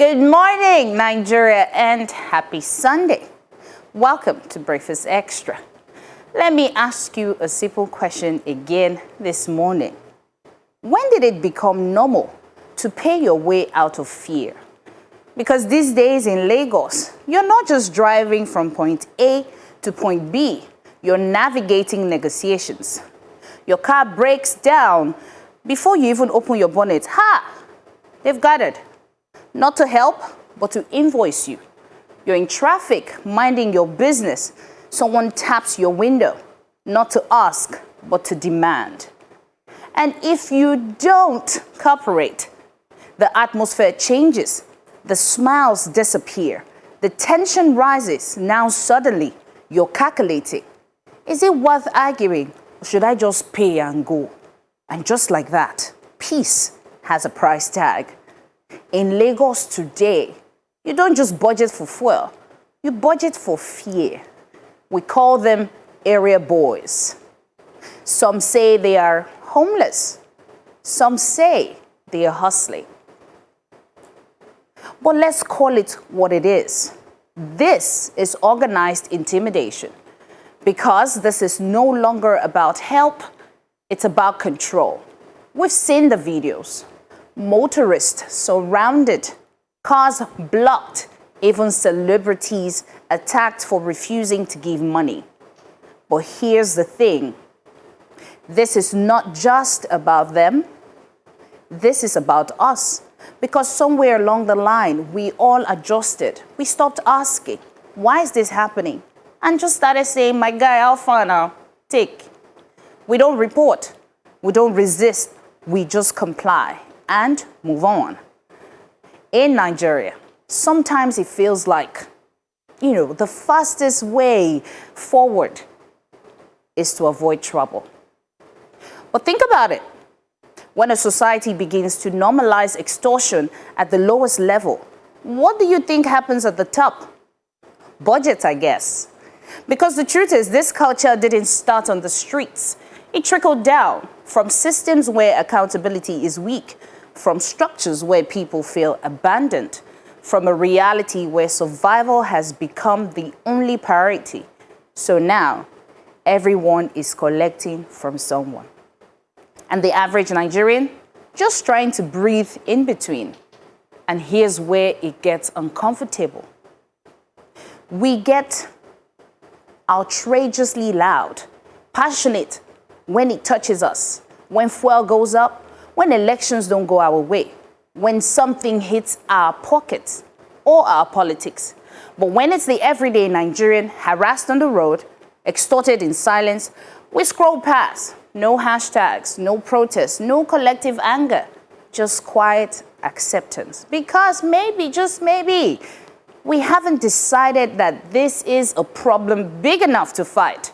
Good morning, Nigeria, and happy Sunday. Welcome to Breakfast Extra. Let me ask you a simple question again this morning. When did it become normal to pay your way out of fear? Because these days in Lagos, you're not just driving from point A to point B, you're navigating negotiations. Your car breaks down before you even open your bonnet. Ha! They've gathered. Not to help, but to invoice you. You're in traffic, minding your business. Someone taps your window, not to ask, but to demand. And if you don't cooperate, the atmosphere changes. The smiles disappear. The tension rises. Now suddenly, you're calculating. Is it worth arguing, or should I just pay and go? And just like that, peace has a price tag. In Lagos today, you don't just budget for fuel, you budget for fear. We call them area boys. Some say they are homeless. Some say they are hustling. But let's call it what it is. This is organized intimidation because this is no longer about help, it's about control. We've seen the videos. Motorists surrounded, cars blocked, even celebrities attacked for refusing to give money. But here's the thing. This is not just about them. This is about us. Because somewhere along the line, we all adjusted. We stopped asking, why is this happening? And just started saying, my guy, how far now? Take. We don't report. We don't resist. We just comply and move on. In Nigeria, sometimes it feels like, the fastest way forward is to avoid trouble. But think about it. When a society begins to normalize extortion at the lowest level, what do you think happens at the top? Budget, I guess. Because the truth is, this culture didn't start on the streets. It trickled down from systems where accountability is weak, from structures where people feel abandoned, from a reality where survival has become the only priority. So now, everyone is collecting from someone. And the average Nigerian just trying to breathe in between. And here's where it gets uncomfortable. We get outrageously loud, passionate when it touches us, when fuel goes up, when elections don't go our way, when something hits our pockets or our politics. But when it's the everyday Nigerian harassed on the road, extorted in silence, we scroll past. No hashtags, no protests, no collective anger, just quiet acceptance. Because maybe, just maybe, we haven't decided that this is a problem big enough to fight.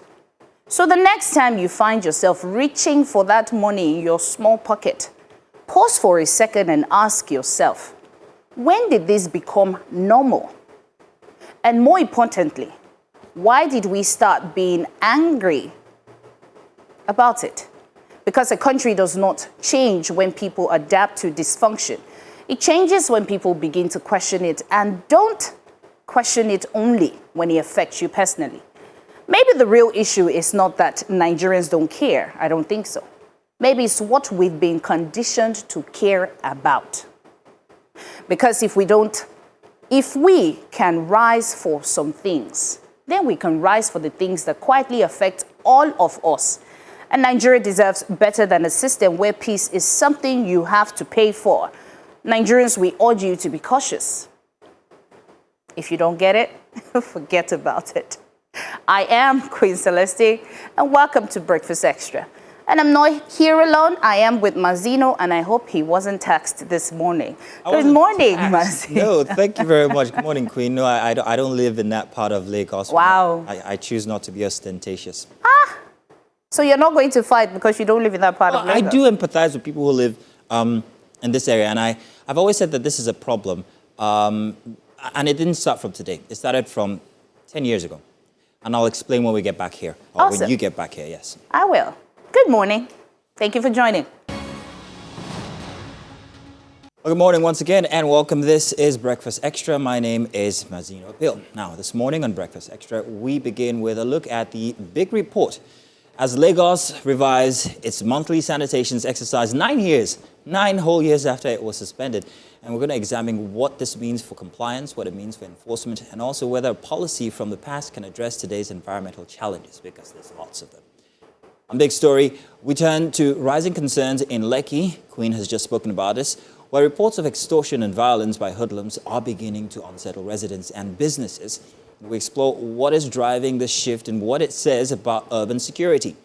So the next time you find yourself reaching for that money in your small pocket, pause for a second and ask yourself, when did this become normal? And more importantly, why did we start being angry about it? Because a country does not change when people adapt to dysfunction. It changes when people begin to question it, and don't question it only when it affects you personally. Maybe the real issue is not that Nigerians don't care. I don't think so. Maybe it's what we've been conditioned to care about. Because if we can rise for some things, then we can rise for the things that quietly affect all of us. And Nigeria deserves better than a system where peace is something you have to pay for. Nigerians, we urge you to be cautious. If you don't get it, forget about it. I am Queen Celeste, and welcome to Breakfast Extra. And I'm not here alone. I am with Mazino, and I hope he wasn't taxed this morning. Good morning, Mazino. No, thank you very much. Good morning, Queen. No, I don't live in that part of Lagos. Wow. I choose not to be ostentatious. So you're not going to fight because you don't live in that part of Lagos? I do empathize with people who live in this area, and I've always said that this is a problem. And it didn't start from today. It started from 10 years ago. And I'll explain when we get back here. Or awesome. When you get back here, yes. I will. Good morning. Thank you for joining. Well, good morning once again and welcome. This is Breakfast Extra. My name is Xenophobia. Now, this morning on Breakfast Extra, we begin with a look at the big report as Lagos revised its monthly sanitation exercise 9 whole years after it was suspended. And we're going to examine what this means for compliance, what it means for enforcement, and also whether a policy from the past can address today's environmental challenges, because there's lots of them. On Big Story, we turn to rising concerns in Lekki. Queen has just spoken about this, where reports of extortion and violence by hoodlums are beginning to unsettle residents and businesses. We explore what is driving this shift and what it says about urban security.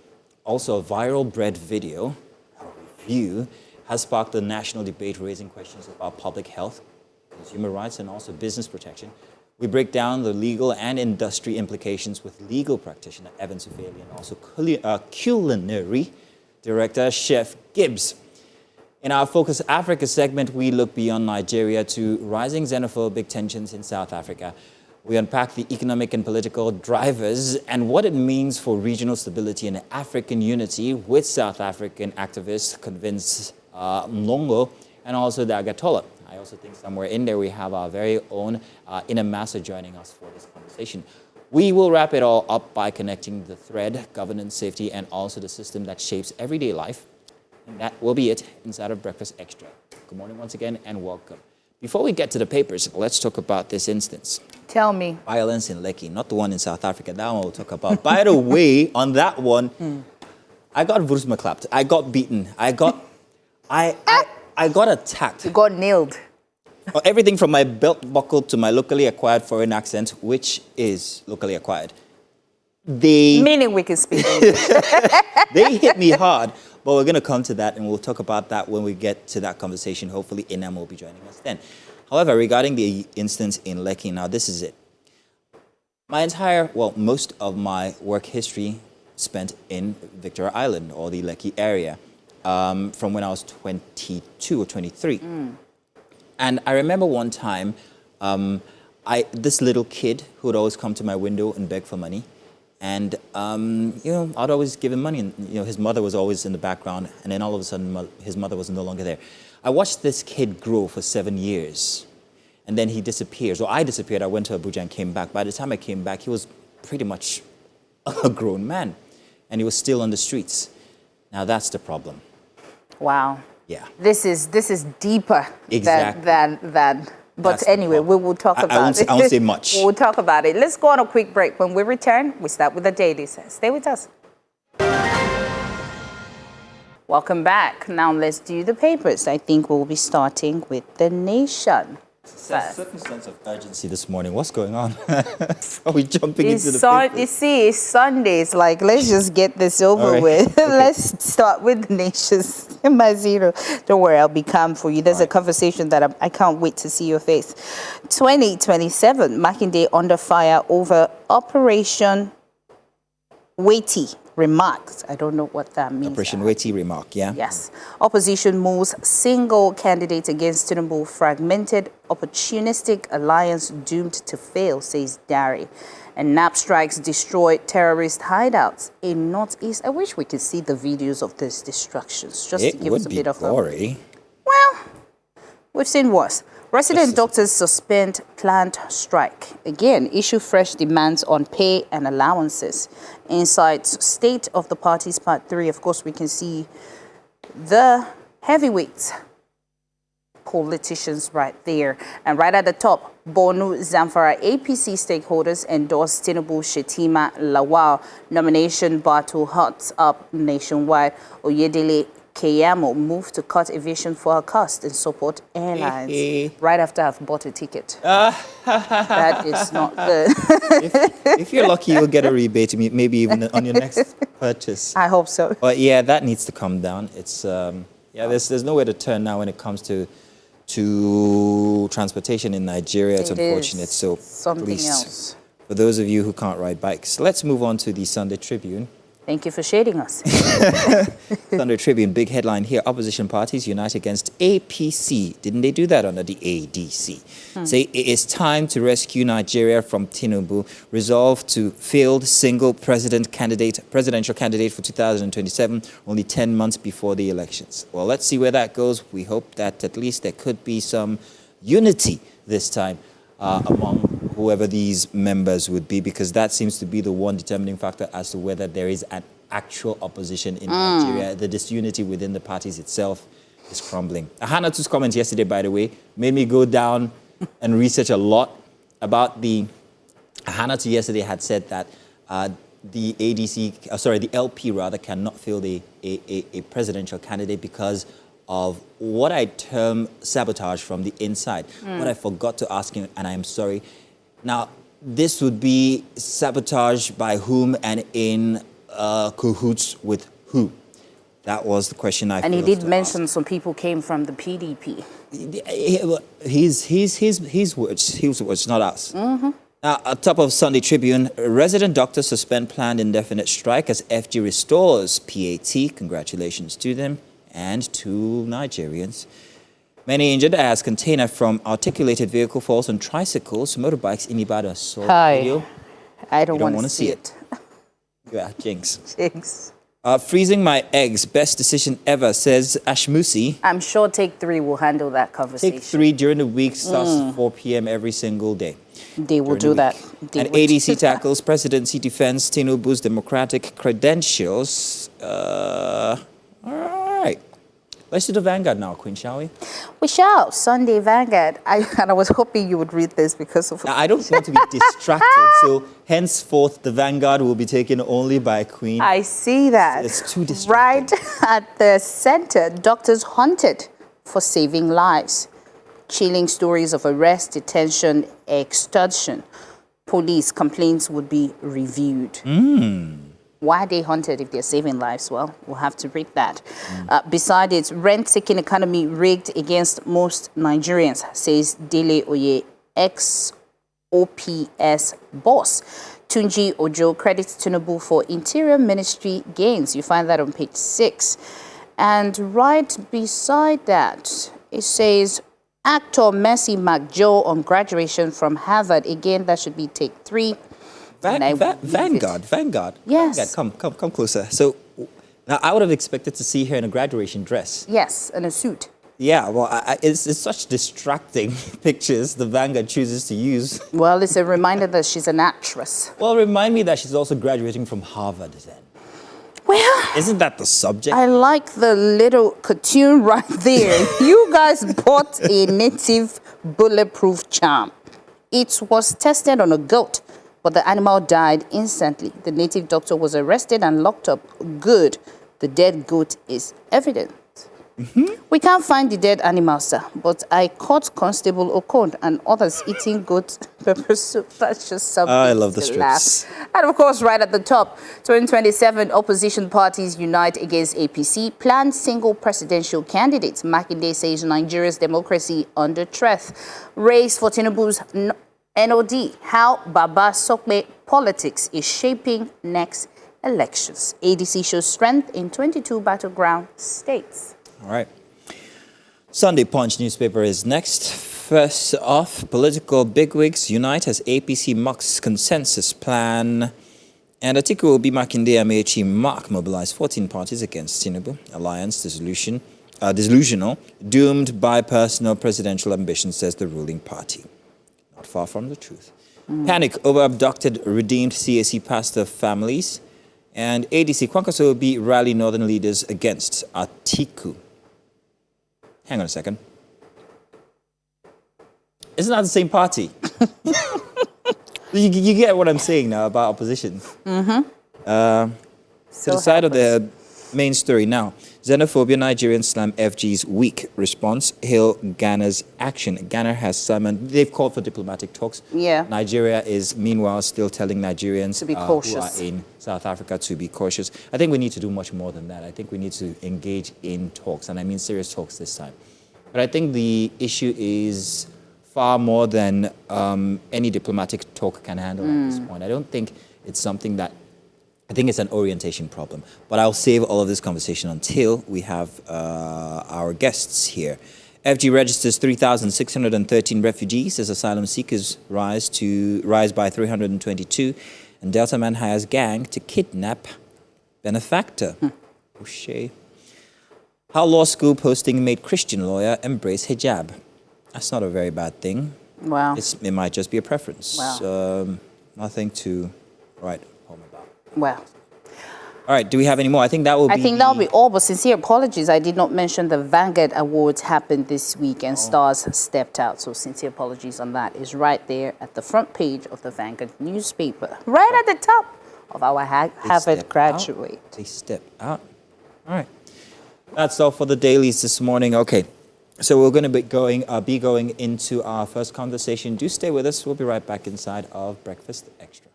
Also, a viral bread video, a review, has sparked a national debate raising questions about public health, consumer rights, and also business protection. We break down the legal and industry implications with legal practitioner Evan Sufeli and also culinary director Chef Gibbs. In our Focus Africa segment, we look beyond Nigeria to rising xenophobic tensions in South Africa. We unpack the economic and political drivers and what it means for regional stability and African unity with South African activists Convince Mlongo and also the Agatola. I also think somewhere in there we have our very own Ina Massa joining us for this conversation. We will wrap it all up by connecting the thread, governance, safety, and also the system that shapes everyday life. And that will be it inside of Breakfast Extra. Good morning once again and welcome. Before we get to the papers, let's talk about this instance. Tell me. Violence in Lekki, not the one in South Africa. That one we'll talk about. By the way, on that one, I got Vursma clapped. I got beaten. I got attacked. You got nailed. Everything from my belt buckle to my locally acquired foreign accent, which is locally acquired. Meaning we can speak English. They hit me hard, but we're going to come to that and we'll talk about that when we get to that conversation. Hopefully, Inam will be joining us then. However, regarding the instance in Lekki, now this is it. Most of my work history spent in Victoria Island or the Lekki area from when I was 22 or 23. And I remember one time, this little kid who would always come to my window and beg for money. And, I'd always give him money. And, his mother was always in the background. And then all of a sudden, his mother was no longer there. I watched this kid grow for 7 years. And then he disappeared. I disappeared. I went to Abuja and came back. By the time I came back, he was pretty much a grown man. And he was still on the streets. Now, that's the problem. Wow. Yeah. This is deeper Exactly. than but anyway, we will talk about it. I won't say much. We'll talk about it. Let's go on a quick break. When we return, we start with the dailies. Stay with us. Welcome back. Now let's do the papers. I think we'll be starting with The Nation. There's a certain sense of urgency this morning. What's going on? Are we jumping into the papers? You see, it's Sundays. Let's just get this over with. Okay. Let's start with The Nation's. My zero. Don't worry, I'll be calm for you. There's a conversation that I can't wait to see your face. 2027, Makinde under fire over Operation Weighty Remarks. I don't know what that means. Operation Weighty Remark, yeah? Yes. Opposition moves single candidate against Tinubu. Fragmented opportunistic alliance doomed to fail, says Dari. And NAP strikes destroy terrorist hideouts in Northeast. I wish we could see the videos of these destructions, just to give us a bit of gory. Well, we've seen worse. Resident doctors suspend planned strike. Again, issue fresh demands on pay and allowances. Inside State of the Parties Part 3, of course, we can see the heavyweights politicians right there. And right at the top, Bonu Zamfara APC stakeholders endorse Tinubu Shetima Lawal nomination battle hots up nationwide. Oyedele Keyamo moved to cut evasion for her cost and support airlines right after I've bought a ticket. That is not good. if you're lucky, you'll get a rebate, maybe even on your next purchase. I hope so. But yeah, that needs to come down. It's there's nowhere to turn now when it comes to transportation in Nigeria. It's unfortunate. So something else. For those of you who can't ride bikes, let's move on to the Sunday Tribune. Thank you for shading us. Sunday Tribune, big headline here. Opposition parties unite against APC. Didn't they do that under the ADC? Say it is time to rescue Nigeria from Tinubu. Resolve to field single presidential candidate for 2027, only 10 months before the elections. Well, let's see where that goes. We hope that at least there could be some unity this time among whoever these members would be, because that seems to be the one determining factor as to whether there is an actual opposition in Nigeria. The disunity within the parties itself is crumbling. Ahanatu's comments yesterday, by the way, made me go down and research a lot about the... Ahanatu yesterday had said that the the LP rather, cannot field a presidential candidate because of what I term sabotage from the inside. What I forgot to ask him, and I am sorry. Now, this would be sabotage by whom and in cahoots with who? That was the question I And he did mention some people came from the PDP. His words, not us. Now, at top of Sunday Tribune, resident doctors suspend planned indefinite strike as FG restores PAT. Congratulations to them and to Nigerians. Many injured as container from articulated vehicle falls on tricycles, motorbikes in Ibadan. So video. I don't want to see it. Yeah, jinx. Jinx. Freezing my eggs, best decision ever, says Ashmusi. I'm sure Take 3 will handle that conversation. Take 3 during the week starts at 4 p.m. every single day. They will do that. And ADC tackles presidency defense Tinubu's democratic credentials. All right. Let's do the Vanguard now, Queen, shall we? We shall. Sunday Vanguard. And I was hoping you would read this because of... I don't want to be distracted, so henceforth the Vanguard will be taken only by Queen. I see that. It's too distracting. Right at the center, doctors hunted for saving lives. Chilling stories of arrest, detention, extortion. Police complaints would be reviewed. Why are they hunted if they're saving lives? Well, we'll have to read that. Besides it, rent-seeking economy rigged against most Nigerians, says Dele Oye, ex-OPS boss. Tunji Ojo credits Tinubu for Interior Ministry gains. You find that on page 6. And right beside that, it says, actor Mercy McJoe on graduation from Harvard. Again, that should be take 3. Vanguard. Yes. Vanguard, come closer. So now I would have expected to see her in a graduation dress. Yes, in a suit. Yeah, well, it's such distracting pictures the Vanguard chooses to use. Well, it's a reminder that she's an actress. Well, remind me that she's also graduating from Harvard then. Well, isn't that the subject? I like the little cartoon right there. You guys bought a native bulletproof charm. It was tested on a goat, but the animal died instantly. The native doctor was arrested and locked up. Good. The dead goat is evident. We can't find the dead animal, sir, but I caught Constable Okon and others eating goat pepper soup. That's just something I love the to strips. laugh. And of course, right at the top, 2027 opposition parties unite against APC. Planned single presidential candidates. Makinde says Nigeria's democracy under threat. Race for Tinubu's NOD. How Baba Sokme politics is shaping next elections. ADC shows strength in 22 battleground states. All right. Sunday Punch newspaper is next. First off, political bigwigs unite as APC mocks consensus plan. And Atiku Obi Makinde Amechi Mark mobilized 14 parties against Tinubu. Alliance delusional, doomed by personal presidential ambitions, says the ruling party. Not far from the truth. Panic over abducted, redeemed CAC pastor families. And ADC Kwankwaso Obi rally northern leaders against Atiku. Hang on a second. Isn't that the same party? you get what I'm saying now about opposition. To the side of the main story now. Xenophobia, Nigerian slam FG's weak response. Hail Ghana's action. Ghana has summoned, they've called for diplomatic talks. Yeah. Nigeria is meanwhile still telling Nigerians to be cautious. who are in South Africa to be cautious. I think we need to do much more than that. I think we need to engage in talks, and I mean serious talks this time. But I think the issue is far more than any diplomatic talk can handle at this point. I don't think it's something that I think it's an orientation problem. But I'll save all of this conversation until we have our guests here. FG registers 3,613 refugees as asylum seekers rise by 322, and Delta man hires gang to kidnap benefactor. O'Shea. How law school posting made Christian lawyer embrace hijab. That's not a very bad thing. Wow. It might just be a preference. Wow. Nothing to write home about. Well. All right, do we have any more? I think that will be all, but sincere apologies. I did not mention the Vanguard Awards happened this week and stars stepped out. So sincere apologies on that. It's right there at the front page of the Vanguard newspaper, right at the top of our Harvard graduate. They stepped out. All right. That's all for the dailies this morning. Okay. So we're going to be going into our first conversation. Do stay with us. We'll be right back inside of Breakfast Extra.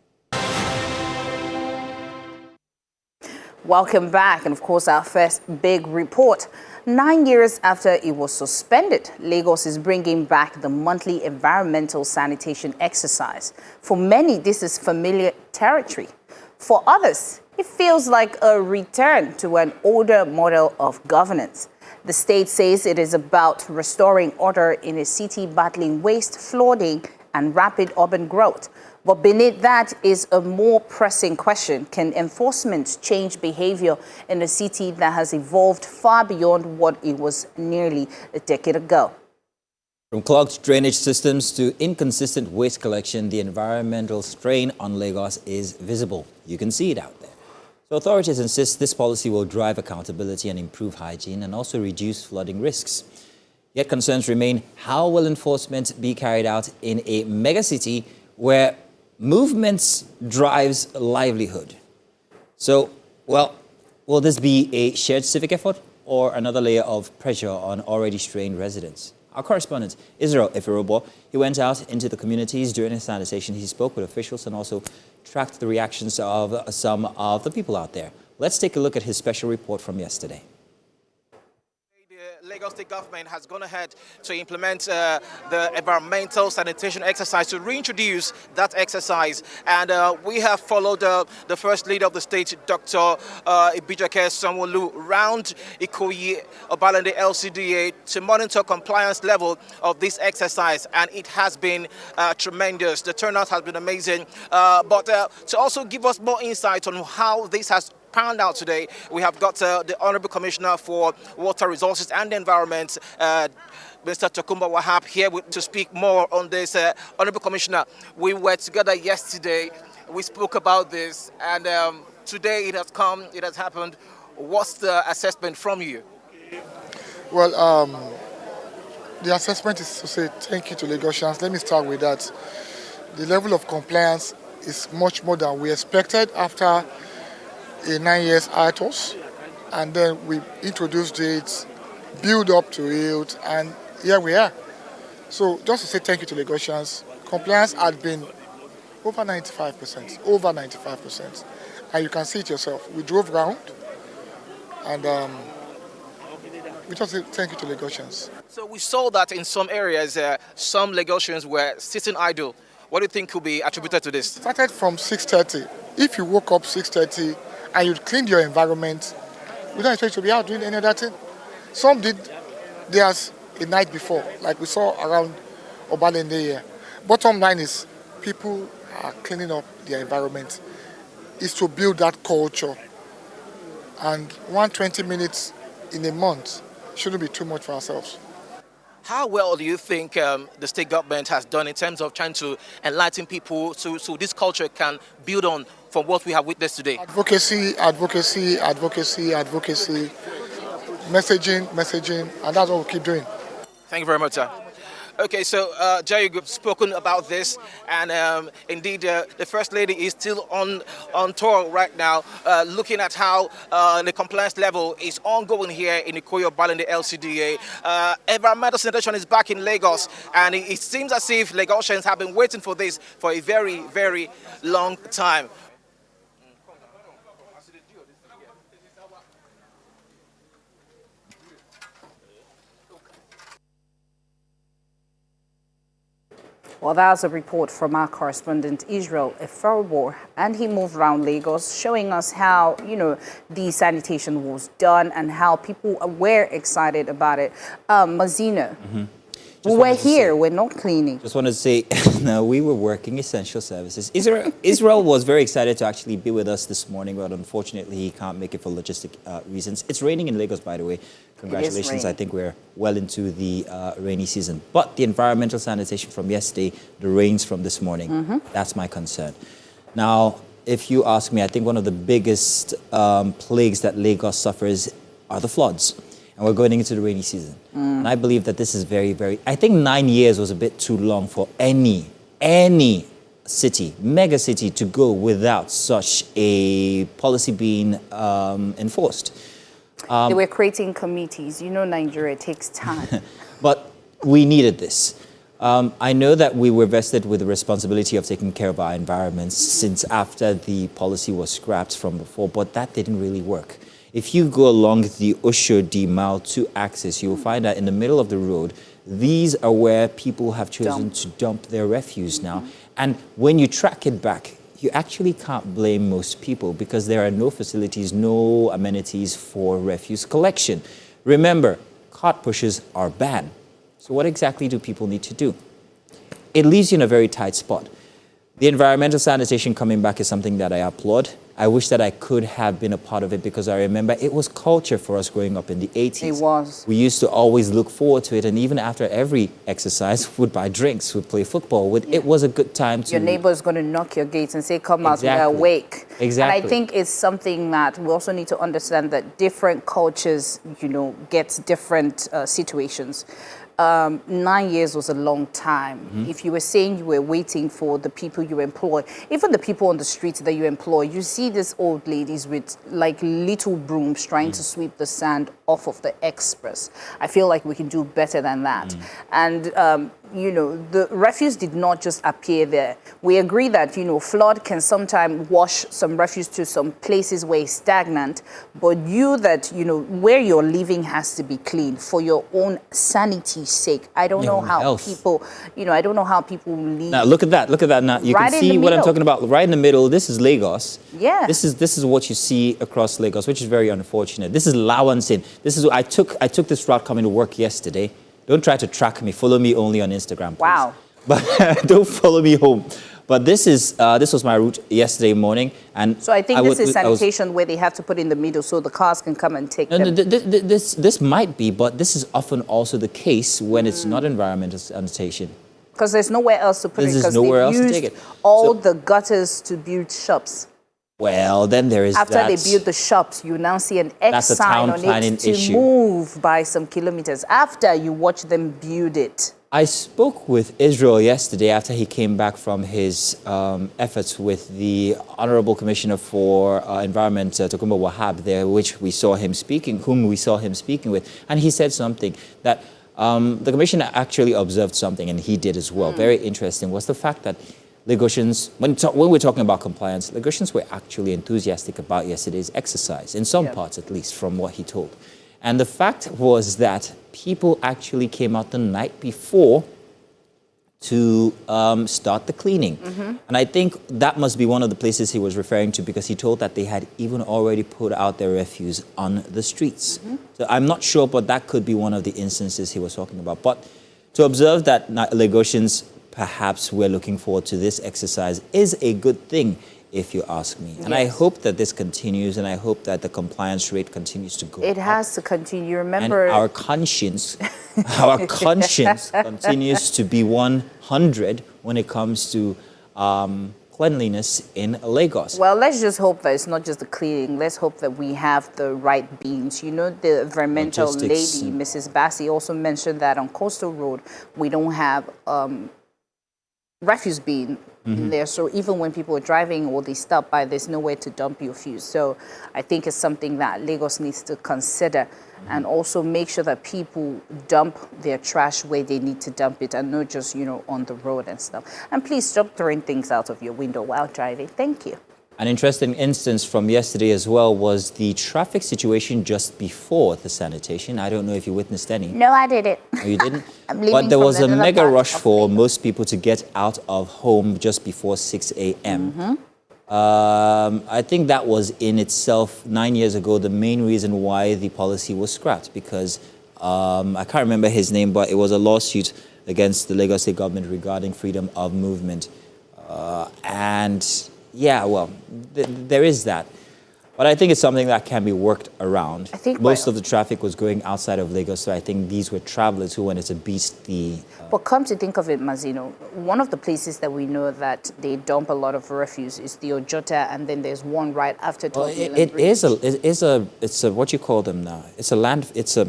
Welcome back. And of course, our first big report. 9 years after it was suspended, Lagos is bringing back the monthly environmental sanitation exercise. For many, this is familiar territory. For others, it feels like a return to an older model of governance. The state says it is about restoring order in a city battling waste, flooding, and rapid urban growth. But beneath that is a more pressing question. Can enforcement change behavior in a city that has evolved far beyond what it was nearly a decade ago? From clogged drainage systems to inconsistent waste collection, the environmental strain on Lagos is visible. You can see it out there. So authorities insist this policy will drive accountability and improve hygiene and also reduce flooding risks. Yet concerns remain, how will enforcement be carried out in a megacity where movements drives livelihood? So, well, will this be a shared civic effort or another layer of pressure on already strained residents? Our correspondent, Israel Ifirobo, he went out into the communities during his sanitation. He spoke with officials and also tracked the reactions of some of the people out there. Let's take a look at his special report from yesterday. The Lagos State government has gone ahead to implement the environmental sanitation exercise, to reintroduce that exercise. And we have followed the first leader of the state, Dr. Ibijake Sanwo-Olu, round Ikoyi Obalende LCDA to monitor compliance level of this exercise. And it has been tremendous. The turnout has been amazing. But to also give us more insight on how this has panned out today, we have got the Honorable Commissioner for Water Resources and Environment, Mr. Tokumba Wahab, here to speak more on this. Honorable Commissioner, we were together yesterday. We spoke about this, and today it has come, it has happened. What's the assessment from you? Well, the assessment is to say thank you to Lagosians. Let me start with that. The level of compliance is much more than we expected after a 9 years hiatus, and then we introduced it, build up to it, and here we are. So just to say thank you to Lagosians, compliance had been over 95%, and you can see it yourself. We drove around, and we just say thank you to Lagosians. So we saw that in some areas, some Lagosians were sitting idle. What do you think could be attributed to this? Started from 6:30. If you woke up 6:30 and you cleaned your environment, we don't expect you to be out doing any other thing. Some did theirs a night before, like we saw around Obalende here. Bottom line is, people are cleaning up their environment. It's to build that culture. And 120 minutes in a month shouldn't be too much for ourselves. How well do you think the state government has done in terms of trying to enlighten people so this culture can build on from what we have witnessed today? Advocacy, messaging, and that's what we'll keep doing. Thank you very much, sir. Okay, so Jerry, you've spoken about this, and indeed the First Lady is still on tour right now, looking at how the compliance level is ongoing here in Ikoyi Obalende LCDA. Environmental sanitation is back in Lagos, and it seems as if Lagosians have been waiting for this for a very, very long time. Well, that's a report from our correspondent Israel Eforobo, and he moved around Lagos, showing us how, the sanitation was done and how people were excited about it. Mazina, we're here, we're not cleaning. Just wanted to say, no, we were working essential services. Israel was very excited to actually be with us this morning, but unfortunately he can't make it for logistic reasons. It's raining in Lagos, by the way. Congratulations. I think we're well into the rainy season. But the environmental sanitation from yesterday, the rains from this morning, that's my concern. Now, if you ask me, I think one of the biggest plagues that Lagos suffers are the floods. And we're going into the rainy season. And I believe that this is very, very, I think 9 years was a bit too long for any city, mega city, to go without such a policy being enforced. They were creating committees. Nigeria takes time. But we needed this. I know that we were vested with the responsibility of taking care of our environments since after the policy was scrapped from before, but that didn't really work. If you go along the Oshodi Mile 2 axis, you will find that in the middle of the road, these are where people have chosen to dump their refuse now. And when you track it back, you actually can't blame most people because there are no facilities, no amenities for refuse collection. Remember, cart pushers are banned. So what exactly do people need to do? It leaves you in a very tight spot. The environmental sanitation coming back is something that I applaud. I wish that I could have been a part of it because I remember it was culture for us growing up in the 80s. It was. We used to always look forward to it, and even after every exercise, we'd buy drinks, we'd play football. It was a good time to... Your neighbor's going to knock your gates and say, come out, we're awake. Exactly. And I think it's something that we also need to understand that different cultures, get different situations. 9 years was a long time. If you were saying you were waiting for the people you employ, even the people on the streets that you employ, you see these old ladies with like little brooms trying to sweep the sand off of the express. I feel like we can do better than that. And the refuse did not just appear there. We agree that, flood can sometimes wash some refuse to some places where it's stagnant, but where you're living has to be clean for your own sanity's sake. I don't know how people, I don't know how people live. Now, look at that now. You can see what I'm talking about. Right in the middle, this is Lagos. Yeah. This is what you see across Lagos, which is very unfortunate. This is Lawansin. This is, I took this route coming to work yesterday. Don't try to track me. Follow me only on Instagram, please. Wow. But don't follow me home. But this was my route yesterday morning, and so I think this is sanitation where they have to put in the middle so the cars can come and take them. No, this might be, but this is often also the case when it's not environmental sanitation. Because there's nowhere else to put it. There's nowhere else to take it. All the gutters to build shops. Well, then there is After they build the shops, you now see an X sign on it to move by some kilometers after you watch them build it. I spoke with Israel yesterday after he came back from his efforts with the Honorable Commissioner for Environment, Tokumbo Wahab, there, whom we saw him speaking with, and he said something that the Commissioner actually observed something, and he did as well. Very interesting was the fact that Lagosians, when we're talking about compliance, Lagosians were actually enthusiastic about yesterday's exercise, in some parts at least, from what he told. And the fact was that people actually came out the night before to start the cleaning. And I think that must be one of the places he was referring to because he told that they had even already put out their refuse on the streets. So I'm not sure, but that could be one of the instances he was talking about. But to observe that Lagosians perhaps we're looking forward to this exercise is a good thing, if you ask me. And I hope that this continues, and I hope that the compliance rate continues to go up. It has to continue. Remember, and our conscience continues to be 100 when it comes to cleanliness in Lagos. Well, let's just hope that it's not just the cleaning. Let's hope that we have the right beans. The environmental lady, Mrs. Bassi, also mentioned that on Coastal Road, we don't have refuse bin in there. So even when people are driving or they stop by, there's nowhere to dump your refuse. So I think it's something that Lagos needs to consider and also make sure that people dump their trash where they need to dump it and not just, on the road and stuff. And please stop throwing things out of your window while driving. Thank you. An interesting instance from yesterday as well was the traffic situation just before the sanitation. I don't know if you witnessed any. No, I did it. No, you didn't? I'm leaving But there from was a another mega part rush of for Lagos. most people to get out of home just before 6 a.m. I think that was in itself 9 years ago the main reason why the policy was scrapped, because I can't remember his name, but it was a lawsuit against the Lagos State government regarding freedom of movement. Yeah, well, there is that. But I think it's something that can be worked around. I think most of the traffic was going outside of Lagos, so I think these were travelers who wanted to beat the... But come to think of it, Mazino, one of the places that we know that they dump a lot of refuse is the Ojota, and then there's one right after It's a, what you call them now? It's a land, it's a,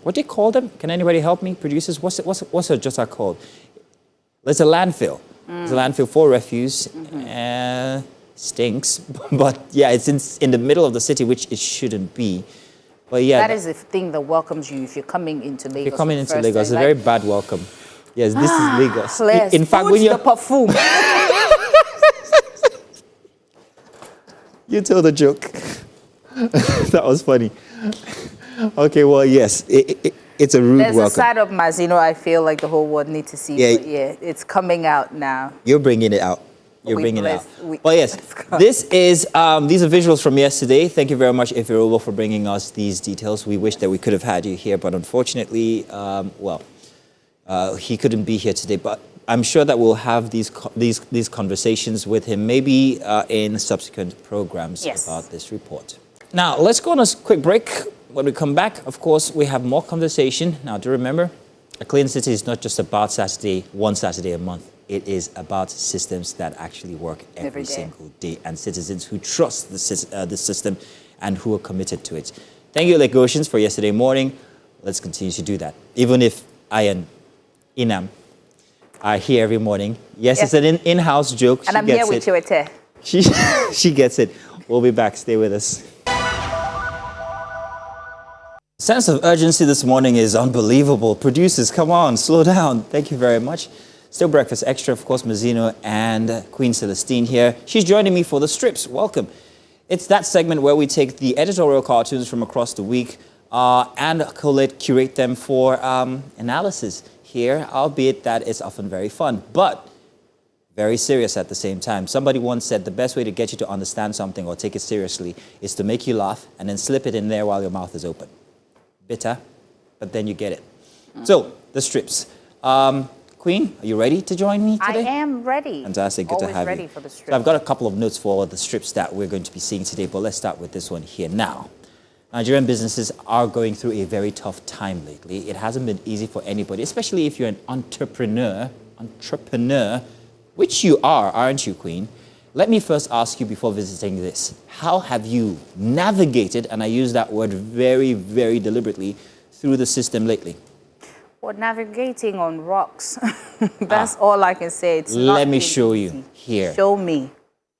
what do you call them? Can anybody help me, producers? What's Ojota called? It's a landfill. It's a landfill for refuse. Stinks, but yeah, it's in the middle of the city, which it shouldn't be. But yeah, that is the thing that welcomes you if you're coming into Lagos. You're coming into Lagos, it's a very bad welcome. Yes, this is Lagos. Let's In fact, when the perfume. you told the joke, that was funny. Okay, well, yes, it's a rude There's welcome. a side of Mazino I feel like the whole world needs to see. Yeah. But yeah, it's coming out now. You're bringing it out. You're We bringing it out. bless- Well, yes, this is, these are visuals from yesterday. Thank you very much, Editorial, for bringing us these details. We wish that we could have had you here, but unfortunately, he couldn't be here today. But I'm sure that we'll have these conversations with him, maybe in subsequent programs about this report. Now, let's go on a quick break. When we come back, of course, we have more conversation. Now, do remember, a clean city is not just about one Saturday a month. It is about systems that actually work every single day, and citizens who trust the system and who are committed to it. Thank you, Lagosians, for yesterday morning. Let's continue to do that. Even if I and Inam are here every morning. Yes, it's an in-house joke. And I'm here with you, Ete. She gets it. We'll be back. Stay with us. Sense of urgency this morning is unbelievable. Producers, come on, slow down. Thank you very much. Still Breakfast Extra, of course, Mazino and Queen Celestine here. She's joining me for the strips. Welcome. It's that segment where we take the editorial cartoons from across the week and curate them for analysis here, albeit that it's often very fun, but very serious at the same time. Somebody once said the best way to get you to understand something or take it seriously is to make you laugh and then slip it in there while your mouth is open. Bitter, but then you get it. So, the strips. Queen, are you ready to join me today? I am ready. Fantastic, good Always to have ready you. for the strips. So I've got a couple of notes for the strips that we're going to be seeing today, but let's start with this one here now. Nigerian businesses are going through a very tough time lately. It hasn't been easy for anybody, especially if you're an entrepreneur, which you are, aren't you, Queen? Let me first ask you before visiting this, how have you navigated, and I use that word very, very deliberately, through the system lately? Well, navigating on rocks. That's all I can say. It's not Let me been show easy. you here. Show me.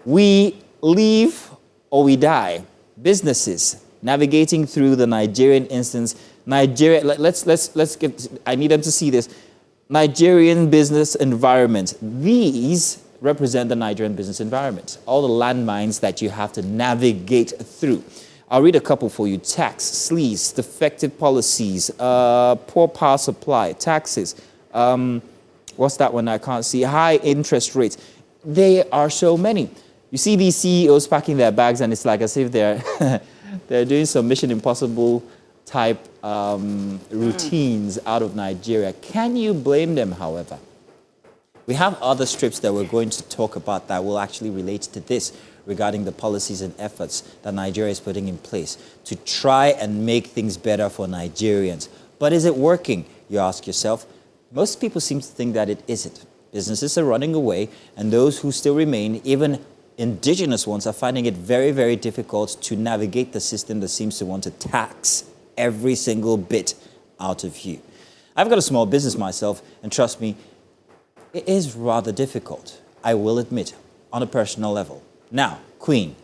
We live or we die. Businesses navigating through the Nigerian instance. Nigeria. Let's get. I need them to see this. Nigerian business environment. These represent the Nigerian business environment. All the landmines that you have to navigate through. I'll read a couple for you. Tax, sleaze, defective policies, poor power supply, taxes. What's that one I can't see? High interest rates. There are so many. You see these CEOs packing their bags, and it's like as if they're they're doing some Mission Impossible type routines out of Nigeria. Can you blame them, however? We have other strips that we're going to talk about that will actually relate to this, regarding the policies and efforts that Nigeria is putting in place to try and make things better for Nigerians. But is it working, you ask yourself? Most people seem to think that it isn't. Businesses are running away, and those who still remain, even indigenous ones, are finding it very, very difficult to navigate the system that seems to want to tax every single bit out of you. I've got a small business myself, and trust me, it is rather difficult, I will admit, on a personal level. Now, Queen,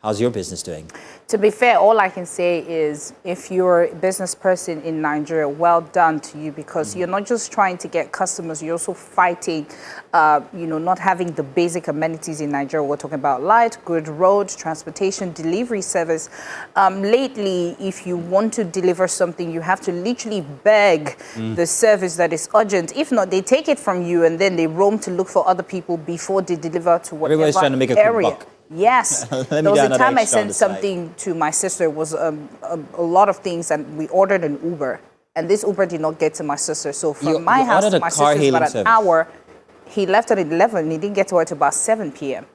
How's your business doing? To be fair, all I can say is if you're a business person in Nigeria, well done to you, because you're not just trying to get customers, you're also fighting, not having the basic amenities in Nigeria. We're talking about light, good road, transportation, delivery service. Lately, if you want to deliver something, you have to literally beg the service that is urgent. If not, they take it from you and then they roam to look for other people before they deliver to whatever Everybody's trying to make a area. quick buck. Yes. There was a time I sent something to my sister. It was a lot of things, and we ordered an Uber. And this Uber did not get to my sister. So from my house to my sister's about an hour. He left at 11. He didn't get to her till about 7 p.m.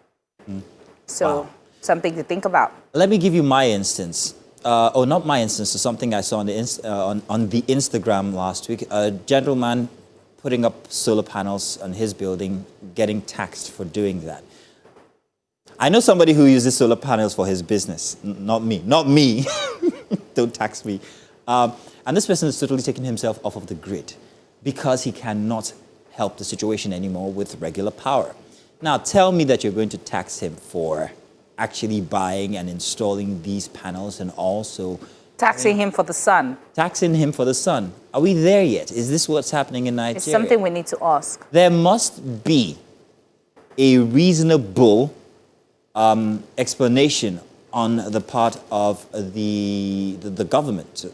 So something to think about. Let me give you my instance. Not my instance, so something I saw on the Instagram last week. A gentleman putting up solar panels on his building, getting taxed for doing that. I know somebody who uses solar panels for his business. Not me. Not me. Don't tax me. And this person is totally taking himself off of the grid because he cannot help the situation anymore with regular power. Now, tell me that you're going to tax him for actually buying and installing these panels and also taxing him for the sun. Taxing him for the sun. Are we there yet? Is this what's happening in Nigeria? It's something we need to ask. There must be a reasonable explanation on the part of the government.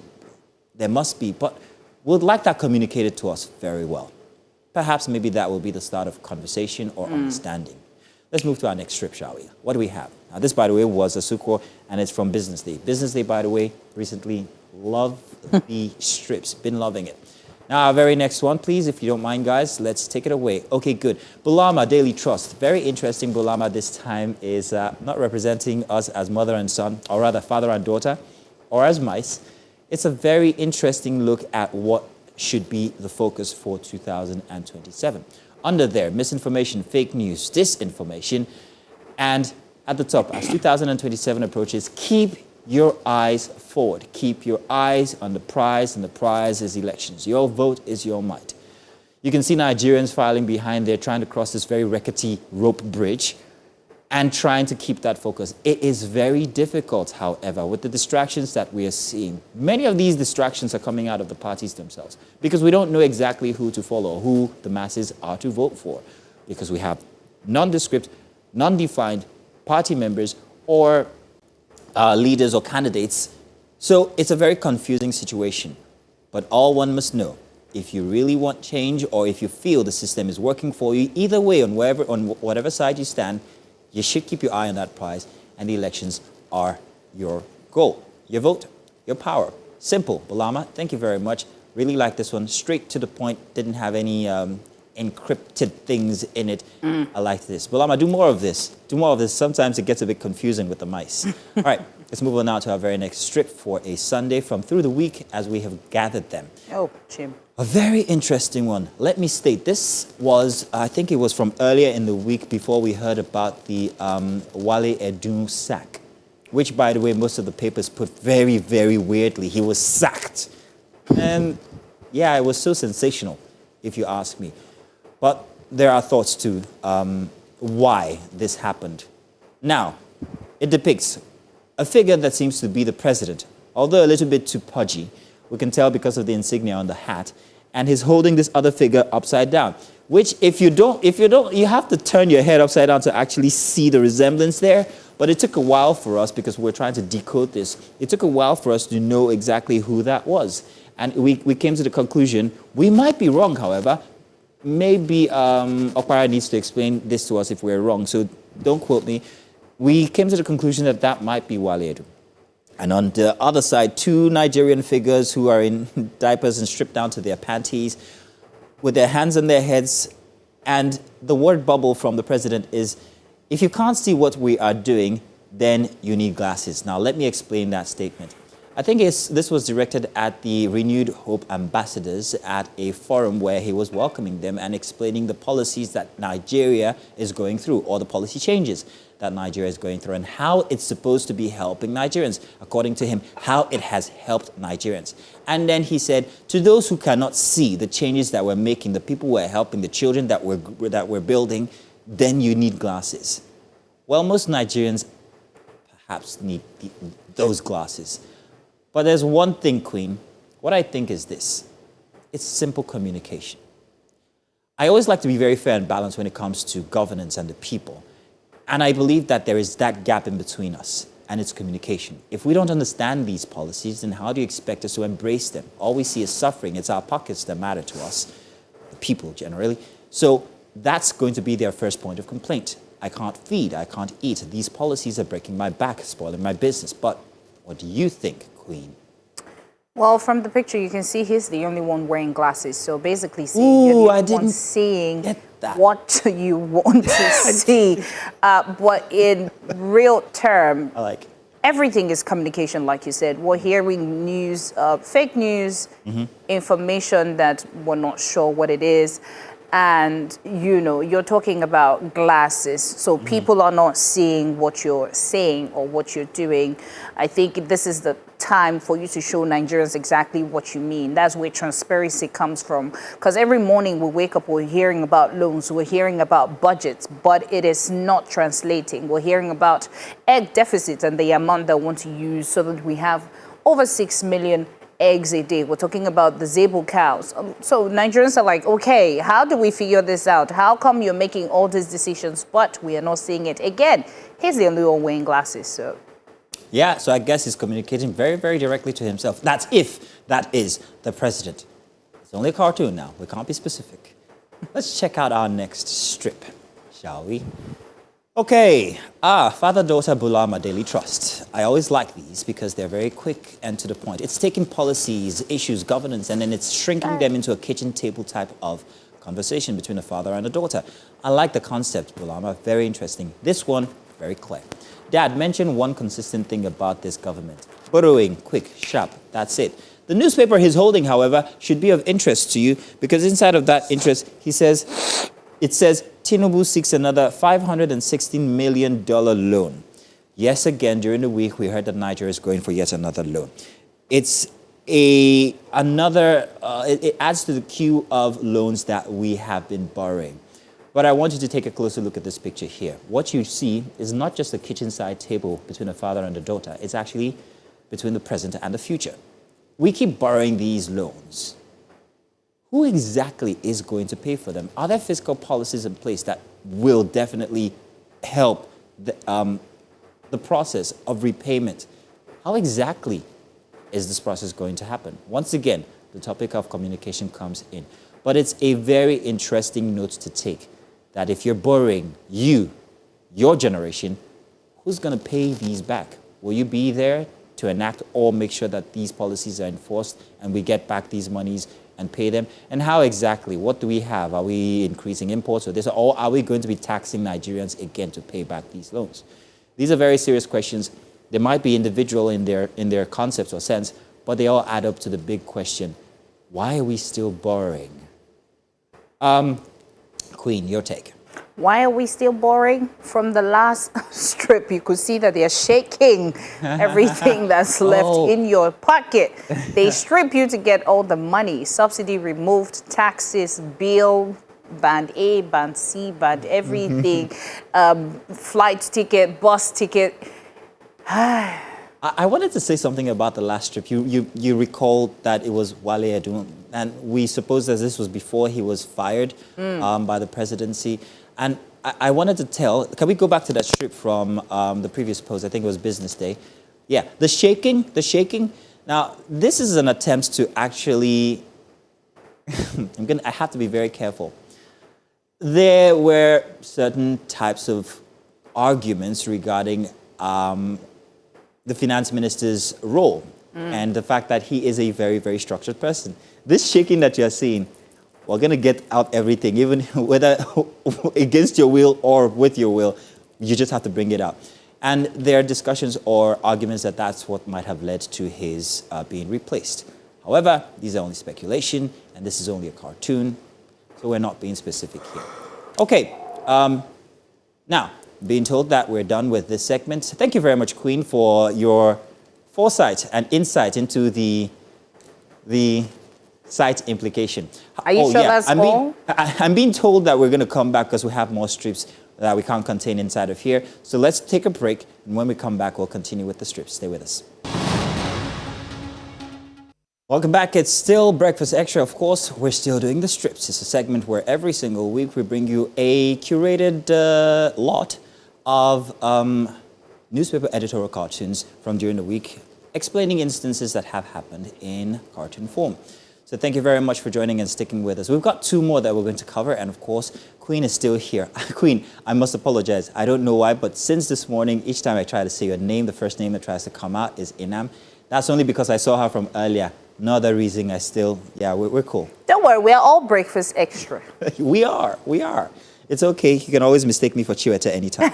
There must be, but we'd like that communicated to us very well. Perhaps maybe that will be the start of conversation or understanding. Let's move to our next strip, shall we? What do we have? Now, this, by the way, was a Sukwo, and it's from Business Day. Business Day, by the way, recently loved the strips. Been loving it. Now, our very next one, please, if you don't mind, guys, let's take it away. Okay, good. Bulama Daily Trust. Very interesting. Bulama this time is not representing us as mother and son, or rather father and daughter, or as mice. It's a very interesting look at what should be the focus for 2027. Under there, misinformation, fake news, disinformation, and at the top, as 2027 approaches, keep your eyes forward. Keep your eyes on the prize, and the prize is elections. Your vote is your might. You can see Nigerians filing behind there, trying to cross this very rickety rope bridge and trying to keep that focus. It is very difficult, however, with the distractions that we are seeing. Many of these distractions are coming out of the parties themselves because we don't know exactly who to follow, who the masses are to vote for, because we have nondescript, non-defined party members or leaders or candidates. So it's a very confusing situation. But all one must know, if you really want change or if you feel the system is working for you, either way, on whatever side you stand, you should keep your eye on that prize, and the elections are your goal. Your vote, your power. Simple. Bulama, thank you very much. Really like this one. Straight to the point. Didn't have any encrypted things in it. I like this. Bulama, do more of this. Do more of this. Sometimes it gets a bit confusing with the mice. All right, let's move on now to our very next strip for a Sunday from through the week as we have gathered them. Oh, Jim. A very interesting one. Let me state, this was, I think it was from earlier in the week before we heard about the Wale Edun sack, which, by the way, most of the papers put very, very weirdly. He was sacked. And yeah, it was so sensational, if you ask me. But there are thoughts too, why this happened. Now, it depicts a figure that seems to be the president, although a little bit too pudgy. We can tell because of the insignia on the hat. And he's holding this other figure upside down, which if you don't, you have to turn your head upside down to actually see the resemblance there. But it took a while for us, because we're trying to decode this. It took a while for us to know exactly who that was. And we came to the conclusion, we might be wrong, however. Maybe Okpara needs to explain this to us if we're wrong, so don't quote me. We came to the conclusion that that might be Wale Edun. And on the other side, two Nigerian figures who are in diapers and stripped down to their panties with their hands on their heads. And the word bubble from the president is, if you can't see what we are doing, then you need glasses. Now, let me explain that statement. I think this was directed at the Renewed Hope ambassadors at a forum where he was welcoming them and explaining the policies that Nigeria is going through, or the policy changes that Nigeria is going through, and how it's supposed to be helping Nigerians, according to him, how it has helped Nigerians. And then he said, to those who cannot see the changes that we're making, the people we're helping, the children that we're building, then you need glasses. Well, most Nigerians perhaps need those glasses. But there's one thing, Queen. What I think is this. It's simple communication. I always like to be very fair and balanced when it comes to governance and the people. And I believe that there is that gap in between us, and it's communication. If we don't understand these policies, then how do you expect us to embrace them? All we see is suffering. It's our pockets that matter to us, the people generally. So that's going to be their first point of complaint. I can't feed, I can't eat. These policies are breaking my back, spoiling my business. But what do you think, Queen? Well, from the picture, you can see he's the only one wearing glasses. So basically, you're the only one seeing what you want to see. But in real term, everything is communication, like you said. We're hearing news, fake news, information that we're not sure what it is. And, you're talking about glasses. So people are not seeing what you're saying or what you're doing. I think this is the time for you to show Nigerians exactly what you mean. That's where transparency comes from. Because every morning we wake up, we're hearing about loans, we're hearing about budgets, but it is not translating. We're hearing about egg deficits and the amount that we want to use so that we have over 6 million eggs a day. We're talking about the Zabel cows. So Nigerians are like, okay, how do we figure this out? How come you're making all these decisions, but we are not seeing it? Again, he's the only one wearing glasses, so. Yeah, so I guess he's communicating very, very directly to himself. That's if that is the president. It's only a cartoon now. We can't be specific. Let's check out our next strip, shall we? Okay, father-daughter Bulama Daily Trust. I always like these because they're very quick and to the point. It's taking policies, issues, governance, and then it's shrinking them into a kitchen table type of conversation between a father and a daughter. I like the concept, Bulama. Very interesting. This one, very clear. Dad, mention one consistent thing about this government. Borrowing, quick, sharp, that's it. The newspaper he's holding, however, should be of interest to you because inside of that interest, it says, Tinubu seeks another $516 million loan. Yes, again, during the week, we heard that Nigeria is going for yet another loan. It's it adds to the queue of loans that we have been borrowing. But I want you to take a closer look at this picture here. What you see is not just a kitchen side table between a father and a daughter. It's actually between the present and the future. We keep borrowing these loans. Who exactly is going to pay for them? Are there fiscal policies in place that will definitely help the process of repayment? How exactly is this process going to happen? Once again, the topic of communication comes in. But it's a very interesting note to take that if you're borrowing, your generation, who's going to pay these back? Will you be there to enact or make sure that these policies are enforced and we get back these monies and pay them? And how exactly? What do we have? Are we increasing imports or this? Or are we going to be taxing Nigerians again to pay back these loans? These are very serious questions. They might be individual in their concepts or sense, but they all add up to the big question, why are we still borrowing? Queen, your take. Why are we still borrowing? From the last strip, you could see that they're shaking everything that's left in your pocket. They strip you to get all the money. Subsidy removed, taxes, bill, band A, band C, band everything, flight ticket, bus ticket. I wanted to say something about the last strip. You recall that it was Wale Edun, and we suppose that this was before he was fired by the presidency. And I wanted to tell, can we go back to that strip from the previous post? I think it was Business Day. Yeah, the shaking. Now, this is an attempt to actually, I have to be very careful. There were certain types of arguments regarding the finance minister's role and the fact that he is a very, very structured person. This shaking that you're seeing, we're going to get out everything, even whether against your will or with your will, you just have to bring it out. And there are discussions or arguments that that's what might have led to his being replaced. However, these are only speculation, and this is only a cartoon, so we're not being specific here. Okay, now, being told that we're done with this segment, thank you very much, Queen, for your foresight and insight into the site implication. Are you sure that's all? I'm being told that we're going to come back because we have more strips. that we can't contain inside of here. So let's take a break, and when we come back, we'll continue with the strips. Stay with us. Welcome back. It's still Breakfast Extra, of course. We're still doing the strips. It's a segment where every single week we bring you a curated lot of newspaper editorial cartoons from during the week, explaining instances that have happened in cartoon form. So thank you very much for joining and sticking with us. We've got two more that we're going to cover, and of course, Queen is still here. Queen, I must apologize. I don't know why, but since this morning, each time I try to say your name, the first name that tries to come out is Inam. That's only because I saw her from earlier. No other reason. We're cool. Don't worry, we're all Breakfast Extra. We are. It's okay. You can always mistake me for Chiweta anytime.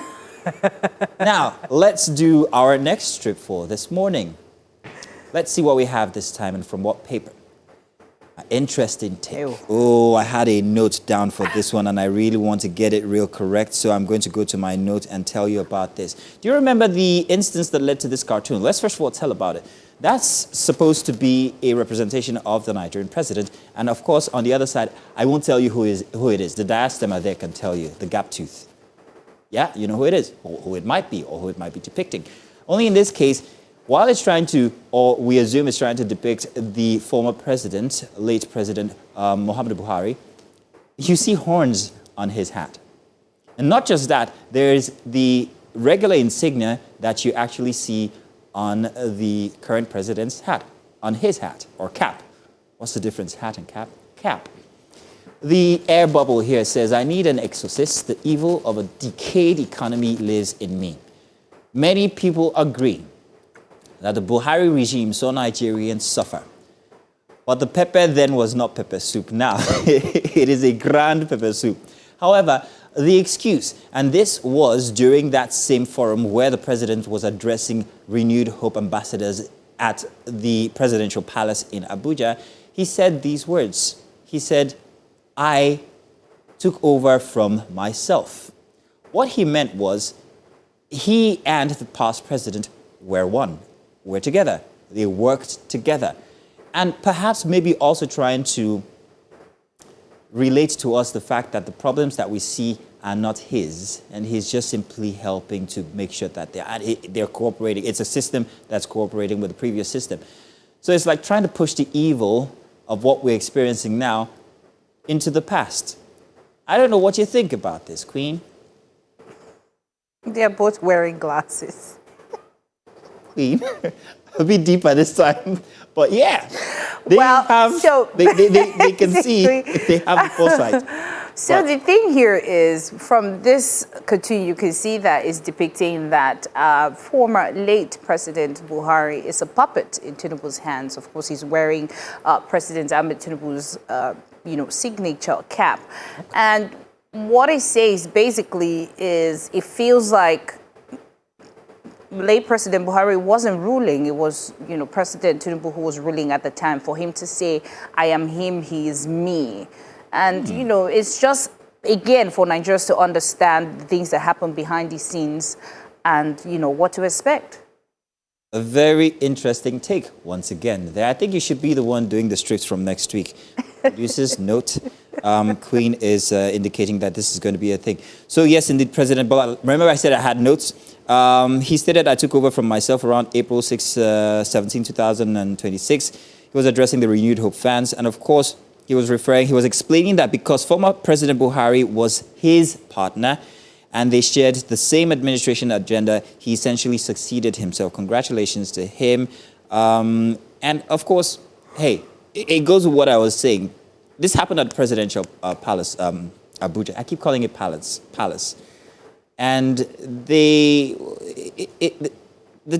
Now, let's do our next strip for this morning. Let's see what we have this time and from what paper. Interesting take. Ew. Oh, I had a note down for this one and I really want to get it real correct, so I'm going to go to my note and tell you about this. Do you remember the instance that led to this cartoon? Let's first of all tell about it. That's supposed to be a representation of the Nigerian president, and of course, on the other side, I won't tell you who it is. The diastema there can tell you, the gap tooth. Yeah, you know who it is, or who it might be, or who it might be depicting. Only in this case, while it's trying to, or we assume it's trying to depict the former president, late President Muhammadu Buhari, you see horns on his hat. And not just that, there's the regular insignia that you actually see on the current president's hat, on his hat, or cap. What's the difference, hat and cap? Cap. The air bubble here says, I need an exorcist. The evil of a decayed economy lives in me. Many people agree that the Buhari regime saw Nigerians suffer. But the pepper then was not pepper soup. Now, it is a grand pepper soup. However, the excuse, and this was during that same forum where the president was addressing renewed hope ambassadors at the presidential palace in Abuja, he said these words. He said, I took over from myself. What he meant was he and the past president were one, were together. They worked together. And perhaps maybe also trying to relate to us the fact that the problems that we see are not his, and he's just simply helping to make sure that they're cooperating. It's a system that's cooperating with the previous system. So it's like trying to push the evil of what we're experiencing now into the past. I don't know what you think about this, Queen. They're both wearing glasses. Queen, a bit deeper this time, but yeah, they they can see if they have the foresight. So the thing here is, from this cartoon, you can see that it's depicting that former late President Buhari is a puppet in Tinubu's hands. Of course, he's wearing President Ahmed Tinubu's signature cap, and what it says basically is it feels like late President Buhari wasn't ruling. It was, President Tinubu who was ruling at the time. For him to say, I am him, he is me. And, it's just, again, for Nigerians to understand the things that happen behind the scenes and, what to expect. A very interesting take, once again. There, I think you should be the one doing the strips from next week. Producer's note. Queen is indicating that this is going to be a thing. So yes, indeed, President Bola, remember I said I had notes. He stated I took over from myself around April 6, 17, 2026. He was addressing the Renewed Hope fans. And of course, he was explaining that because former President Buhari was his partner and they shared the same administration agenda, he essentially succeeded himself. Congratulations to him. And of course, hey, it goes with what I was saying. This happened at the presidential palace, Abuja. I keep calling it palace. And the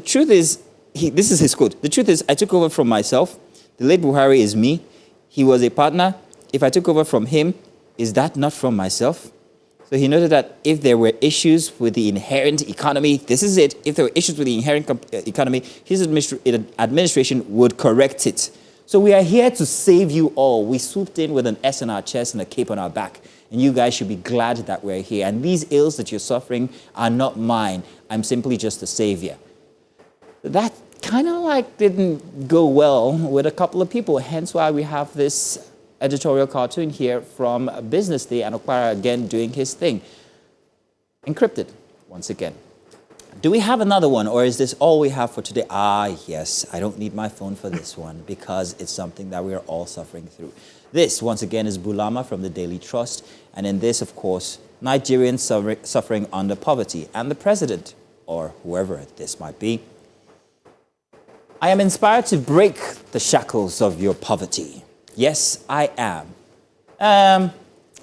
truth is, this is his quote. The truth is, I took over from myself. The late Buhari is me. He was a partner. If I took over from him, is that not from myself? So he noted that if there were issues with the inherent economy, this is it. If there were issues with the inherent economy, his administration would correct it. So we are here to save you all. We swooped in with an S on our chest and a cape on our back. And you guys should be glad that we're here. And these ills that you're suffering are not mine. I'm simply just a savior. That kind of like didn't go well with a couple of people. Hence why we have this editorial cartoon here from Business Day and Okwara again doing his thing. encrypted once again. Do we have another one, or is this all we have for today? Yes, I don't need my phone for this one because it's something that we are all suffering through. This, once again, is Bulama from the Daily Trust. And in this, of course, Nigerians suffering under poverty. And the president, or whoever this might be, I am inspired to break the shackles of your poverty. Yes, I am.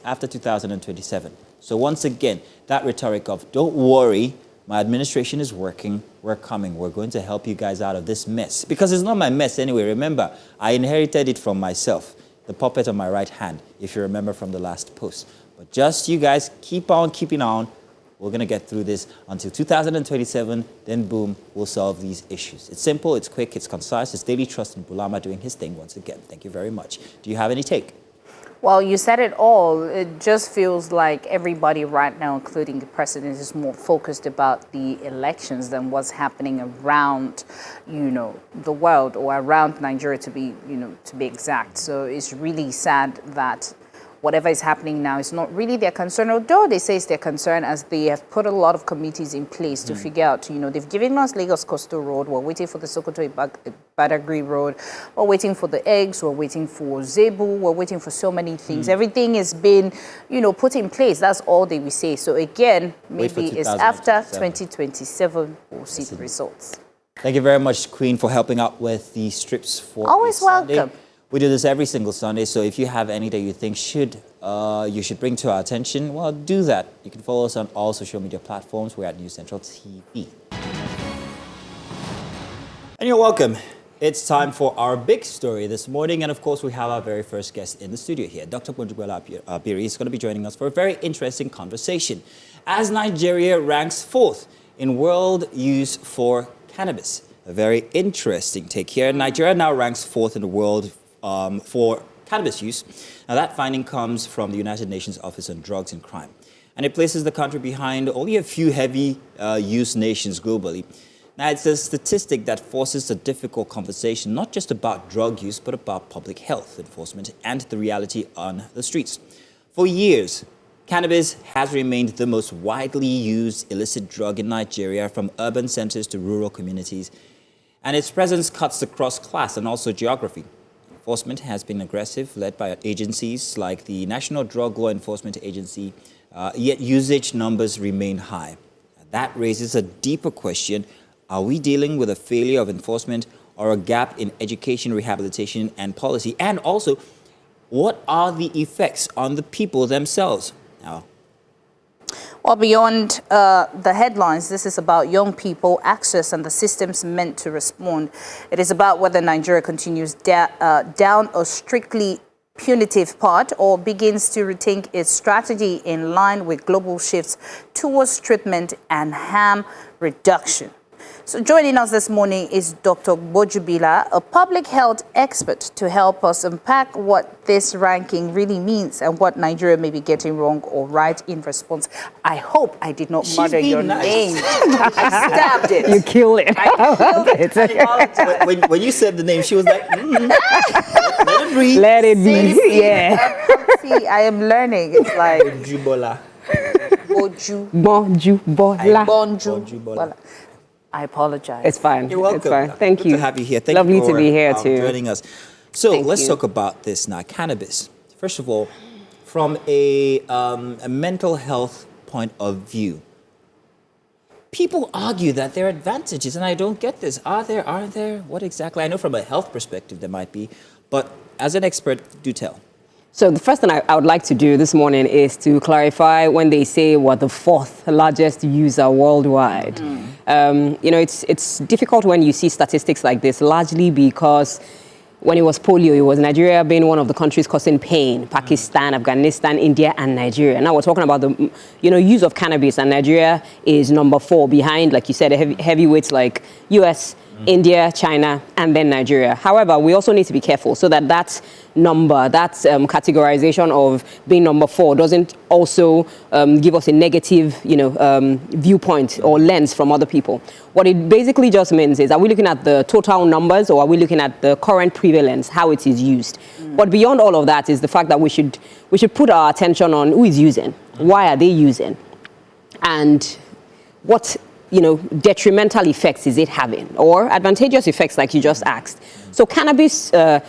After 2027. So once again, that rhetoric of don't worry, my administration is working, we're coming, we're going to help you guys out of this mess. Because it's not my mess anyway. Remember, I inherited it from myself, the puppet on my right hand, if you remember from the last post. But just you guys keep on keeping on. We're going to get through this until 2027, then boom, we'll solve these issues. It's simple, it's quick, it's concise. It's Daily Trust and Bulama doing his thing once again. Thank you very much. Do you have any take? Well, you said it all. It just feels like everybody right now, including the president, is more focused about the elections than what's happening around, the world or around Nigeria to be exact. So it's really sad that whatever is happening now is not really their concern, although they say it's their concern as they have put a lot of committees in place to figure out, they've given us Lagos Coastal Road, we're waiting for the Sokoto Badagry Road, we're waiting for the eggs, we're waiting for Zebu, we're waiting for so many things. Everything has been, put in place. That's all they will say. So again, maybe it's after 2027 we'll see the results. Thank you very much, Queen, for helping out with the strips for Always welcome. We do this every single Sunday, so if you have any that you think you should bring to our attention, well, do that. You can follow us on all social media platforms. We're at News Central TV. And you're welcome. It's time for our big story this morning, and of course, we have our very first guest in the studio here. Dr. Bonjubola Abiri is going to be joining us for a very interesting conversation as Nigeria ranks 4th in world use for cannabis. A very interesting take here. Nigeria now ranks 4th in the world for cannabis use. Now, that finding comes from the United Nations Office on Drugs and Crime. And it places the country behind only a few heavy use nations globally. Now, it's a statistic that forces a difficult conversation, not just about drug use, but about public health enforcement and the reality on the streets. For years, cannabis has remained the most widely used illicit drug in Nigeria, from urban centers to rural communities. And its presence cuts across class and also geography. Enforcement has been aggressive, led by agencies like the National Drug Law Enforcement Agency, yet usage numbers remain high. That raises a deeper question. Are we dealing with a failure of enforcement or a gap in education, rehabilitation, and policy? And also, what are the effects on the people themselves? Now, well, beyond the headlines, this is about young people, access, and the systems meant to respond. It is about whether Nigeria continues down a strictly punitive path or begins to rethink its strategy in line with global shifts towards treatment and harm reduction. So joining us this morning is Dr. Bonjubola, a public health expert, to help us unpack what this ranking really means and what Nigeria may be getting wrong or right in response. I hope I did not murder your name. I stabbed it. You killed it. I killed it. when you said the name, she was like, let it breathe. Let it be. Yeah. See, I am learning. It's like Bonjubola. Bonjubola. I apologize. It's fine. You're welcome. It's fine. Thank Good you. to have you here. Thank Lovely you for to be here too. joining us. So Thank let's you. talk about this now. Cannabis. First of all, from a mental health point of view, people argue that there are advantages, and I don't get this. Are there? Aren't there? What exactly? I know from a health perspective there might be, but as an expert, do tell. So the first thing I would like to do this morning is to clarify when they say we're the 4th largest user worldwide. It's difficult when you see statistics like this, largely because when it was polio, it was Nigeria being one of the countries causing pain, Pakistan, Afghanistan, India, and Nigeria. Now we're talking about the use of cannabis, and Nigeria is number 4 behind, like you said, heavyweights like US, India, China, and then Nigeria. However, we also need to be careful so that number, that categorization of being number 4 doesn't also give us a negative, viewpoint or lens from other people. What it basically just means is, are we looking at the total numbers or are we looking at the current prevalence, how it is used? But beyond all of that is the fact that we should put our attention on who is using, why are they using? and what detrimental effects is it having, or advantageous effects like you just asked. So cannabis, to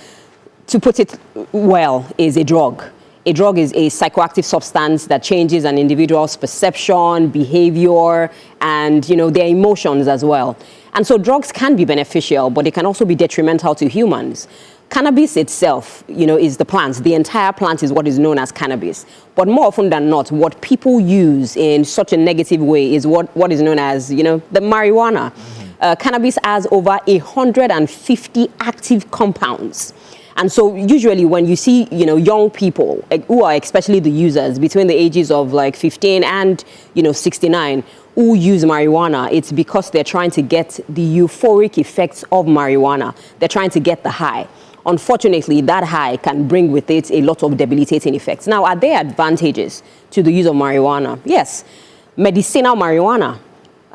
put it well, is a drug. A drug is a psychoactive substance that changes an individual's perception, behavior, and their emotions as well. And so drugs can be beneficial, but they can also be detrimental to humans. Cannabis itself, is the plant. The entire plant is what is known as cannabis. But more often than not, what people use in such a negative way is what is known as, the marijuana. Cannabis has over 150 active compounds. And so usually when you see, young people who are especially the users between the ages of like 15 and, 69 who use marijuana, it's because they're trying to get the euphoric effects of marijuana. They're trying to get the high. Unfortunately, that high can bring with it a lot of debilitating effects. Now, are there advantages to the use of marijuana? Yes. Medicinal marijuana.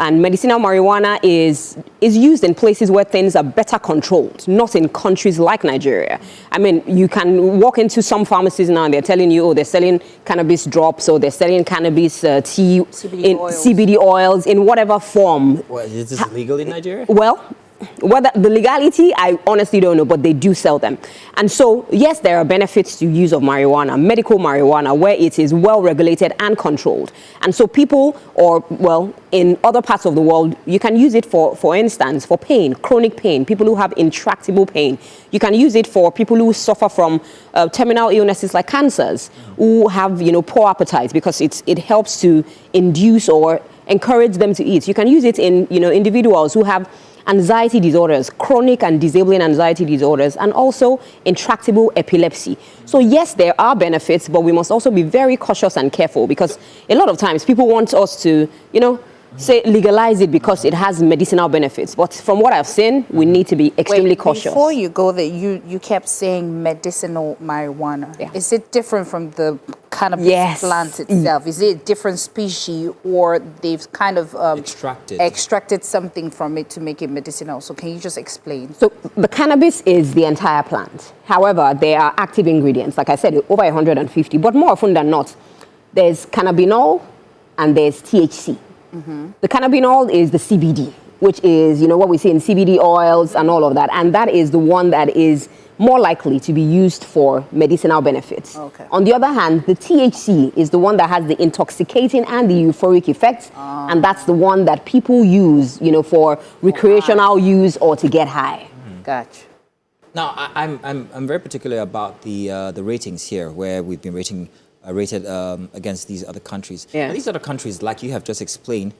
And medicinal marijuana is used in places where things are better controlled, not in countries like Nigeria. I mean, you can walk into some pharmacies now and they're telling you, they're selling cannabis drops, or they're selling cannabis tea, CBD oils in whatever form. What, is this legal in Nigeria? Well, whether the legality, I honestly don't know, but they do sell them. And so, yes, there are benefits to use of marijuana, medical marijuana, where it is well regulated and controlled. And so people, in other parts of the world, you can use it for instance, for pain, chronic pain, people who have intractable pain. You can use it for people who suffer from terminal illnesses like cancers, who have, poor appetite, because it helps to induce or encourage them to eat. You can use it in, individuals who have anxiety disorders, chronic and disabling anxiety disorders, and also intractable epilepsy. So yes, there are benefits, but we must also be very cautious and careful, because a lot of times people want us to, say legalize it because it has medicinal benefits. But from what I've seen, we need to be extremely cautious. Before you go there, you kept saying medicinal marijuana. Yeah. Is it different from the cannabis plant itself? Is it a different species, or they've kind of extracted something from it to make it medicinal? So can you just explain? So the cannabis is the entire plant. However, there are active ingredients, like I said, over 150. But more often than not, there's cannabinol and there's THC. The cannabinol is the CBD, which is, what we see in CBD oils and all of that. And that is the one that is more likely to be used for medicinal benefits. Okay. On the other hand, the THC is the one that has the intoxicating and the euphoric effects. And that's the one that people use, for recreational use or to get high. Gotcha. Now, I'm very particular about the ratings here, where we've been rated against these other countries. Yeah. Now, these other countries, like you have just explained,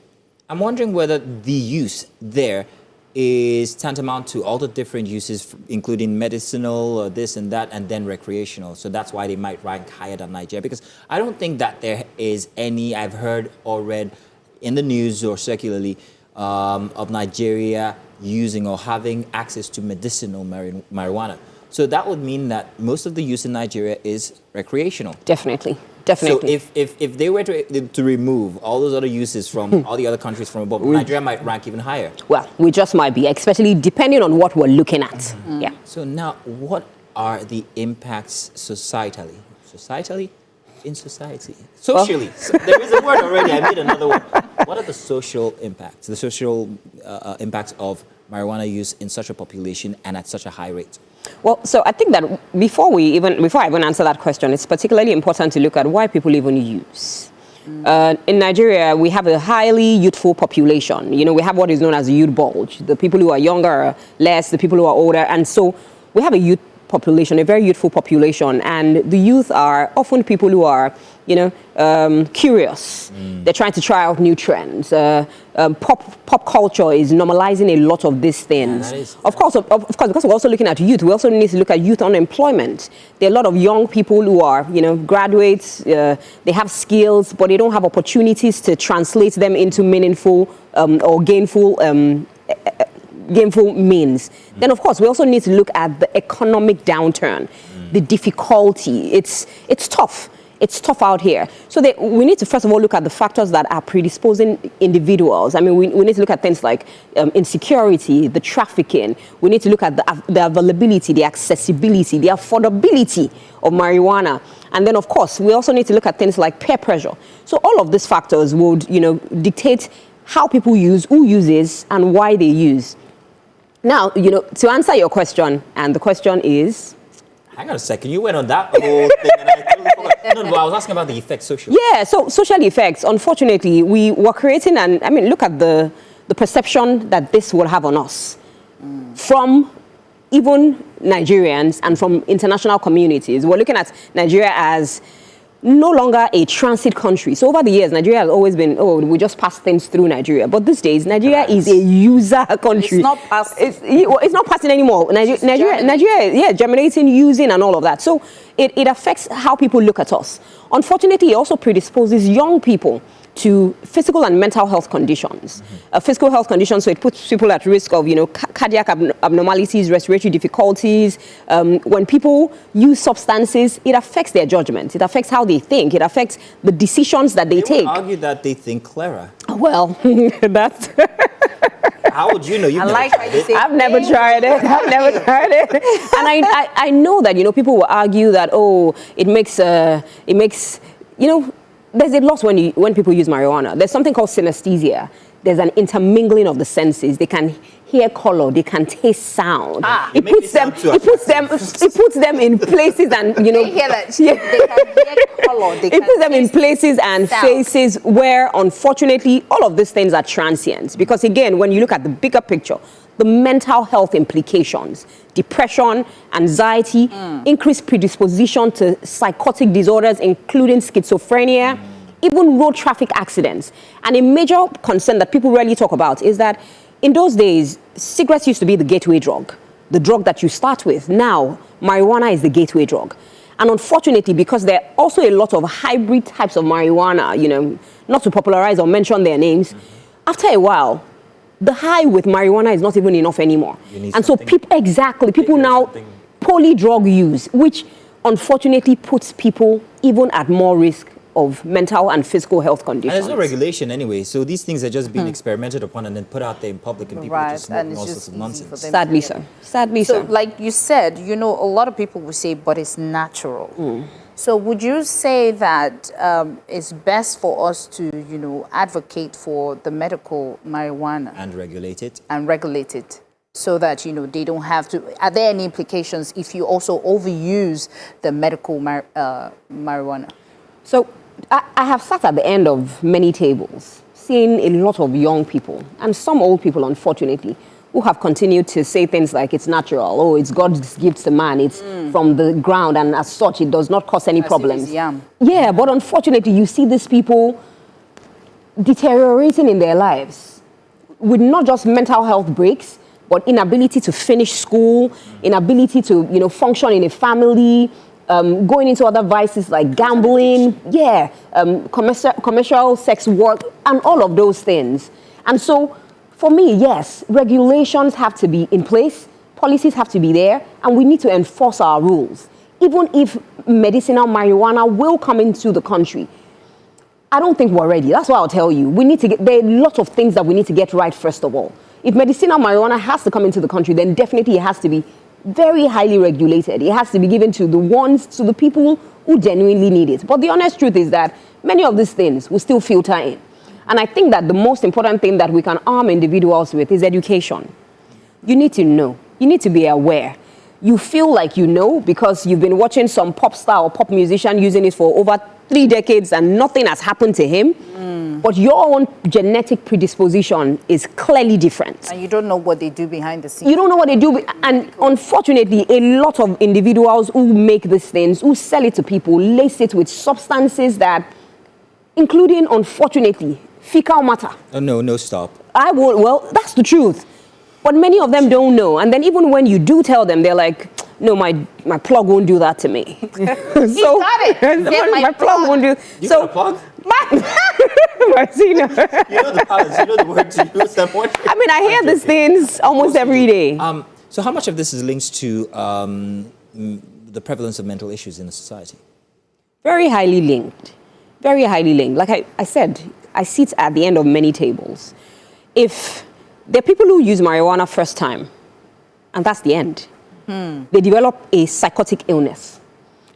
I'm wondering whether the use there is tantamount to all the different uses, including medicinal, this and that, and then recreational. So that's why they might rank higher than Nigeria, because I don't think that there is any, I've heard or read in the news or circularly, of Nigeria using or having access to medicinal marijuana. So that would mean that most of the use in Nigeria is recreational. Definitely. So if they were to remove all those other uses from all the other countries from above, Nigeria might rank even higher. Well, we just might be, especially depending on what we're looking at. Yeah. So now, what are the impacts societally? Societally? In society? Socially. Well, so there is a word already. I made another one. What are the social impacts? The social impacts of marijuana use in such a population and at such a high rate? Well, so I think that before I even answer that question, it's particularly important to look at why people even use. In Nigeria, we have a highly youthful population. We have what is known as a youth bulge. The people who are younger are less, the people who are older. And so we have a youth population, a very youthful population. And the youth are often people who are, curious. They're trying to try out new trends. Pop culture is normalizing a lot of these things. Of course, because we're also looking at youth, we also need to look at youth unemployment. There are a lot of young people who are, graduates, they have skills, but they don't have opportunities to translate them into meaningful or gainful means. Then, of course, we also need to look at the economic downturn, the difficulty. It's tough. it's tough out here. So we need to first of all look at the factors that are predisposing individuals. I mean, we need to look at things like insecurity, the trafficking. We need to look at the availability, the accessibility, the affordability of marijuana. And then, of course, we also need to look at things like peer pressure. So all of these factors would, dictate how people use, who uses, and why they use. Now, to answer your question, and the question is... Hang on a second, you went on that whole thing and I totally forgot. No, I was asking about the effects socially. Yeah, so social effects, unfortunately, we were creating look at the perception that this will have on us from even Nigerians and from international communities. We're looking at Nigeria as no longer a transit country. So over the years, Nigeria has always been, we just pass things through Nigeria. But these days, Nigeria is a user country. It's not passing. It's not passing anymore. Nigeria, germinating, using, and all of that. So it affects how people look at us. Unfortunately, it also predisposes young people to physical and mental health conditions. Physical health conditions, so it puts people at risk of, cardiac abnormalities, respiratory difficulties. When people use substances, it affects their judgment. It affects how they think. It affects the decisions that they take. Would argue that they think clearer. Well, that's... How would you know? I've never tried it. I've never tried it. And I know that, people will argue that, it makes, there's a lot when people use marijuana. There's something called synesthesia. There's an intermingling of the senses. They can hear color. They can taste sound. It puts them in places and They hear that. They can hear color. It puts them in places and faces where, unfortunately, all of these things are transient. Because again, when you look at the bigger picture, the mental health implications, depression, anxiety, increased predisposition to psychotic disorders, including schizophrenia, even road traffic accidents. And a major concern that people rarely talk about is that in those days, cigarettes used to be the gateway drug, the drug that you start with. Now, marijuana is the gateway drug. And unfortunately, because there are also a lot of hybrid types of marijuana, not to popularize or mention their names, after a while, the high with marijuana is not even enough anymore. And so people now poly-drug use, which unfortunately puts people even at more risk of mental and physical health conditions. And there's no regulation anyway, so these things are just being experimented upon and then put out there in public and people just smoke all sorts of nonsense. Sadly so. Sadly so. So like you said, a lot of people will say, but it's natural. So would you say that it's best for us to, advocate for the medical marijuana? And regulate it. And regulate it so that, they don't have to... Are there any implications if you also overuse the medical marijuana? So I have sat at the end of many tables, seeing a lot of young people and some old people, unfortunately, who have continued to say things like it's natural, it's God's gift to man, it's from the ground, and as such, it does not cause any problems. Yeah, but unfortunately, you see these people deteriorating in their lives with not just mental health breaks, but inability to finish school, inability to, function in a family, going into other vices like gambling, commercial sex work, and all of those things. And so, for me, yes, regulations have to be in place, policies have to be there, and we need to enforce our rules. Even if medicinal marijuana will come into the country, I don't think we're ready. That's why I'll tell you. There are a lot of things that we need to get right, first of all. If medicinal marijuana has to come into the country, then definitely it has to be very highly regulated. It has to be given to the people who genuinely need it. But the honest truth is that many of these things will still filter in. And I think that the most important thing that we can arm individuals with is education. You need to know. You need to be aware. You feel like you know because you've been watching some pop star or pop musician using it for over 3 decades and nothing has happened to him. But your own genetic predisposition is clearly different. And you don't know what they do behind the scenes. You don't know what they do. And unfortunately, a lot of individuals who make these things, who sell it to people, lace it with substances that, including, unfortunately, fecal matter. Oh, no, stop. Well, that's the truth. But many of them don't know. And then even when you do tell them, they're like, no, my plug won't do that to me. So, you got it. My plug won't do. You got a plug? Martina. You know the powers, you know the word to use. I mean, I hear these things almost every day. So how much of this is linked to the prevalence of mental issues in the society? Very highly linked. Very highly linked. Like I said, I sit at the end of many tables. If there are people who use marijuana first time, and that's the end, they develop a psychotic illness.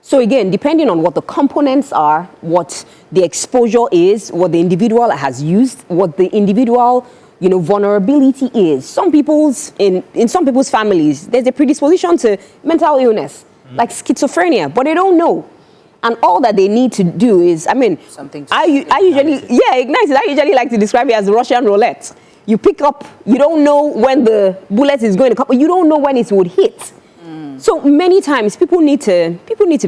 So again, depending on what the components are, what the exposure is, what the individual has used, what the individual, vulnerability is. Some people's, in some people's families, there's a predisposition to mental illness, like schizophrenia, but they don't know. And all that they need to do is, something I usually like to describe it as Russian roulette. You pick up, you don't know when the bullet is going to come, you don't know when it would hit. So many times people need to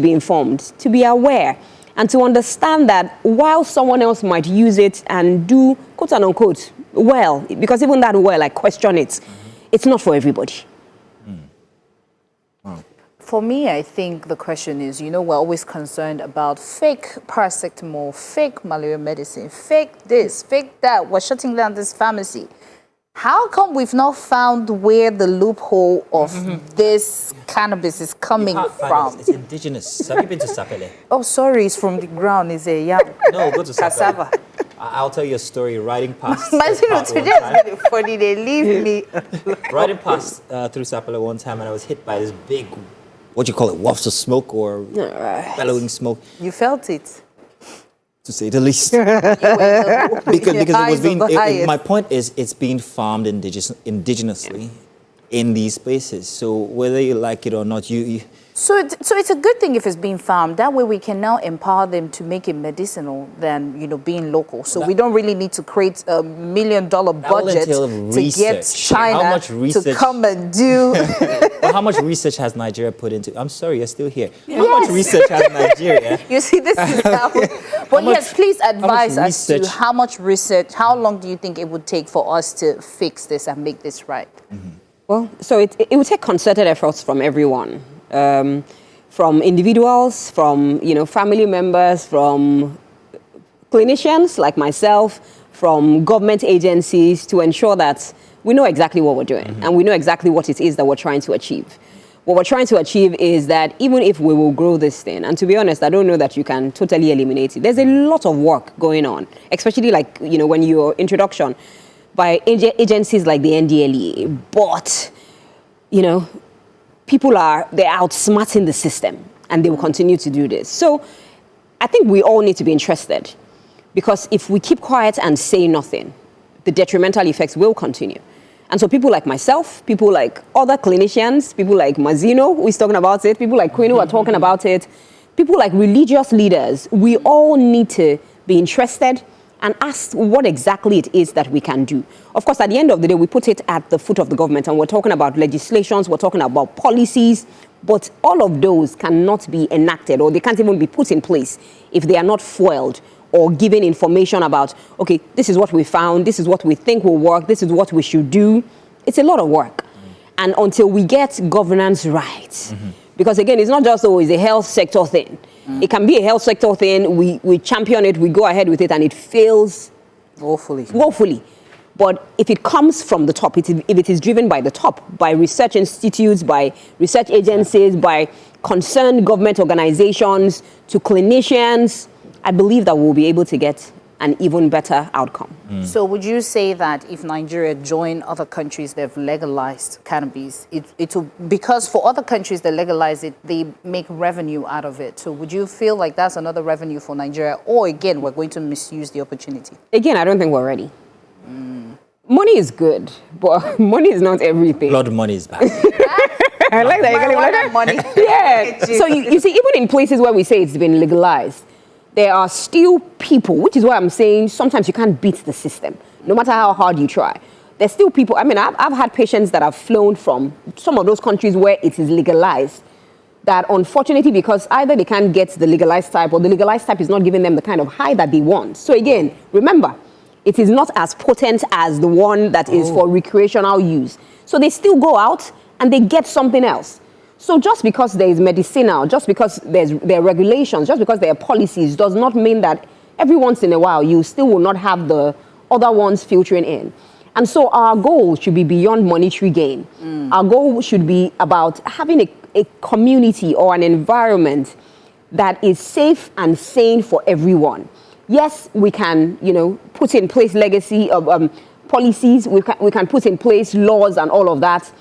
be informed, to be aware, and to understand that while someone else might use it and do, quote and unquote, well, because even that well, I question it, it's not for everybody. Wow. For me, I think the question is, we're always concerned about fake paracetamol, fake malaria medicine, fake this, fake that. We're shutting down this pharmacy. How come we've not found where the loophole of this cannabis is coming from? It's indigenous. Have you been to Sapele? Oh, sorry, it's from the ground. It's a yam. No, go to Sapele. Cassava. I'll tell you a story. Riding past. My today is really funny. They leave me. Riding past through Sapele one time, and I was hit by this big, what do you call it, wafts of smoke or bellowing smoke. You felt it. To say the least. because it was being, my point is, it's being farmed indigenously in these spaces. So whether you like it or not, So it's a good thing if it's being farmed. That way we can now empower them to make it medicinal than, being local. So we don't really need to create $1 million budget to get China to come and do. Well, how much research has Nigeria put into? I'm sorry, you're still here. How much research has Nigeria? You see, this is how. But yes, please advise us to how much research, how long do you think it would take for us to fix this and make this right? Well, so it would take concerted efforts from everyone. From individuals, from family members, from clinicians like myself, from government agencies, to ensure that we know exactly what we're doing and we know exactly what it is that we're trying to achieve. What we're trying to achieve is that even if we will grow this thing, and to be honest, I don't know that you can totally eliminate it. There's a lot of work going on, especially like when your introduction by agencies like the NDLEA, but they're outsmarting the system, and they will continue to do this. So I think we all need to be interested, because if we keep quiet and say nothing, the detrimental effects will continue. And so people like myself, people like other clinicians, people like Mazino, who is talking about it, people like Queen who are talking about it, people like religious leaders, we all need to be interested and ask what exactly it is that we can do. Of course, at the end of the day, we put it at the foot of the government, and we're talking about legislations, we're talking about policies, but all of those cannot be enacted, or they can't even be put in place if they are not foiled or given information about, okay, this is what we found, this is what we think will work, this is what we should do. It's a lot of work. And until we get governance right, because again, it's not just, it's a health sector thing. It can be a health sector thing, we champion it, we go ahead with it, and it fails woefully. But if it comes from the top, if it is driven by the top, by research institutes, by research agencies, by concerned government organizations, to clinicians, I believe that we'll be able to get an even better outcome. So would you say that if Nigeria joined other countries that have legalized cannabis, it will, because for other countries that legalize it, they make revenue out of it. So would you feel like that's another revenue for Nigeria? Or again, we're going to misuse the opportunity? Again, I don't think we're ready. Money is good, but money is not everything. Blood money is bad. I like that. Marijuana money. Yeah. So you see, even in places where we say it's been legalized, there are still people, which is why I'm saying sometimes you can't beat the system, no matter how hard you try. There's still people, I've had patients that have flown from some of those countries where it is legalized, that unfortunately, because either they can't get the legalized type, or the legalized type is not giving them the kind of high that they want. So again, remember, it is not as potent as the one that is for recreational use. So they still go out and they get something else. So just because there is medicinal, just because there are regulations, just because there are policies, does not mean that every once in a while you still will not have the other ones filtering in. And so our goal should be beyond monetary gain. Our goal should be about having a community or an environment that is safe and sane for everyone. Yes, we can, put in place legacy of policies. We can put in place laws and all of that,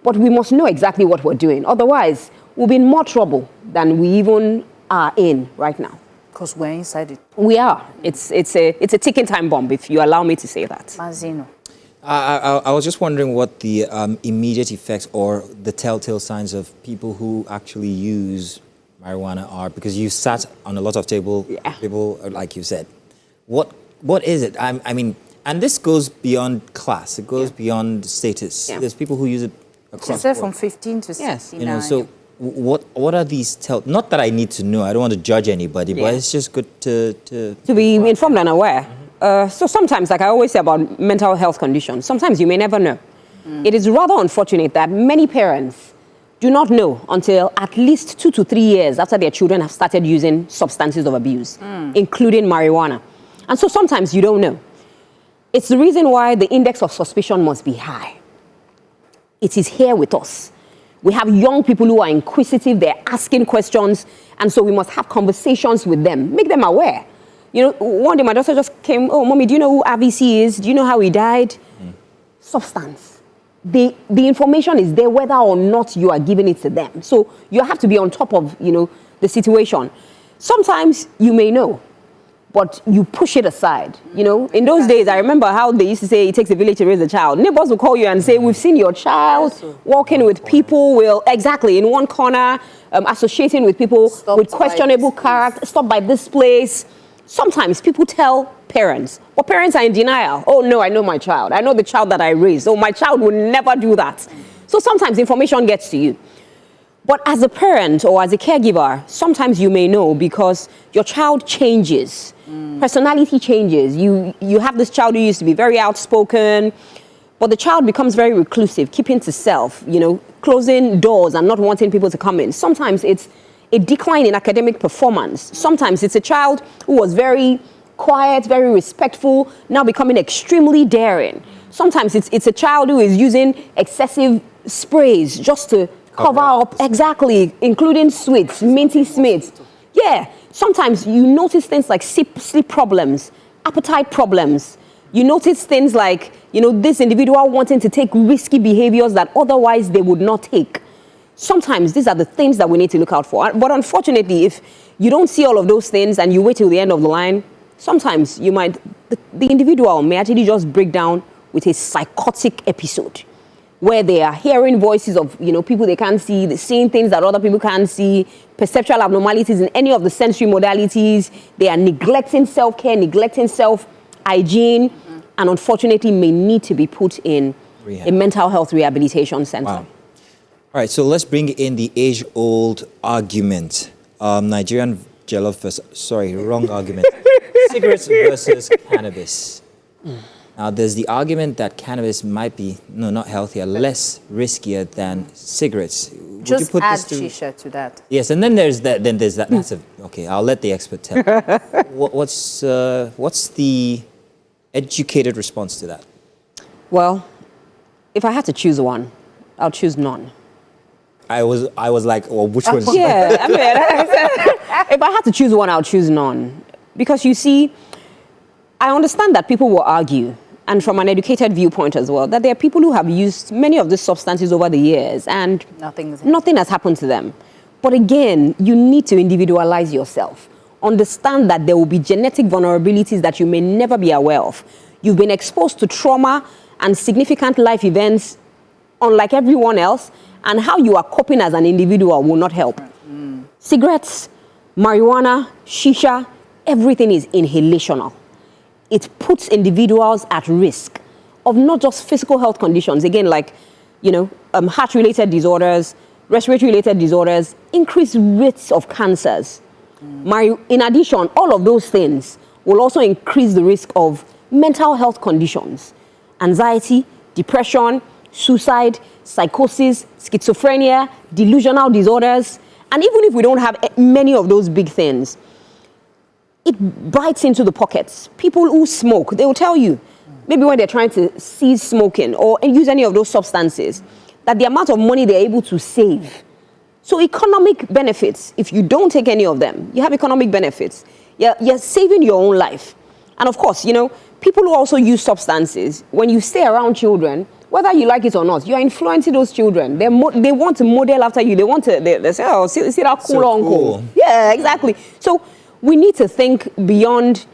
but we must know exactly what we're doing. Otherwise, we'll be in more trouble than we even are in right now. Because we're inside it. We are. It's a ticking time bomb, if you allow me to say that. Mazino. I was just wondering what the immediate effects or the telltale signs of people who actually use marijuana are, because you sat on a lot of people, like you said. What is it? I mean, and this goes beyond class. It goes beyond status. Yeah. There's people who use it across. She said from 15 to 69. So what are these not that I need to know. I don't want to judge anybody, but it's just good to be informed and aware. So sometimes, like I always say about mental health conditions, sometimes you may never know. It is rather unfortunate that many parents do not know until at least 2 to 3 years after their children have started using substances of abuse, including marijuana. And so sometimes you don't know. It's the reason why the index of suspicion must be high. It is here with us. We have young people who are inquisitive, they're asking questions, and so we must have conversations with them, make them aware. One day my daughter just came, "Oh, Mommy, do you know who RVC is? Do you know how he died?" Substance. The information is there whether or not you are giving it to them. So you have to be on top of, the situation. Sometimes you may know, but you push it aside. In those days, I remember how they used to say it takes a village to raise a child. Neighbors will call you and say, "We've seen your child walking with people, in one corner, associating with people with questionable character, stop by this place." Sometimes people tell parents, but parents are in denial. "Oh no, I know my child. I know the child that I raised. Oh, my child would never do that." So sometimes information gets to you. But as a parent or as a caregiver, sometimes you may know because your child changes. Personality changes. You have this child who used to be very outspoken, but the child becomes very reclusive, keeping to self, closing doors and not wanting people to come in. Sometimes it's a decline in academic performance. Sometimes it's a child who was very quiet, very respectful, now becoming extremely daring. Sometimes it's a child who is using excessive sprays just to cover up, exactly, including sweets, minty smiths. Yeah, sometimes you notice things like sleep problems, appetite problems. You notice things like, this individual wanting to take risky behaviors that otherwise they would not take. Sometimes these are the things that we need to look out for. But unfortunately, if you don't see all of those things and you wait till the end of the line, sometimes the individual may actually just break down with a psychotic episode where they are hearing voices of, people they can't see, they're seeing things that other people can't see, perceptual abnormalities in any of the sensory modalities. They are neglecting self-care, neglecting self-hygiene, and unfortunately may need to be put in a mental health rehabilitation center. Wow. All right, so let's bring in the age-old argument. Nigerian jollof versus, wrong argument. Cigarettes versus cannabis. Now, there's the argument that cannabis might be, not healthier, less riskier than cigarettes. Would Just you put add this to... shisha to that. Yes, and then there's that. That's okay, I'll let the expert tell. What's the educated response to that? Well, if I had to choose one, I'll choose none. I was like, well, which one? Yeah, I mean, if I had to choose one, I'll choose none. Because you see, I understand that people will argue, and from an educated viewpoint as well, that there are people who have used many of these substances over the years and nothing has happened to them. But again, you need to individualize yourself. Understand that there will be genetic vulnerabilities that you may never be aware of. You've been exposed to trauma and significant life events unlike everyone else, and how you are coping as an individual will not help. Cigarettes, marijuana, shisha, everything is inhalational. It puts individuals at risk of not just physical health conditions, again, like, heart-related disorders, respiratory-related disorders, increased rates of cancers. In addition, all of those things will also increase the risk of mental health conditions, anxiety, depression, suicide, psychosis, schizophrenia, delusional disorders. And even if we don't have many of those big things, it bites into the pockets. People who smoke, they will tell you, maybe when they're trying to cease smoking or use any of those substances, that the amount of money they're able to save So economic benefits, if you don't take any of them, you have economic benefits. You're saving your own life. And of course, you know, people who also use substances, when you stay around children, whether you like it or not, you're influencing those children. They want to model after you. They want to, they say, oh, see that cool So uncle. cool. Yeah, exactly. So we need to think beyond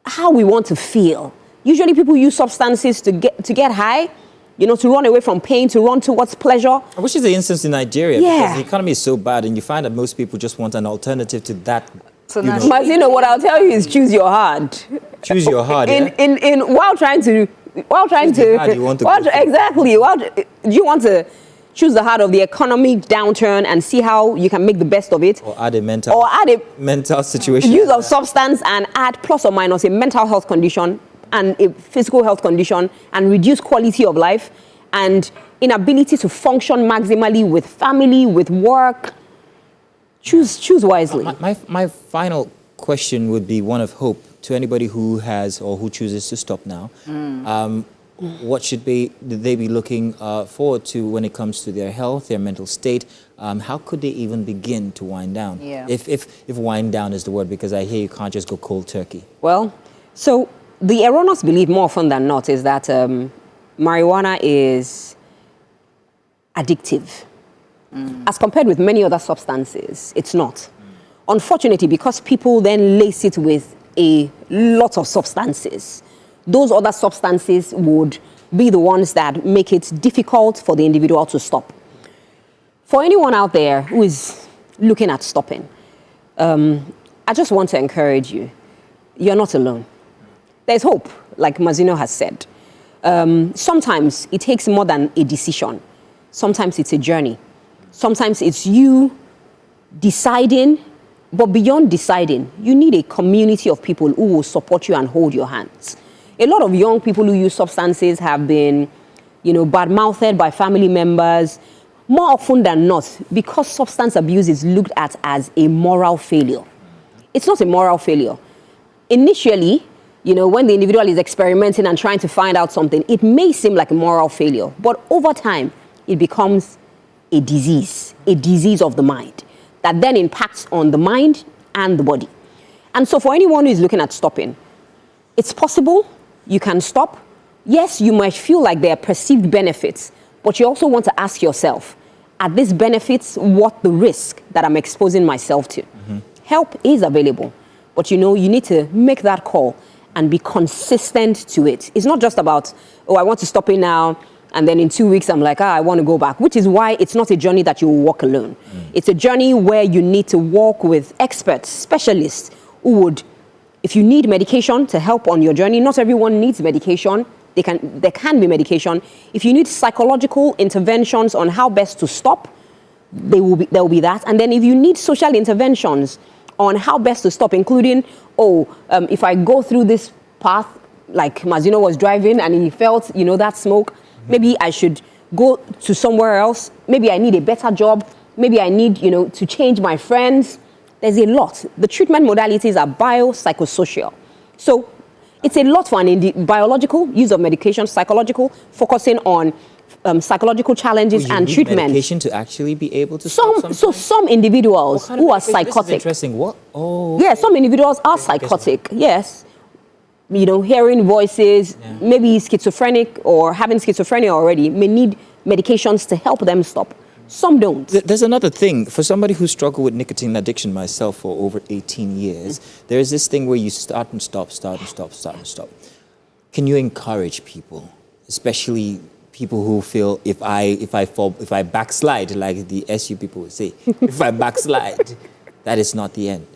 how we want to feel. Usually people use substances to get high, you know, to run away from pain, to run towards pleasure. Which is the instance in Nigeria, Yeah. because the economy is so bad, and you find that most people just want an alternative to that. So you now know. Mazino, what I'll tell you is choose your hard. Choose your hard. In while trying to Choose the hard you want to go for. exactly. You want to choose the hard of the economic downturn and see how you can make the best of it. Or add a mental situation. Use of substance and add plus or minus a mental health condition and a physical health condition and reduce quality of life and inability to function maximally with family, with work. Choose wisely. My final question would be one of hope to anybody who has or who chooses to stop now. What should they be looking forward to when it comes to their health, their mental state? How could they even begin to wind down? Yeah. If wind down is the word, because I hear you can't just go cold turkey. Well, so the erroneous belief more often than not is that marijuana is addictive. As compared with many other substances, it's not. Unfortunately, because people then lace it with a lot of substances, those other substances would be the ones that make it difficult for the individual to stop. For anyone out there who is looking at stopping, I just want to encourage you. You're not alone. There's hope, like Mazino has said. Sometimes it takes more than a decision. Sometimes it's a journey. Sometimes it's you deciding, but beyond deciding, you need a community of people who will support you and hold your hands. A lot of young people who use substances have been, you know, bad-mouthed by family members, more often than not, because substance abuse is looked at as a moral failure. It's not a moral failure. Initially, you know, when the individual is experimenting and trying to find out something, it may seem like a moral failure, but over time, it becomes a disease of the mind that then impacts on the mind and the body. And so for anyone who is looking at stopping, it's possible you can stop. Yes, you might feel like there are perceived benefits, but you also want to ask yourself, are these benefits worth the risk that I'm exposing myself to? Help is available, but you know, you need to make that call and be consistent to it. It's not just about, oh, I want to stop it now, and then in 2 weeks, I'm like, I want to go back, which is why it's not a journey that you will walk alone. It's a journey where you need to walk with experts, specialists, who would, if you need medication to help on your journey, not everyone needs medication. There can be medication. If you need psychological interventions on how best to stop, there will be that. And then if you need social interventions on how best to stop, including, if I go through this path, like Mazino was driving and he felt, you know, that smoke, maybe I should go to somewhere else. Maybe I need a better job. Maybe I need, you know, to change my friends. There's a lot. The treatment modalities are biopsychosocial. So it's a lot for biological, use of medication, psychological, focusing on psychological challenges and treatment. Medication to actually be able to stop something? So some individuals who are psychotic. This is interesting. What? Oh. Yeah, some individuals are psychotic. Yes. You know, hearing voices, maybe schizophrenic or having schizophrenia already, may need medications to help them stop. Some don't. There's another thing. For somebody who struggled with nicotine addiction myself for over 18 years, there's this thing where you start and stop. Can you encourage people, especially people who feel if I backslide, like the SU people would say, if I backslide, that is not the end?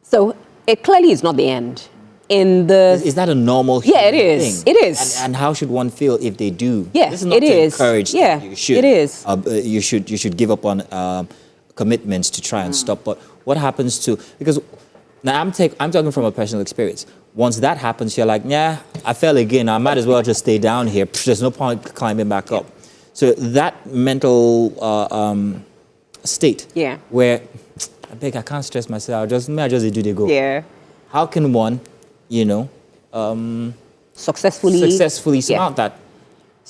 So it clearly is not the end. Is that a normal human it is. thing? It is. And how should one feel if they do? Yeah, this is not to encourage that you should. It is. You should give up on commitments to try and stop. But what happens because now I'm talking from a personal experience. Once that happens, you're like, yeah, I fell again. I might as well just stay down here. There's no point climbing back up. So that mental state, where I can't stress myself. I just do the go. Yeah. How can one, you know, successfully smart that?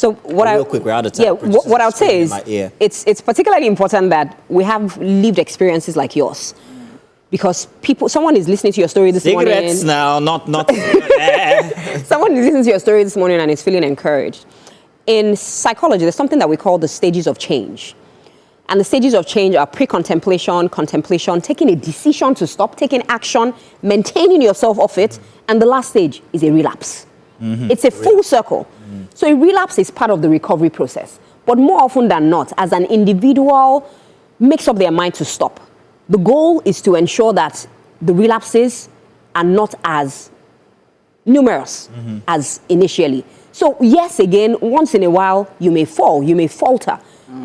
So what Real quick, we're out of time. Yeah, what I would say is in my ear. it's particularly important that we have lived experiences like yours. Because someone is listening to your story this morning. Cigarettes now, not. Someone is listening to your story this morning and is feeling encouraged. In psychology, there's something that we call the stages of change. And the stages of change are pre-contemplation, contemplation, taking a decision to stop, taking action, maintaining yourself off it, and the last stage is a relapse. It's a full circle. So a relapse is part of the recovery process. But more often than not, as an individual makes up their mind to stop, the goal is to ensure that the relapses are not as numerous as initially. So yes, again, once in a while, you may fall, you may falter,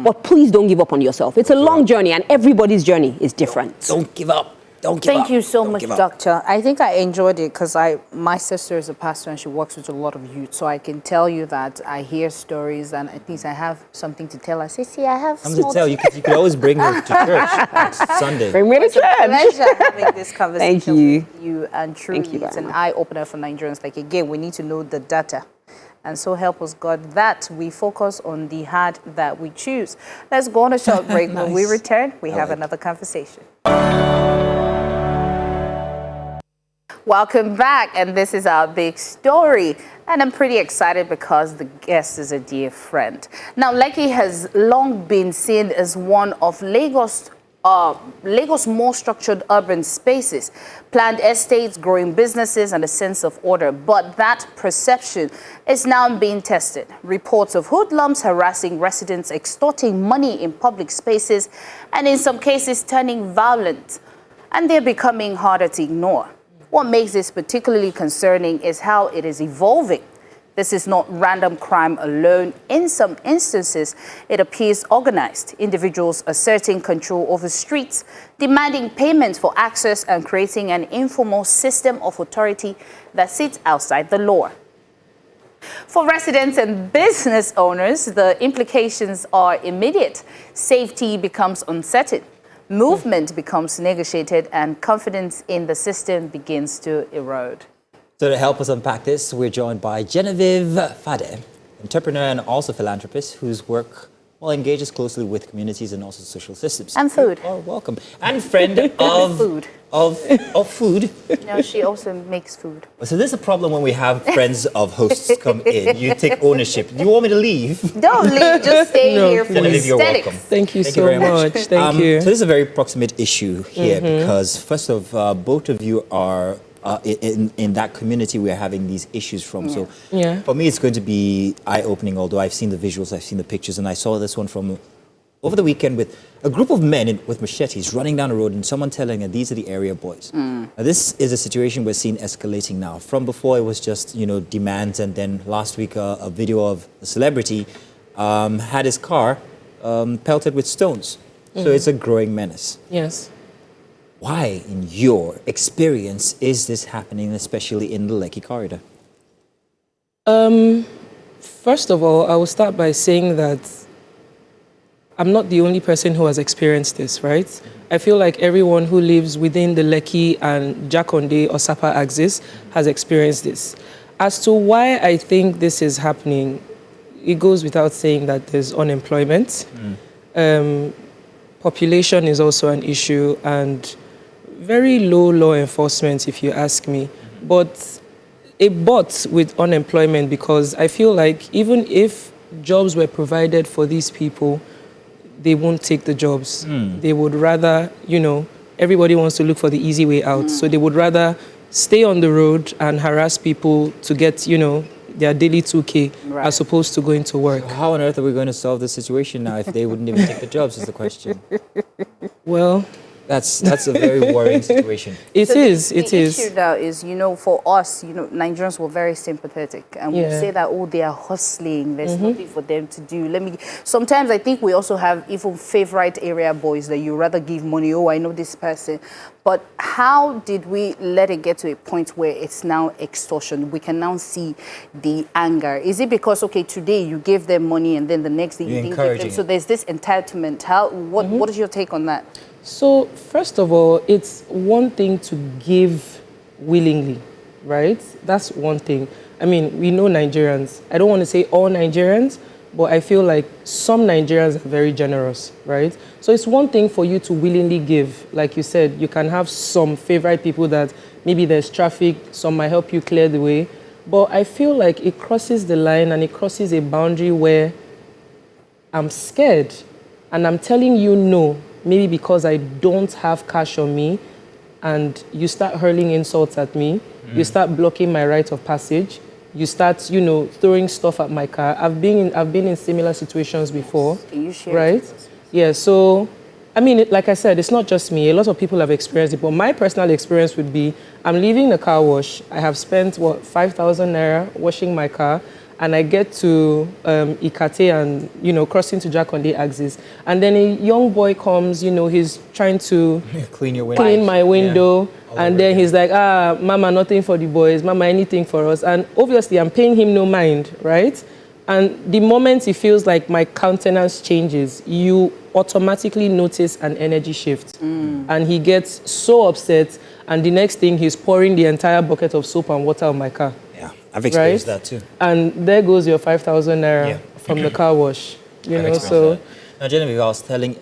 but please don't give up on yourself. It's a long journey, and everybody's journey is different. Don't give up. Don't give up. Thank you so Don't much, give up. Doctor. I think I enjoyed it because my sister is a pastor and she works with a lot of youth. So I can tell you that I hear stories and at least I have something to tell. I say, see, I have I'm to tell you, you could always bring her to church next Sunday. Bring me to church. Pleasure having this conversation Thank you. with you, and truly Thank you it's very an much. eye-opener for Nigerians. Like, again, we need to know the data. And so help us God that we focus on the hard that we choose. Let's go on a short break. When we return, we have another conversation. Welcome back, and this is our big story. And I'm pretty excited because the guest is a dear friend. Now, Lekki has long been seen as one of Lagos' more structured urban spaces, planned estates, growing businesses, and a sense of order. But that perception is now being tested. Reports of hoodlums harassing residents, extorting money in public spaces, and in some cases turning violent. And they're becoming harder to ignore. What makes this particularly concerning is how it is evolving. This is not random crime alone. In some instances, it appears organized. Individuals asserting control over streets, demanding payment for access, and creating an informal system of authority that sits outside the law. For residents and business owners, the implications are immediate. Safety becomes uncertain. Movement becomes negotiated, and confidence in the system begins to erode. So to help us unpack this, we're joined by Genevieve Fade, entrepreneur and also philanthropist whose work engages closely with communities and also social systems. And food. Oh, welcome. And friend of food. Of food. No, she also makes food. So there's a problem when we have friends of hosts come in. You take ownership. Do you want me to leave? Don't leave, just stay here for Genevieve, you're aesthetics. welcome. Thank you Thank so you very much. Thank you. So this is a very proximate issue here because first of both of you are in that community we're having these issues from. So for me, it's going to be eye-opening, although I've seen the visuals, I've seen the pictures, and I saw this one from over the weekend with a group of men with machetes running down the road and someone telling them, these are the area boys. Now, this is a situation we're seeing escalating now. From before, it was just, demands, and then last week, a video of a celebrity had his car pelted with stones. So it's a growing menace. Yes. Why, in your experience, is this happening, especially in the Lekki corridor? First of all, I will start by saying that I'm not the only person who has experienced this, right? I feel like everyone who lives within the Lekki and Jakonde or Sapa axis has experienced this. As to why I think this is happening, it goes without saying that there's unemployment. Population is also an issue, and very low law enforcement, if you ask me. But with unemployment, because I feel like even if jobs were provided for these people, they won't take the jobs. They would rather, everybody wants to look for the easy way out. So they would rather stay on the road and harass people to get, their daily 2K as opposed to going to work. How on earth are we going to solve this situation now if they wouldn't even take the jobs is the question. Well, that's a very worrying situation. It is. The issue now is, for us, Nigerians were very sympathetic. And we say that, they are hustling. There's nothing for them to do. Sometimes I think we also have even favorite area boys that you rather give money. Oh, I know this person. But how did we let it get to a point where it's now extortion? We can now see the anger. Is it because, today you gave them money and then the next day you didn't give them? So there's this entitlement. What is your take on that? So, first of all, it's one thing to give willingly, right? That's one thing. I mean, we know Nigerians. I don't want to say all Nigerians, but I feel like some Nigerians are very generous, right? So it's one thing for you to willingly give. Like you said, you can have some favorite people that maybe there's traffic, some might help you clear the way. But I feel like it crosses the line and it crosses a boundary where I'm scared and I'm telling you no, maybe because I don't have cash on me, and you start hurling insults at me, you start blocking my right of passage, you start, you know, throwing stuff at my car. I've been in similar situations before, right? Yeah, so, I mean, like I said, it's not just me. A lot of people have experienced it, but my personal experience would be, I'm leaving the car wash. I have spent, 5,000 naira washing my car, and I get to Ikate and, you know, crossing to Jakonde axis. And then a young boy comes, you know, he's trying to clean my window. Yeah. And then he's like, mama, nothing for the boys. Mama, anything for us. And obviously, I'm paying him no mind, right? And the moment he feels like my countenance changes, you automatically notice an energy shift. And he gets so upset. And the next thing, he's pouring the entire bucket of soap and water on my car. Yeah, I've experienced that too. And there goes your 5,000 naira from the car wash. You know, so. Now, Genevieve, I was telling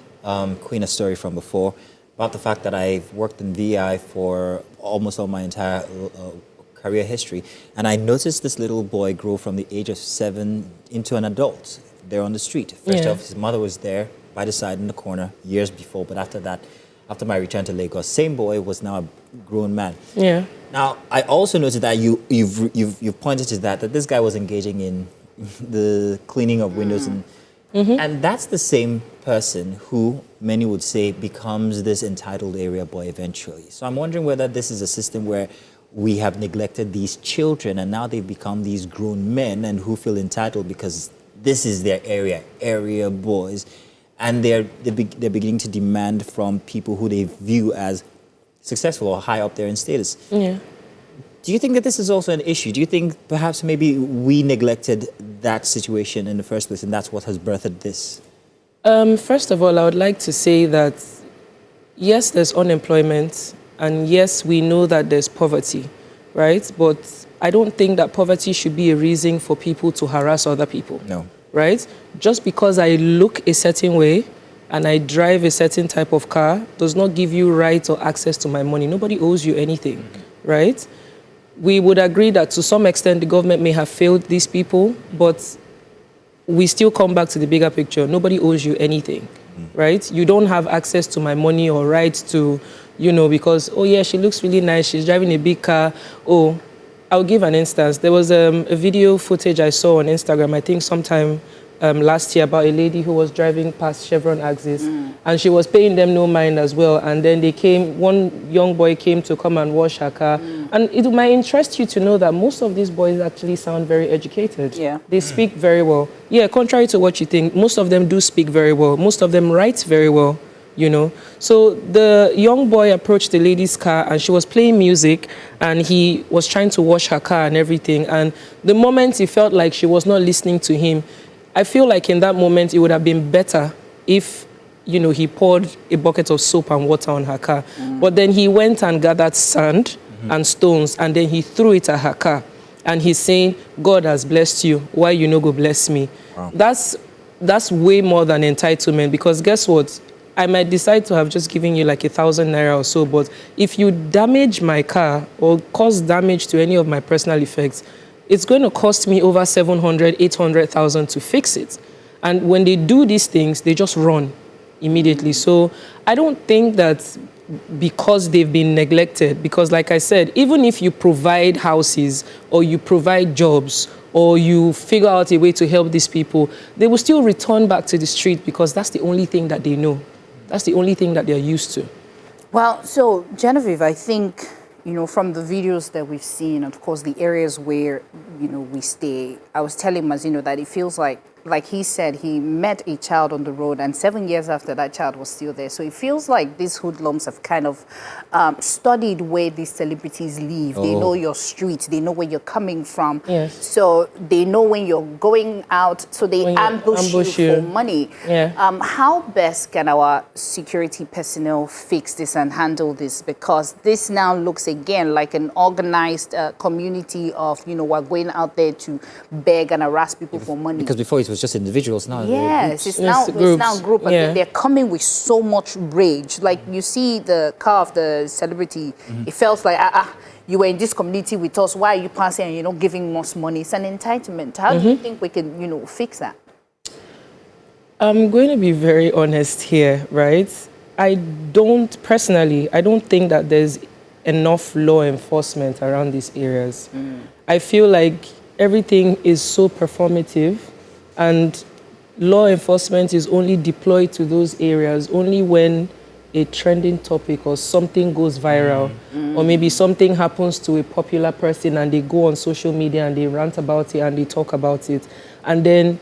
Queen a story from before about the fact that I've worked in VI for almost all my entire career history, and I noticed this little boy grow from the age of 7 into an adult there on the street. First off, his mother was there by the side in the corner years before, but after that, after my return to Lagos, same boy was now a grown man. Yeah. Now, I also noticed that you've pointed to that this guy was engaging in the cleaning of windows, and that's the same person who many would say becomes this entitled area boy eventually. So I'm wondering whether this is a system where we have neglected these children and now they've become these grown men and who feel entitled because this is their area boys, and they're beginning to demand from people who they view as successful or high up there in status. Yeah. Do you think that this is also an issue? Do you think perhaps maybe we neglected that situation in the first place and that's what has birthed this? First of all, I would like to say that, yes, there's unemployment, and yes, we know that there's poverty, right? But I don't think that poverty should be a reason for people to harass other people. No. Right? Just because I look a certain way and I drive a certain type of car does not give you right or access to my money. Nobody owes you anything, right? We would agree that to some extent the government may have failed these people, but we still come back to the bigger picture. Nobody owes you anything, right? You don't have access to my money or right to, you know, because, oh yeah, she looks really nice, she's driving a big car. Oh, I'll give an instance. There was a video footage I saw on Instagram, I think sometime last year, about a lady who was driving past Chevron axis, and she was paying them no mind as well. And then one young boy came to come and wash her car. And it might interest you to know that most of these boys actually sound very educated. Yeah. They speak very well. Yeah, contrary to what you think, most of them do speak very well. Most of them write very well, you know. So the young boy approached the lady's car and she was playing music and he was trying to wash her car and everything. And the moment he felt like she was not listening to him, I feel like in that moment it would have been better if, you know, he poured a bucket of soap and water on her car. But then he went and gathered sand and stones and then he threw it at her car. And he's saying, God has blessed you, why you no go bless me? Wow. That's way more than entitlement, because guess what? I might decide to have just given you like 1,000 naira or so, but if you damage my car or cause damage to any of my personal effects, it's going to cost me over 700, 800,000 to fix it. And when they do these things, they just run immediately. So I don't think that because they've been neglected, because like I said, even if you provide houses or you provide jobs or you figure out a way to help these people, they will still return back to the street because that's the only thing that they know. That's the only thing that they're used to. Well, so Genevieve, I think, you know, from the videos that we've seen, of course, the areas where, you know, we stay, I was telling Mazino that it feels like like he said, he met a child on the road, and 7 years after, that child was still there. So it feels like these hoodlums have kind of studied where these celebrities live. They know your street. They know where you're coming from. Yes. So they know when you're going out. So they ambush you for money. Yeah. How best can our security personnel fix this and handle this? Because this now looks again like an organized community of, we're going out there to beg and harass people for money. Because before it was just individuals, now yes, it's now a group. And they're coming with so much rage. Like you see the car of the celebrity, it felt like, you were in this community with us. Why are you passing and you're not giving us money? It's an entitlement. How do you think we can, fix that? I'm going to be very honest here, right? I don't think that there's enough law enforcement around these areas. I feel like everything is so performative, and law enforcement is only deployed to those areas only when a trending topic or something goes viral, or maybe something happens to a popular person and they go on social media and they rant about it and they talk about it. And then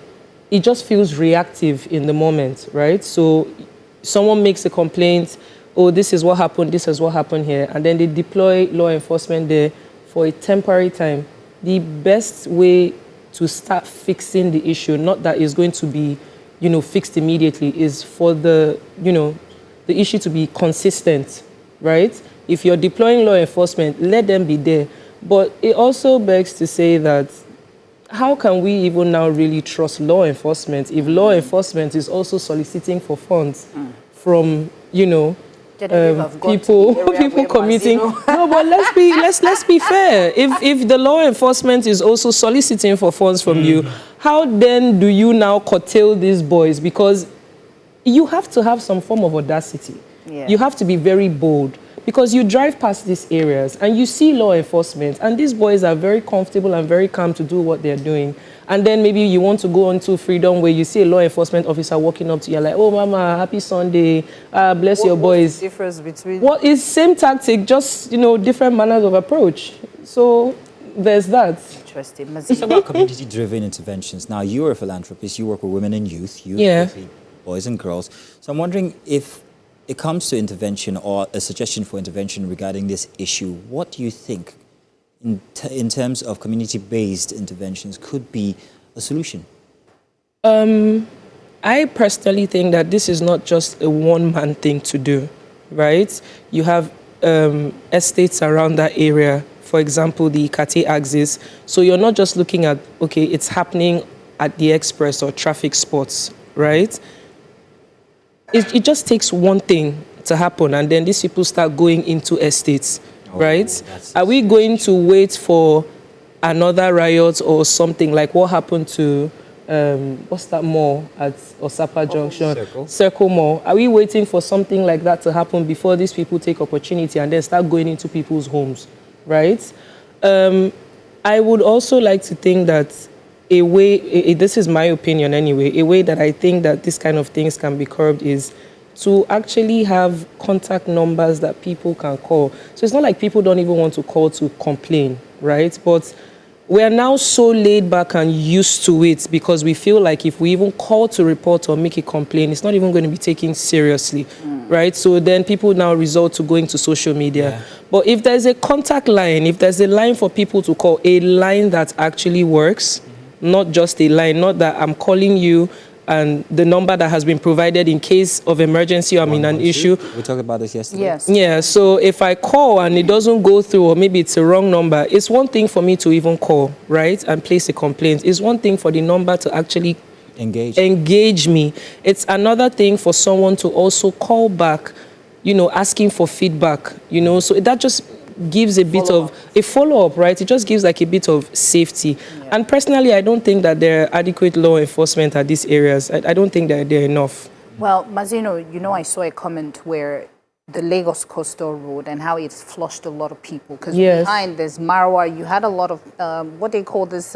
it just feels reactive in the moment, right? So someone makes a complaint, oh, this is what happened here, and then they deploy law enforcement there for a temporary time. The best way to start fixing the issue, not that it's going to be, fixed immediately, is for the issue to be consistent, right? If you're deploying law enforcement, let them be there. But it also begs to say that how can we even now really trust law enforcement if law enforcement is also soliciting for funds from, people committing. No, but let's be fair. If the law enforcement is also soliciting for funds from you, how then do you now curtail these boys? Because you have to have some form of audacity. Yeah. You have to be very bold, because you drive past these areas and you see law enforcement, and these boys are very comfortable and very calm to do what they're doing. And then maybe you want to go onto freedom where you see a law enforcement officer walking up to you like, oh, mama, happy Sunday, bless your boys. What's the difference between... What is same tactic, just, different manners of approach. So there's that. Interesting. It's about community-driven interventions. Now, you're a philanthropist. You work with women and youth. Boys and girls. So I'm wondering, if it comes to intervention or a suggestion for intervention regarding this issue, what do you think in terms of community-based interventions could be a solution? I personally think that this is not just a one-man thing to do, right? You have estates around that area, for example, the Kate axis. So you're not just looking at, okay, it's happening at the express or traffic spots, right? It just takes one thing to happen, and then these people start going into estates, right? Are we going to wait for another riot or something like what happened to, what's that mall at Osapa Junction? Circle Mall. Are we waiting for something like that to happen before these people take opportunity and then start going into people's homes, right? I would also like to think that a way, this is my opinion anyway, a way that I think that this kind of things can be curbed is to actually have contact numbers that people can call. So it's not like people don't even want to call to complain, right? But we are now so laid back and used to it because we feel like if we even call to report or make a complaint, it's not even going to be taken seriously, right? So then people now resort to going to social media. Yeah. But if there's a contact line, if there's a line for people to call, a line that actually works, not just a line, not that I'm calling you and the number that has been provided in case of emergency or I'm in an issue. We talked about this yesterday. Yes. Yeah, so if I call and it doesn't go through, or maybe it's a wrong number, it's one thing for me to even call, right, and place a complaint. It's one thing for the number to actually engage me. It's another thing for someone to also call back, asking for feedback, so that just gives a bit of a follow-up, right? It just gives like a bit of safety. Yeah. And personally, I don't think that there are adequate law enforcement at these areas. I don't think that they're enough. Well, Mazino, I saw a comment where the Lagos Coastal Road and how it's flushed a lot of people. Because behind there's Marwa, you had a lot of, what they call this,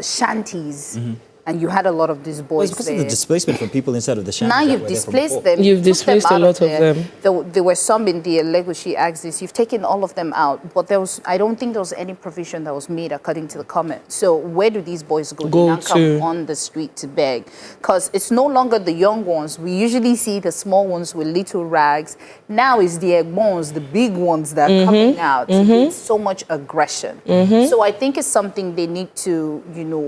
shanties. and you had a lot of these Well, boys it's because there. of the displacement from people inside of the shambles. Now that you've were there from displaced before. them. You've took them displaced a out lot of there. them. There were some in the Lagos. She asked this. You've taken all of them out, but I don't think there was any provision that was made according to the comment. So where do these boys go? They now come on the street to beg, because it's no longer the young ones. We usually see the small ones with little rags. Now it's the ones, the big ones that are coming out with so much aggression. So I think it's something they need to,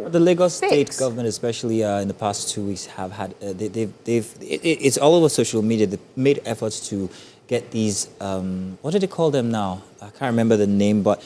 The Lagos fix. state government, especially in the past 2 weeks, have had it's all over social media. They've made efforts to get these what do they call them now? I can't remember the name, but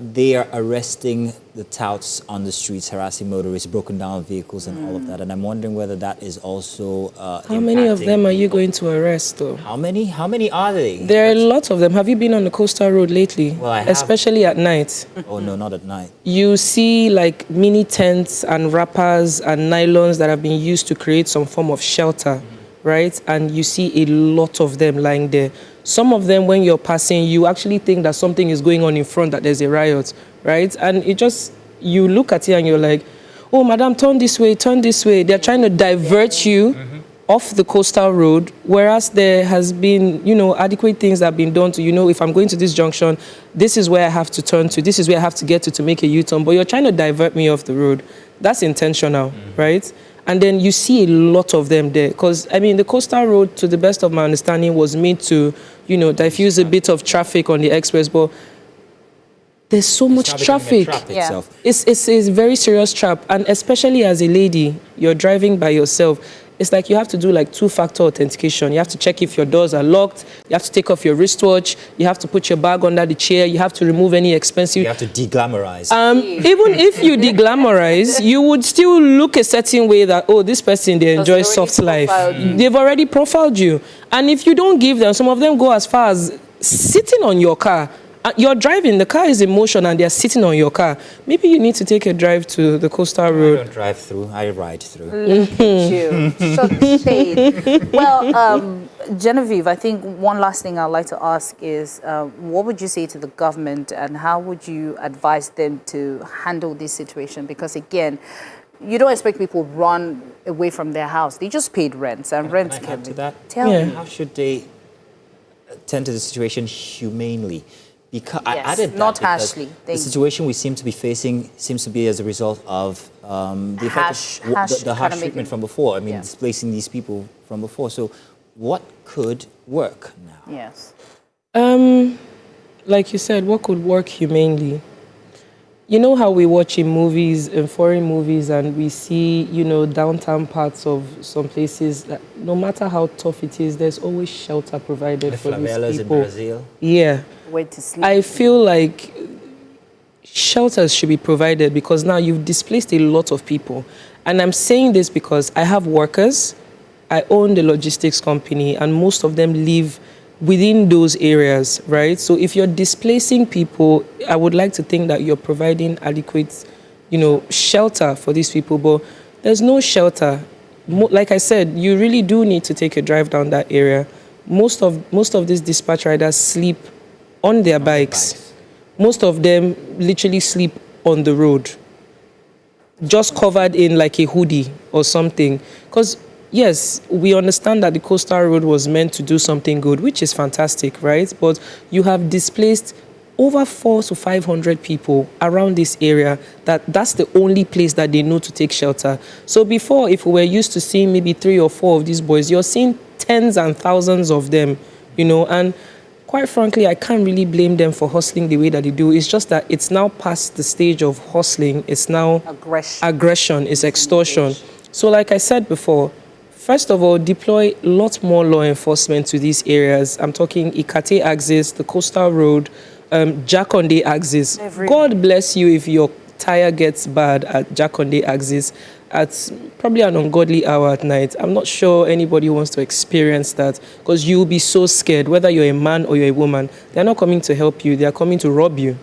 they are arresting the touts on the streets, harassing motorists, broken down vehicles, and all of that. And I'm wondering whether that is also How many of them are you going to arrest, though? How many? How many are they? There are lots of them. Have you been on the coastal road lately? Well, I have. Especially at night. Oh no, not at night. You see like mini tents and wrappers and nylons that have been used to create some form of shelter, right? And you see a lot of them lying there. Some of them, when you're passing, you actually think that something is going on in front, that there's a riot, right? And you look at it and you're like, oh, madam, turn this way, turn this way. They're trying to divert you off the coastal road, whereas there has been, adequate things that have been done to, if I'm going to this junction, this is where I have to turn to, this is where I have to get to make a U-turn, but you're trying to divert me off the road. That's intentional, right? And then you see a lot of them there. Because, the coastal road, to the best of my understanding, was made to, diffuse a bit of traffic on the express. But there's so much traffic. Yeah. It's a very serious trap. And especially as a lady, you're driving by yourself. It's like you have to do like 2-factor authentication. You have to check if your doors are locked. You have to take off your wristwatch. You have to put your bag under the chair. You have to remove any expensive. You have to deglamorize. Even if you deglamorize, you would still look a certain way that, oh, this person, they enjoy soft life. They've already profiled you. And if you don't give them, some of them go as far as sitting on your car. You're driving, the car is in motion and they're sitting on your car. Maybe you need to take a drive to the coastal road. I don't drive through, I ride through. Look at you. Such shade. Well, Genevieve, I think one last thing I'd like to ask is, what would you say to the government and how would you advise them to handle this situation? Because again, you don't expect people run away from their house. They just paid rents and rents Can I add to that? Tell me. How should they tend to the situation humanely? Because I Yes, added that not because harshly. the situation we seem to be facing seems to be as a result of the effect of the harsh economic- treatment from before. Yeah. Displacing these people from before. So what could work now? Yes. Like you said, what could work humanely? You know how we watch in movies, in foreign movies, and we see, downtown parts of some places that no matter how tough it is, there's always shelter provided The for these favelas in people. Brazil. Yeah. Where to sleep. I feel like shelters should be provided because now you've displaced a lot of people. And I'm saying this because I have workers, I own the logistics company, and most of them live within those areas, right? So if you're displacing people, I would like to think that you're providing adequate, shelter for these people, but there's no shelter. Like I said, you really do need to take a drive down that area. Most of these dispatch riders sleep on their bikes. Most of them literally sleep on the road, just covered in like a hoodie or something. Because yes, we understand that the coastal road was meant to do something good, which is fantastic, right? But you have displaced over 400 to 500 people around this area that's the only place that they know to take shelter. So before, if we were used to seeing maybe 3 or 4 of these boys, you're seeing tens and thousands of them, and quite frankly, I can't really blame them for hustling the way that they do. It's just that it's now past the stage of hustling. It's now aggression, it's extortion. So like I said before, first of all, deploy lots more law enforcement to these areas. I'm talking Ikate axis, the coastal road, Jakonde axis. God bless you if your tire gets bad at Jakonde axis at probably an ungodly hour at night. I'm not sure anybody wants to experience that because you'll be so scared, whether you're a man or you're a woman. They're not coming to help you. They're coming to rob you,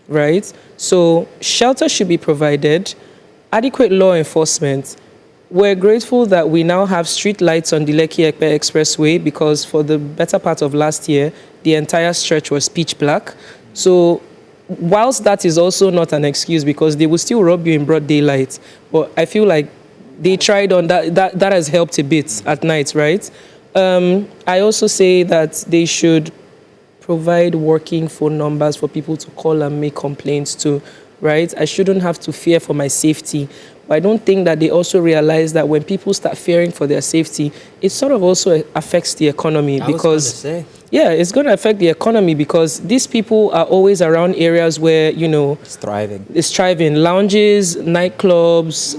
right? So shelter should be provided, adequate law enforcement. We're grateful that we now have street lights on the Lekki Ekpe Expressway because for the better part of last year, the entire stretch was pitch black. So whilst that is also not an excuse because they will still rob you in broad daylight, but I feel like they tried on that has helped a bit at night, right? I also say that they should provide working phone numbers for people to call and make complaints to, right? I shouldn't have to fear for my safety. But I don't think that they also realize that when people start fearing for their safety, it sort of also affects the economy because yeah, it's going to affect the economy because these people are always around areas where, you know, It's thriving. It's thriving. Lounges, nightclubs,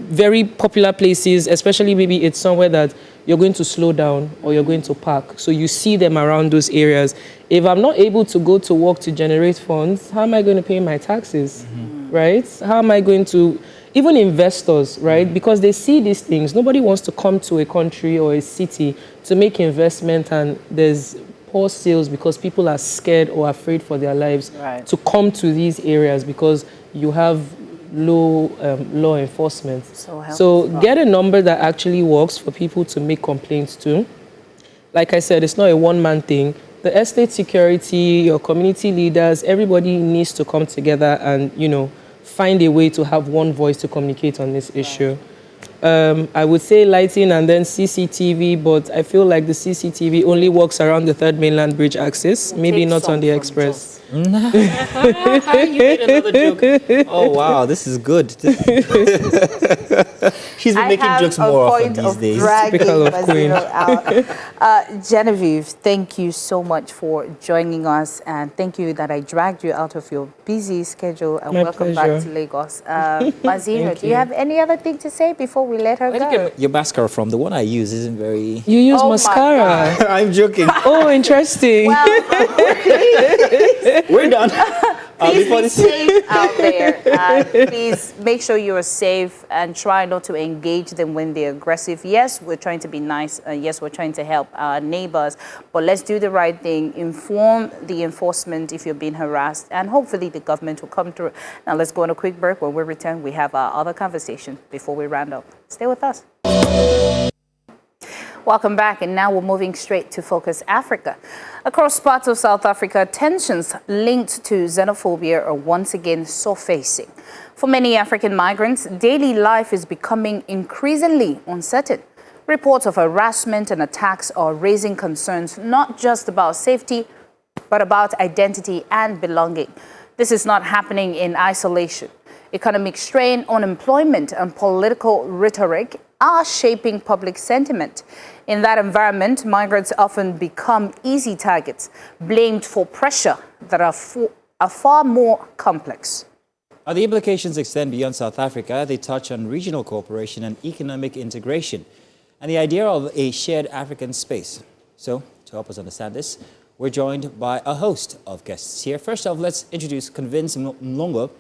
very popular places, especially maybe it's somewhere that you're going to slow down or you're going to park. So you see them around those areas. If I'm not able to go to work to generate funds, how am I going to pay my taxes, right? How am I going to, even investors, right? Because they see these things. Nobody wants to come to a country or a city to make investment and there's poor sales because people are scared or afraid for their lives to come to these areas because you have low law enforcement. So get a number that actually works for people to make complaints to. Like I said, it's not a one-man thing. The estate security, your community leaders, everybody needs to come together and, you know, find a way to have one voice to communicate on this issue. I would say lighting and then CCTV, but I feel like the CCTV only works around the Third Mainland Bridge axis, maybe not on the express. You made another joke. Oh wow, this is good. She's been making jokes more often these days. Typical of Queen. Genevieve, thank you so much for joining us, and thank you that I dragged you out of your busy schedule, and My welcome pleasure. back to Lagos. Mazino, do you have any other thing to say before we let her go? Your mascara from the one I use isn't very. You use Oh my mascara. I'm joking. Oh, interesting. Well, We're done. please be safe out there. Please make sure you're safe and try not to engage them when they're aggressive. Yes, we're trying to be nice. Yes, we're trying to help our neighbors. But let's do the right thing. Inform the enforcement if you're being harassed. And hopefully the government will come through. Now let's go on a quick break. When we return, we have our other conversation before we round up. Stay with us. Welcome back, and now we're moving straight to Focus Africa. Across parts of South Africa, tensions linked to xenophobia are once again surfacing. For many African migrants, daily life is becoming increasingly uncertain. Reports of harassment and attacks are raising concerns not just about safety, but about identity and belonging. This is not happening in isolation. Economic strain, unemployment, and political rhetoric are shaping public sentiment. In that environment, migrants often become easy targets, blamed for pressure that are far more complex. The implications extend beyond South Africa. They touch on regional cooperation and economic integration, and the idea of a shared African space. So, to help us understand this, we're joined by a host of guests here. First off, let's introduce Convince Mlongo,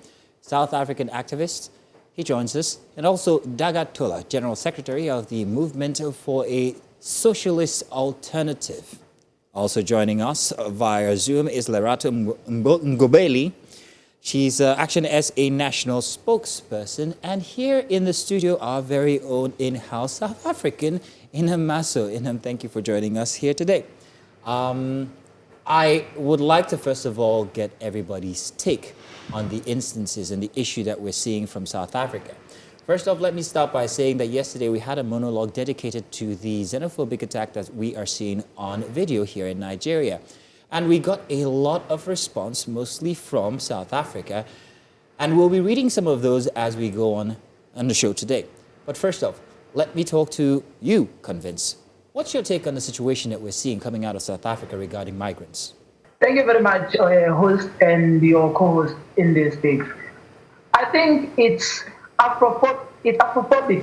South African activist. He joins us, and also Dagat Tola, General Secretary of the Movement for a Socialist Alternative. Also joining us via Zoom is Lerato Ngobeli. She's acting as a national spokesperson. And here in the studio, our very own in-house South African, Inham Maso. Inham, thank you for joining us here today. I would like to first of all get everybody's take on the instances and the issue that we're seeing from South Africa. First off, let me start by saying that yesterday we had a monologue dedicated to the xenophobic attack that we are seeing on video here in Nigeria. And we got a lot of response, mostly from South Africa. And we'll be reading some of those as we go on the show today. But first off, let me talk to you, Convince. What's your take on the situation that we're seeing coming out of South Africa regarding migrants? Thank you very much, host and your co-host in this space. I think it's apropos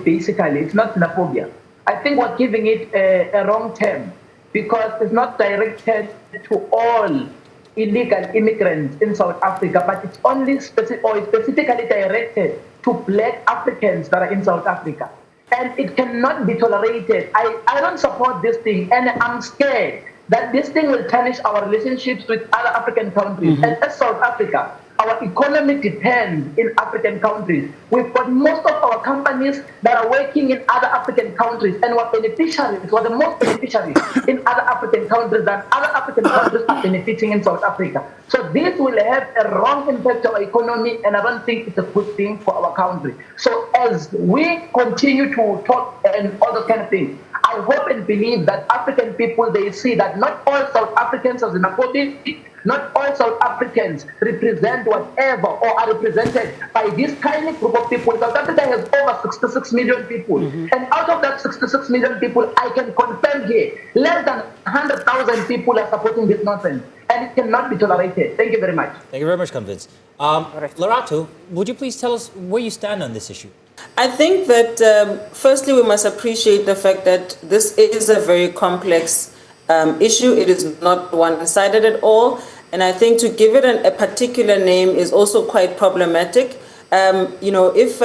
basically. It's not xenophobia. I think we're giving it a wrong term because it's not directed to all illegal immigrants in South Africa, but it's only specifically directed to Black Africans that are in South Africa. And it cannot be tolerated. I don't support this thing, and I'm scared that this thing will tarnish our relationships with other African countries. And as South Africa, our our economy depends in African countries. We've got most of our companies that are working in other African countries, and we're beneficiaries, we're the most beneficiaries in other African countries than other African countries are benefiting in South Africa. So this will have a wrong impact on our economy, and I don't think it's a good thing for our country. So as we continue to talk and all those kind of things, I hope and believe that African people, they see that not all South Africans are xenophobic, not all South Africans represent whatever or are represented by this tiny group of people. South Africa has over 66 million people. And out of that 66 million people, I can confirm here, less than 100,000 people are supporting this nonsense. And it cannot be tolerated. Thank you very much. Thank you very much, Convince. Lorato, would you please tell us where you stand on this issue? I think that firstly we must appreciate the fact that this is a very complex issue. It is not one-sided at all, and I think to give it a particular name is also quite problematic. If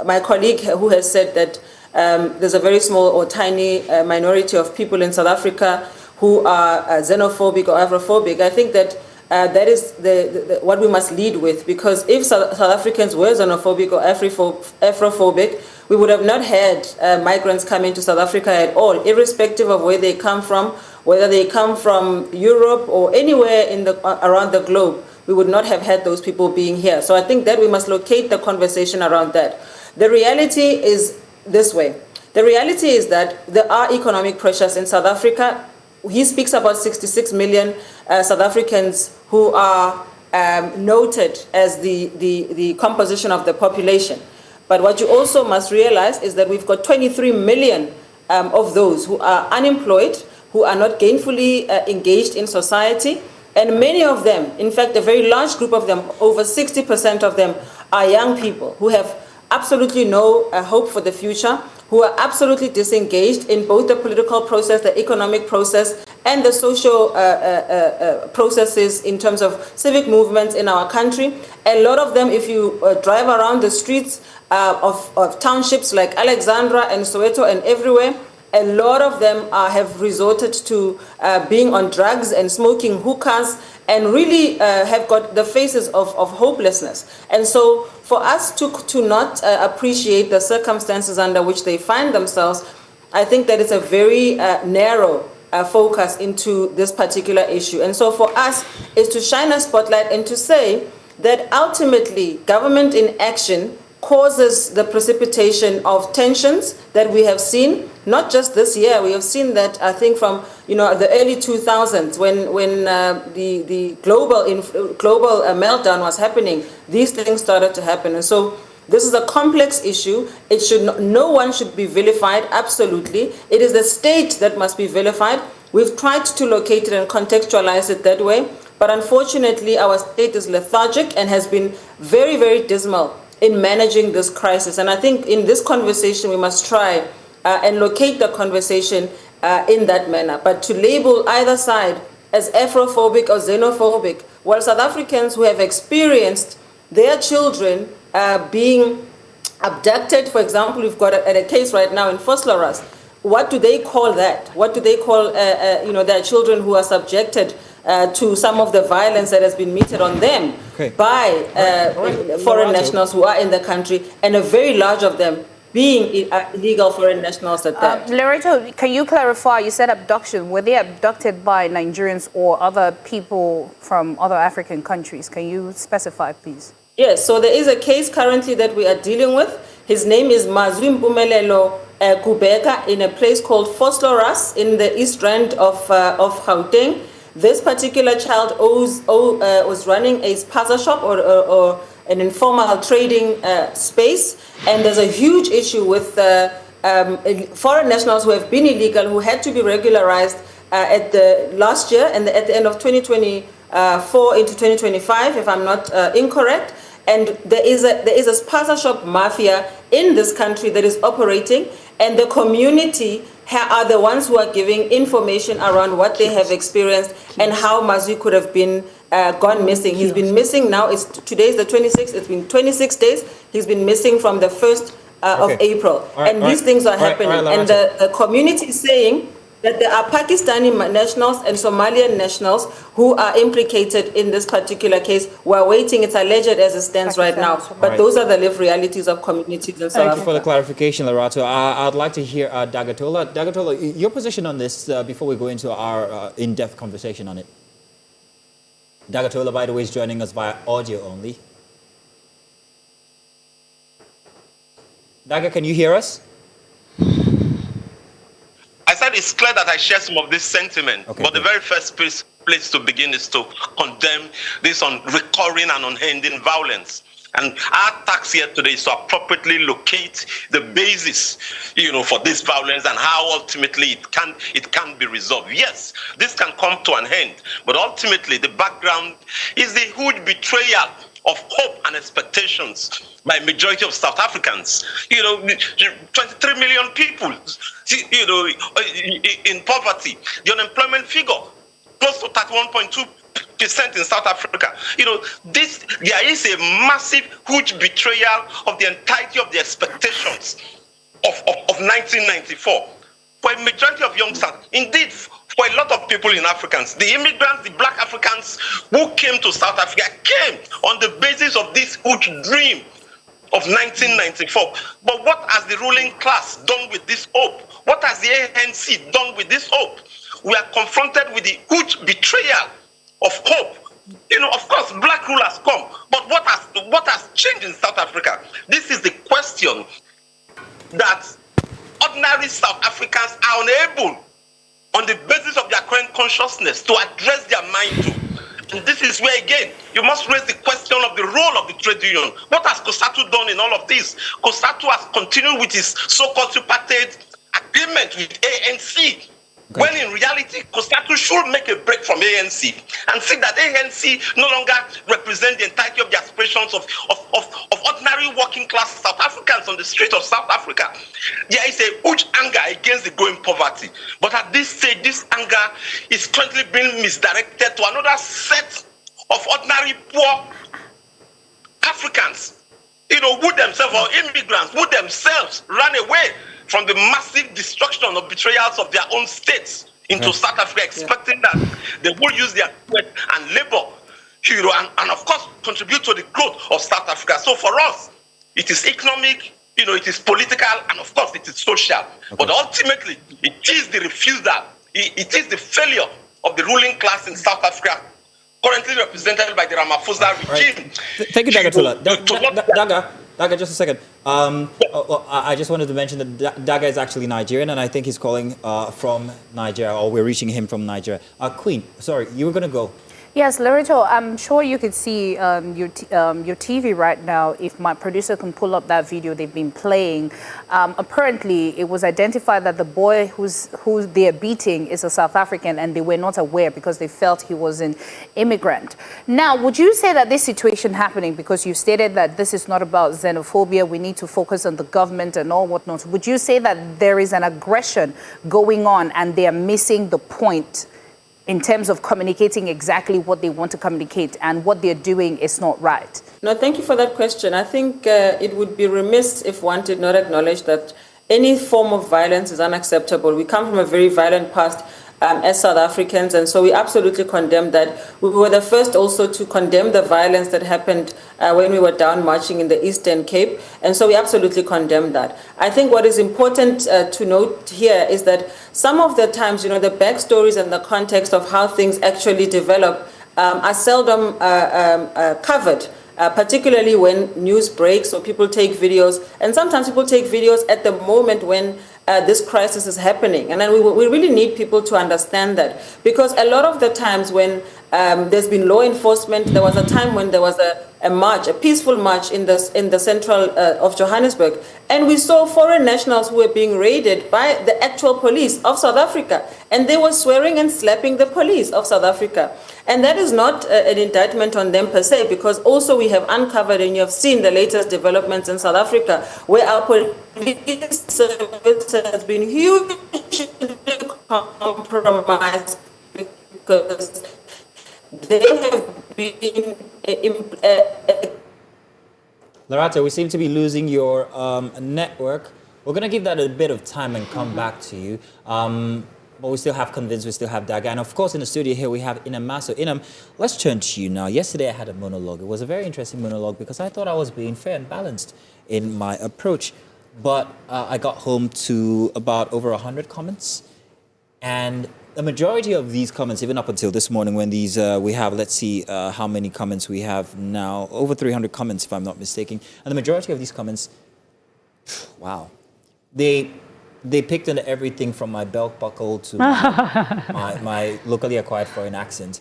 my colleague who has said that there's a very small or tiny minority of people in South Africa who are xenophobic or Afrophobic, I think that that is what we must lead with, because if South Africans were xenophobic or Afrophobic, we would have not had migrants come into South Africa at all, irrespective of where they come from, whether they come from Europe or anywhere around the globe. We would not have had those people being here. So I think that we must locate the conversation around that. The reality is this way. The reality is that there are economic pressures in South Africa. He speaks about 66 million South Africans who are noted as the composition of the population. But what you also must realize is that we've got 23 million of those who are unemployed, who are not gainfully engaged in society. And many of them, in fact, a very large group of them, over 60% of them, are young people who have absolutely no hope for the future, who are absolutely disengaged in both the political process, the economic process, and the social processes in terms of civic movements in our country. A lot of them, if you drive around the streets of townships like Alexandra and Soweto and everywhere, a lot of them have resorted to being on drugs and smoking hookahs, and really have got the faces of hopelessness. And so for us to not appreciate the circumstances under which they find themselves, I think that it's a very narrow focus into this particular issue. And so for us is to shine a spotlight and to say that ultimately government inaction causes the precipitation of tensions that we have seen, not just this year. We have seen that, I think, from the early 2000s when the global meltdown was happening. These things started to happen, and so this is a complex issue. No one should be vilified. Absolutely, it is the state that must be vilified. We've tried to locate it and contextualize it that way, but unfortunately, our state is lethargic and has been very, very dismal in managing this crisis. And I think in this conversation, we must try and locate the conversation in that manner. But to label either side as Afrophobic or xenophobic, while South Africans who have experienced their children being abducted, for example, we've got a case right now in Vosloorus. What do they call that? What do they call their children who are subjected to some of the violence that has been meted on them by foreign nationals who are in the country, and a very large of them being illegal foreign nationals at that. Loreto, can you clarify, you said abduction, were they abducted by Nigerians or other people from other African countries? Can you specify, please? Yes, so there is a case currently that we are dealing with. His name is Mazwi Mpumelelo Kubeka, in a place called Vosloorus in the east rand of Gauteng. This particular child was running a spaza shop or an informal trading space, and there's a huge issue with foreign nationals who have been illegal, who had to be regularized at the last year and at the end of 2024 into 2025, if I'm not incorrect. And there is a spaza shop mafia in this country that is operating, and the community are the ones who are giving information around what they have experienced and how Mazwi could have been gone missing. He's been missing now. Today is the 26th. It's been 26 days. He's been missing from the 1st of April. These things are happening. And the community is saying that there are Pakistani nationals and Somalian nationals who are implicated in this particular case. We're waiting, it's alleged as it stands right now, but those are the lived realities of communities in South Thank Africa. you for the clarification, Lerato. I'd like to hear Dagatola. Dagatola, your position on this before we go into our in-depth conversation on it. Dagatola, by the way, is joining us via audio only. Daga, can you hear us? I said it's clear that I share some of this sentiment, but the very first place to begin is to condemn this on recurring and unending violence. And our task here today is to appropriately locate the basis, for this violence and how ultimately it can be resolved. Yes, this can come to an end, but ultimately the background is the huge betrayal of hope and expectations by a majority of South Africans. 23 million people, in poverty. The unemployment figure, close to 31.2% in South Africa. There is a massive, huge betrayal of the entirety of the expectations of 1994. For a majority of young South, indeed, for a lot of people in Africans, the immigrants, the black Africans who came to South Africa came on the basis of this huge dream of 1994. But what has the ruling class done with this hope? What has the ANC done with this hope? We are confronted with the huge betrayal of hope. Of course, black rule has come, but what has changed in South Africa? This is the question that ordinary South Africans are unable, on the basis of their current consciousness, to address their mind to. And this is where, again, you must raise the question of the role of the trade union. What has COSATU done in all of this? COSATU has continued with his so-called tripartite agreement with ANC, when in reality, COSATU should make a break from ANC and see that ANC no longer represent the entirety of the aspirations of ordinary working class South Africans on the streets of South Africa. There is a huge anger against the growing poverty. But at this stage, this anger is currently being misdirected to another set of ordinary poor Africans, who themselves are immigrants, who themselves ran away from the massive destruction of betrayals of their own states into South Africa, expecting that they will use their sweat and labor, and of course contribute to the growth of South Africa. So for us, it is economic, it is political, and of course it is social. But ultimately, it is the refusal, it is the failure of the ruling class in South Africa, currently represented by the Ramaphosa regime. Thank you, Daga. Daga, just a second. I just wanted to mention that Daga is actually Nigerian, and I think he's calling from Nigeria, or we're reaching him from Nigeria. Queen, sorry, you were going to go. Yes, Lerato, I'm sure you could see your TV right now. If my producer can pull up that video they've been playing, apparently it was identified that the boy who they're beating is a South African, and they were not aware because they felt he was an immigrant. Now, would you say that this situation happening, because you stated that this is not about xenophobia, we need to focus on the government and all whatnot, would you say that there is an aggression going on and they are missing the point in terms of communicating exactly what they want to communicate, and what they're doing is not right? No, thank you for that question. I think it would be remiss if one did not acknowledge that any form of violence is unacceptable. We come from a very violent past as South Africans, and so we absolutely condemn that. We were the first also to condemn the violence that happened when we were down marching in the Eastern Cape, and so we absolutely condemn that. I think what is important to note here is that some of the times, the backstories and the context of how things actually develop are seldom covered. Particularly when news breaks or people take videos, and sometimes people take videos at the moment when this crisis is happening. And then we really need people to understand that, because a lot of the times when there's been law enforcement, there was a time when there was a march, a peaceful march in the central of Johannesburg, and we saw foreign nationals who were being raided by the actual police of South Africa, and they were swearing and slapping the police of South Africa. And that is not an indictment on them per se, because also we have uncovered, and you have seen the latest developments in South Africa, where our police service has been hugely compromised because they have been... Lerato, we seem to be losing your network. We're going to give that a bit of time and come back to you. But we still have Convince, we still have Daga. And of course, in the studio here, we have Inam Maso. Inam, let's turn to you now. Yesterday, I had a monologue. It was a very interesting monologue because I thought I was being fair and balanced in my approach. But I got home to about over 100 comments. And the majority of these comments, even up until this morning when these, we have, let's see how many comments we have now. Over 300 comments, if I'm not mistaken. And the majority of these comments, wow, they picked on everything from my belt buckle to my locally acquired foreign accent.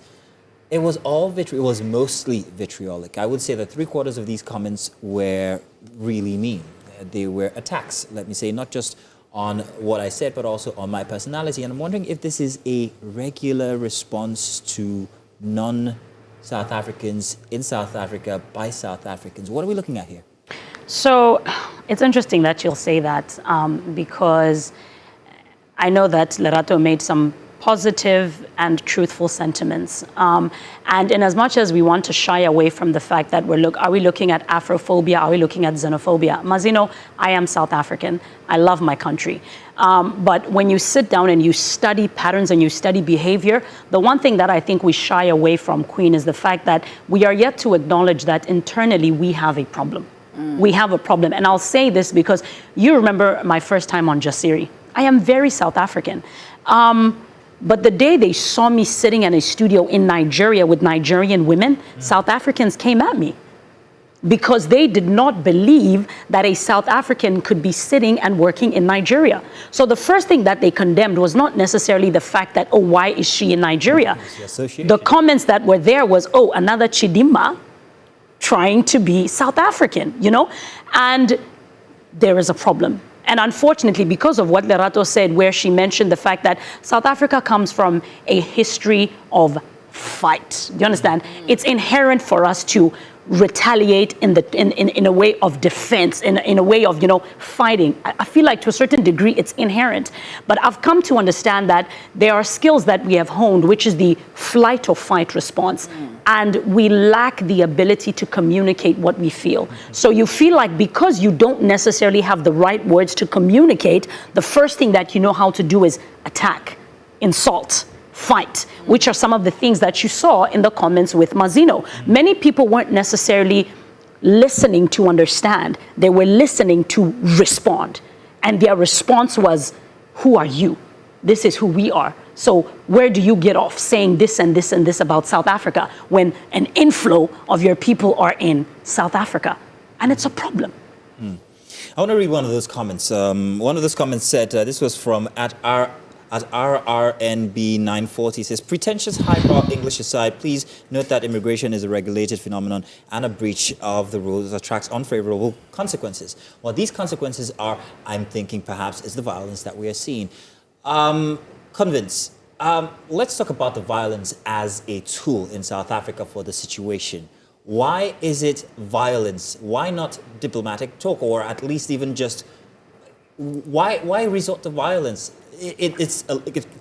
It was all vitriol. It was mostly vitriolic. I would say that 3/4 of these comments were really mean. They were attacks, let me say, not just on what I said, but also on my personality. And I'm wondering if this is a regular response to non-South Africans in South Africa by South Africans. What are we looking at here? So it's interesting that you'll say that because I know that Lerato made some positive and truthful sentiments. And in as much as we want to shy away from the fact that are we looking at Afrophobia? Are we looking at xenophobia? Mazino, I am South African. I love my country. But when you sit down and you study patterns and you study behavior, the one thing that I think we shy away from, Queen, is the fact that we are yet to acknowledge that internally we have a problem. We have a problem. And I'll say this because you remember my first time on Jasiri. I am very South African. But the day they saw me sitting in a studio in Nigeria with Nigerian women, South Africans came at me because they did not believe that a South African could be sitting and working in Nigeria. So the first thing that they condemned was not necessarily the fact that, oh, why is she in Nigeria? The comments that were there was, oh, another Chidimma trying to be South African, you know? And there is a problem. And unfortunately, because of what Lerato said, where she mentioned the fact that South Africa comes from a history of fight. Do you understand? It's inherent for us to retaliate in a way of defense, in a way of, you know, fighting. I feel like to a certain degree it's inherent. But I've come to understand that there are skills that we have honed, which is the flight or fight response. And we lack the ability to communicate what we feel. So you feel like because you don't necessarily have the right words to communicate, the first thing that you know how to do is attack, insult, fight, which are some of the things that you saw in the comments with Mazino. Many people weren't necessarily listening to understand. They were listening to respond. And their response was, who are you? This is who we are. So where do you get off saying this and this and this about South Africa when an inflow of your people are in South Africa? And it's a problem. I want to read one of those comments. One of those comments said, this was from at RRNB940, says, pretentious highbrow English aside, please note that immigration is a regulated phenomenon and a breach of the rules attracts unfavorable consequences. Well, these consequences are, I'm thinking perhaps, is the violence that we are seeing. Convince. Let's talk about the violence as a tool in South Africa for the situation. Why is it violence? Why not diplomatic talk, or at least even just why resort to violence? It's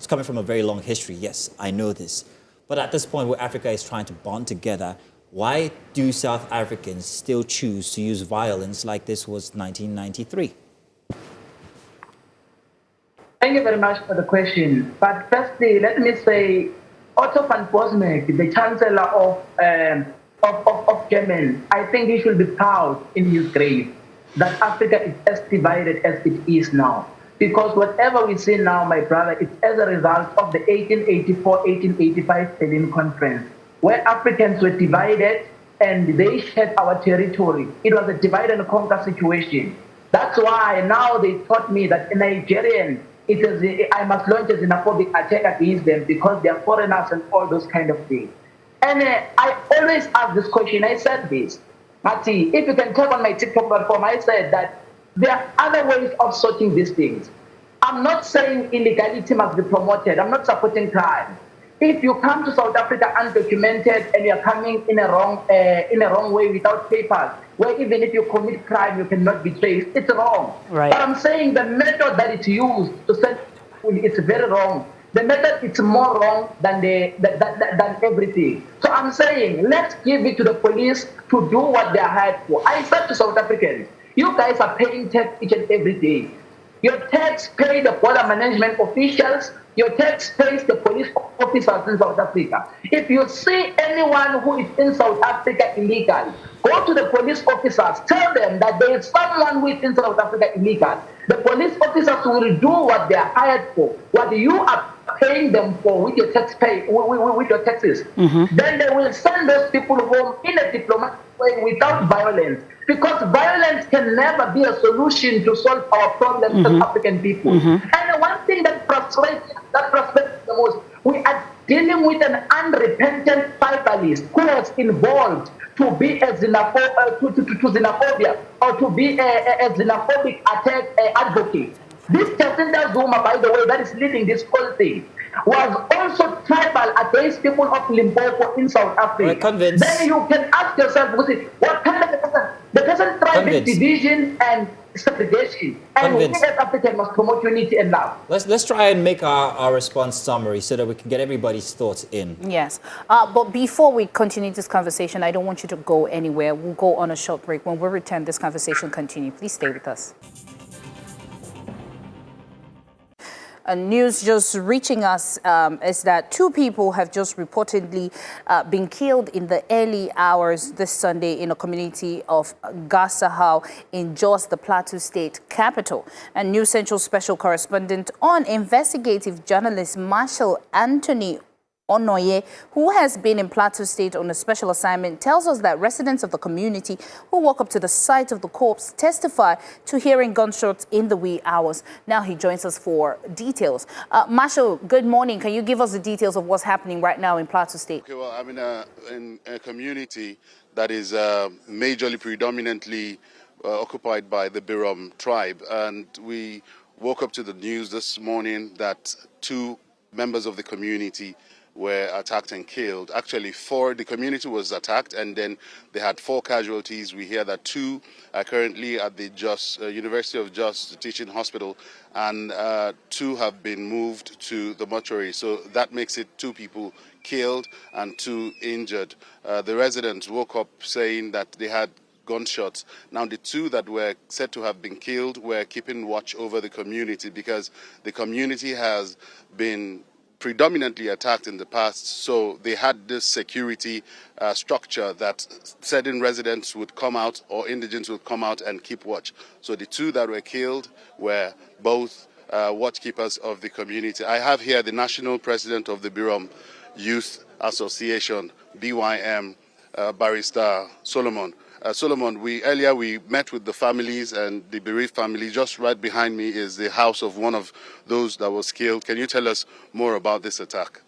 coming from a very long history. Yes, I know this. But at this point where Africa is trying to bond together, why do South Africans still choose to use violence like this was 1993? Thank you very much for the question. But firstly, let me say, Otto van Bosmek, the Chancellor of Germany, I think he should be proud in his grave that Africa is as divided as it is now. Because whatever we see now, my brother, it's as a result of the 1884-1885 Berlin Conference, where Africans were divided and they shared our territory. It was a divide and conquer situation. That's why now they taught me that in Nigerian, I must launch a xenophobic attack against them because they are foreigners and all those kind of things. And I always ask this question. I said this, Mati, if you can tap on my TikTok platform, I said that there are other ways of sorting these things. I'm not saying illegality must be promoted. I'm not supporting crime. If you come to South Africa undocumented and you're coming in a wrong way without papers, where even if you commit crime, you cannot be traced, it's wrong. Right. But I'm saying the method that it's used to send people, it's very wrong. The method is more wrong than than everything. So I'm saying let's give it to the police to do what they are hired for. I said to South Africans, you guys are paying tax each and every day. Your tax pay the border management officials, your tax pays the police officers in South Africa. If you see anyone who is in South Africa illegally, go to the police officers, tell them that there is someone who is in South Africa illegal. The police officers will do what they are hired for, what you are paying them for with your tax with your taxes. Then they will send those people home in a diplomatic way without violence. Because violence can never be a solution to solve our problems as African people. And one thing that frustrates the most, we are dealing with an unrepentant tribalist who has involved to be a xenophobia or to be a xenophobic advocate. This Jacinta Zuma, by the way, that is leading this whole thing, was also tribal against people of Limpopo in South Africa. Then you can ask yourself, what kind of a person? The person tried this division and segregation. And we as Africans must promote unity and love. Let's try and make our response summary so that we can get everybody's thoughts in. Yes. But before we continue this conversation, I don't want you to go anywhere. We'll go on a short break. When we return, this conversation continue. Please stay with us. News just reaching us is that 2 people have just reportedly been killed in the early hours this Sunday in a community of Gasahau in Jos, the Plateau State capital. And News Central special correspondent on investigative journalist Marshall Anthony Onoye, who has been in Plateau State on a special assignment, tells us that residents of the community who walk up to the site of the corpse testify to hearing gunshots in the wee hours. Now he joins us for details. Marshall, good morning. Can you give us the details of what's happening right now in Plateau State? Okay, well, I'm in a community that is majorly, predominantly occupied by the Birom tribe, and we woke up to the news this morning that 2 members of the community were attacked and killed. Actually, 4, the community was attacked, and then they had 4 casualties. We hear that 2 are currently at the University of Jos Teaching Hospital, and 2 have been moved to the mortuary. So that makes it 2 people killed and 2 injured. The residents woke up saying that they had gunshots. Now, the 2 that were said to have been killed were keeping watch over the community because the community has been predominantly attacked in the past, so they had this security structure that certain residents would come out or indigents would come out and keep watch. So the 2 that were killed were both watchkeepers of the community. I have here the national president of the Birom Youth Association, BYM, Barrister Solomon. Solomon, earlier we met with the families and the bereaved family. Just right behind me is the house of one of those that was killed. Can you tell us more about this attack?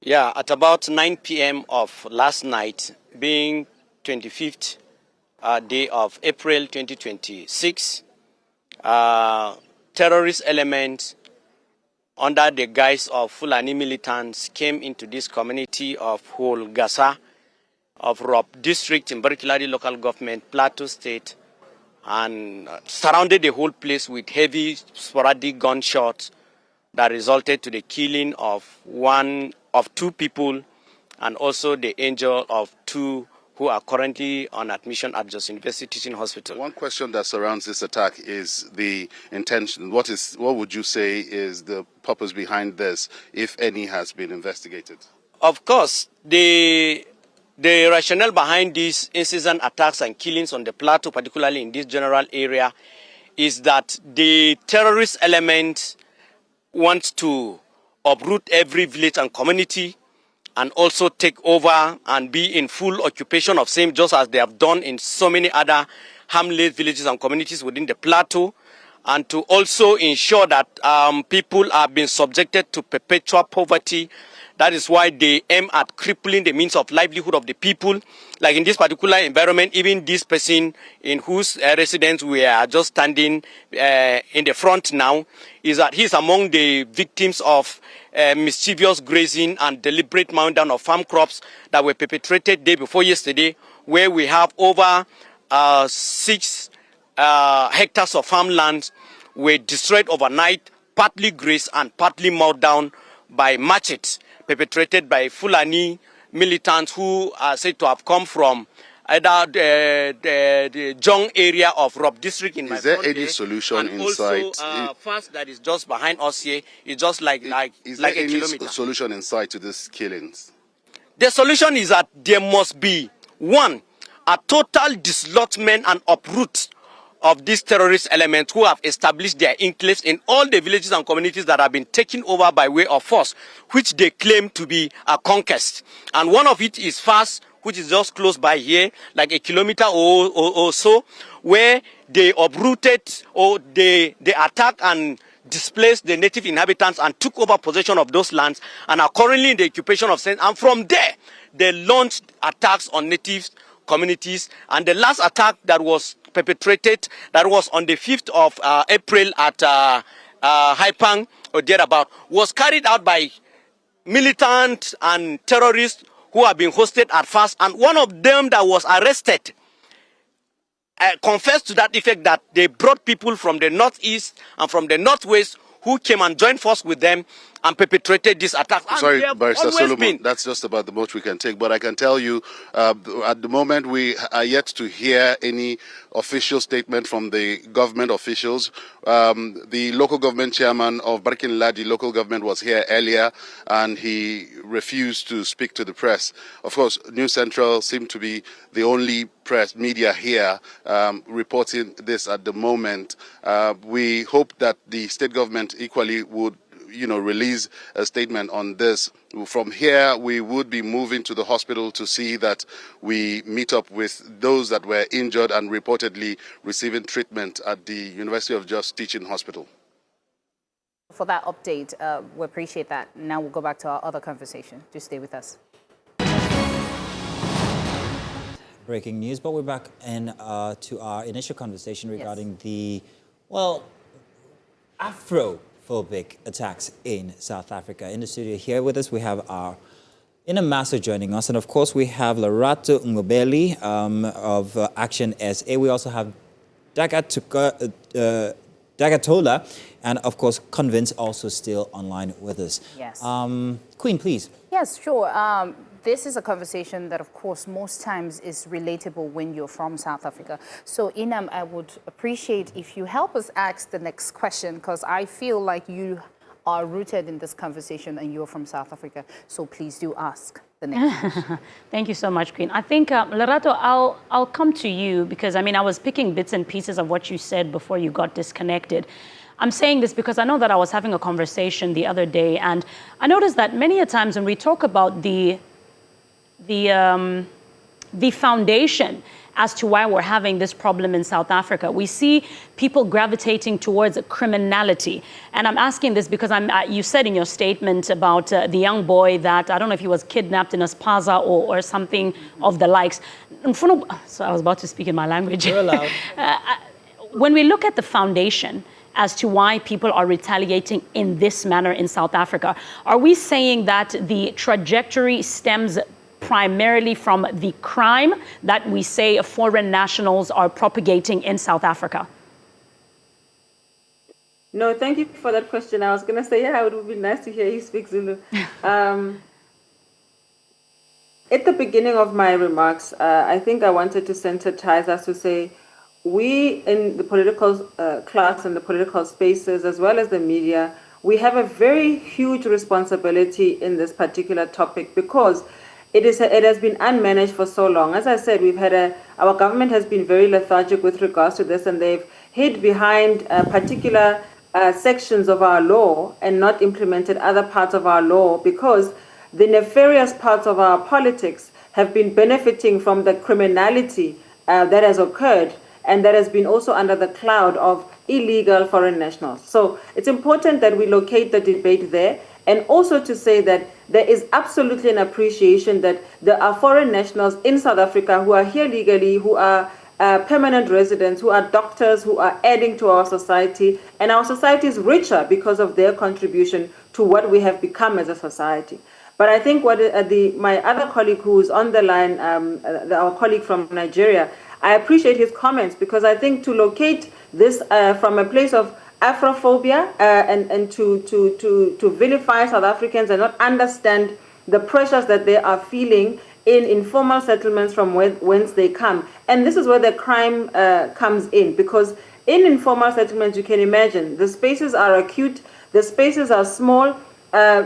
Yeah, at about 9 p.m. of last night, being 25th day of April 2026, terrorist elements under the guise of Fulani militants came into this community of Hol Gasa of Rob district in Barikiladi local government, Plateau State, and surrounded the whole place with heavy sporadic gunshots that resulted to the killing of 2 people and also the injury of 2 who are currently on admission at Jos University Teaching Hospital. One question that surrounds this attack is the intention. What would you say is the purpose behind this, if any, has been investigated? Of course, the rationale behind these incessant attacks and killings on the plateau, particularly in this general area, is that the terrorist element wants to uproot every village and community and also take over and be in full occupation of same, just as they have done in so many other hamlet villages and communities within the plateau, and to also ensure that people are being subjected to perpetual poverty. That is why they aim at crippling the means of livelihood of the people. Like in this particular environment, even this person in whose residence we are just standing in the front now, is that he's among the victims of mischievous grazing and deliberate mowing down of farm crops that were perpetrated day before yesterday, where we have over 6 hectares of farmland were destroyed overnight, partly grazed and partly mowed down by machetes perpetrated by Fulani militants who are said to have come from either the Jong area of Rob district in my Is there front any here, solution and in also sight? fast that is just behind us here. It's just like Is like there a any kilometer. solution in sight to these killings? The solution is that there must be, one, a total dislodgement and uproot of these terrorist elements who have established their enclaves in all the villages and communities that have been taken over by way of force, which they claim to be a conquest. And one of it is Fast, which is just close by here, like a kilometer or so, where they uprooted or they attacked and displaced the native inhabitants and took over possession of those lands and are currently in the occupation of Saint. And from there, they launched attacks on native communities. And the last attack that was perpetrated, that was on the 5th of April at Haipang or thereabout, was carried out by militants and terrorists who have been hosted at Fast. And one of them that was arrested confessed to that effect that they brought people from the northeast and from the northwest who came and joined force with them and perpetrated this attack. Sorry, Barrister Solomon, that's just about the most we can take. But I can tell you, at the moment, we are yet to hear any official statement from the government officials. The local government chairman of Barkin Ladi local government was here earlier, and he refused to speak to the press. Of course, News Central seemed to be the only press media here reporting this at the moment. We hope that the state government equally would release a statement on this. From here, we would be moving to the hospital to see that we meet up with those that were injured and reportedly receiving treatment at the University of Jos Teaching Hospital. For that update, we appreciate that. Now we'll go back to our other conversation. Just stay with us. Breaking news, but we're back to our initial conversation regarding the, Afrophobic attacks in South Africa. In the studio here with us, we have our inner master joining us. And of course, we have Lerato Ngobeli of Action SA. We also have Dagatola, and of course, Convince also still online with us. Yes. Queen, please. Yes, sure. This is a conversation that, of course, most times is relatable when you're from South Africa. So, Inam, I would appreciate if you help us ask the next question, because I feel like you are rooted in this conversation and you're from South Africa. So please do ask the next question. Thank you so much, Queen. I think, Lerato, I'll come to you because, I mean, I was picking bits and pieces of what you said before you got disconnected. I'm saying this because I know that I was having a conversation the other day, and I noticed that many a times when we talk about the foundation as to why we're having this problem in South Africa, we see people gravitating towards criminality. And I'm asking this because you said in your statement about the young boy that, I don't know if he was kidnapped in a spaza or something of the likes. So I was about to speak in my language. You're allowed. When we look at the foundation as to why people are retaliating in this manner in South Africa, are we saying that the trajectory stems primarily from the crime that we say foreign nationals are propagating in South Africa? No, thank you for that question. I was going to say, yeah, it would be nice to hear you speak Zulu. At the beginning of my remarks, I think I wanted to sensitize us to say, we in the political class and the political spaces, as well as the media, we have a very huge responsibility in this particular topic because it has been unmanaged for so long. As I said, our government has been very lethargic with regards to this, and they've hid behind particular sections of our law and not implemented other parts of our law because the nefarious parts of our politics have been benefiting from the criminality that has occurred and that has been also under the cloud of illegal foreign nationals. So it's important that we locate the debate there, and also to say that there is absolutely an appreciation that there are foreign nationals in South Africa who are here legally, who are permanent residents, who are doctors, who are adding to our society, and our society is richer because of their contribution to what we have become as a society. But I think what my other colleague who is on the line, our colleague from Nigeria, I appreciate his comments because I think to locate this from a place of Afrophobia and to vilify South Africans and not understand the pressures that they are feeling in informal settlements from whence they come. And this is where the crime comes in, because in informal settlements, you can imagine, the spaces are acute, the spaces are small,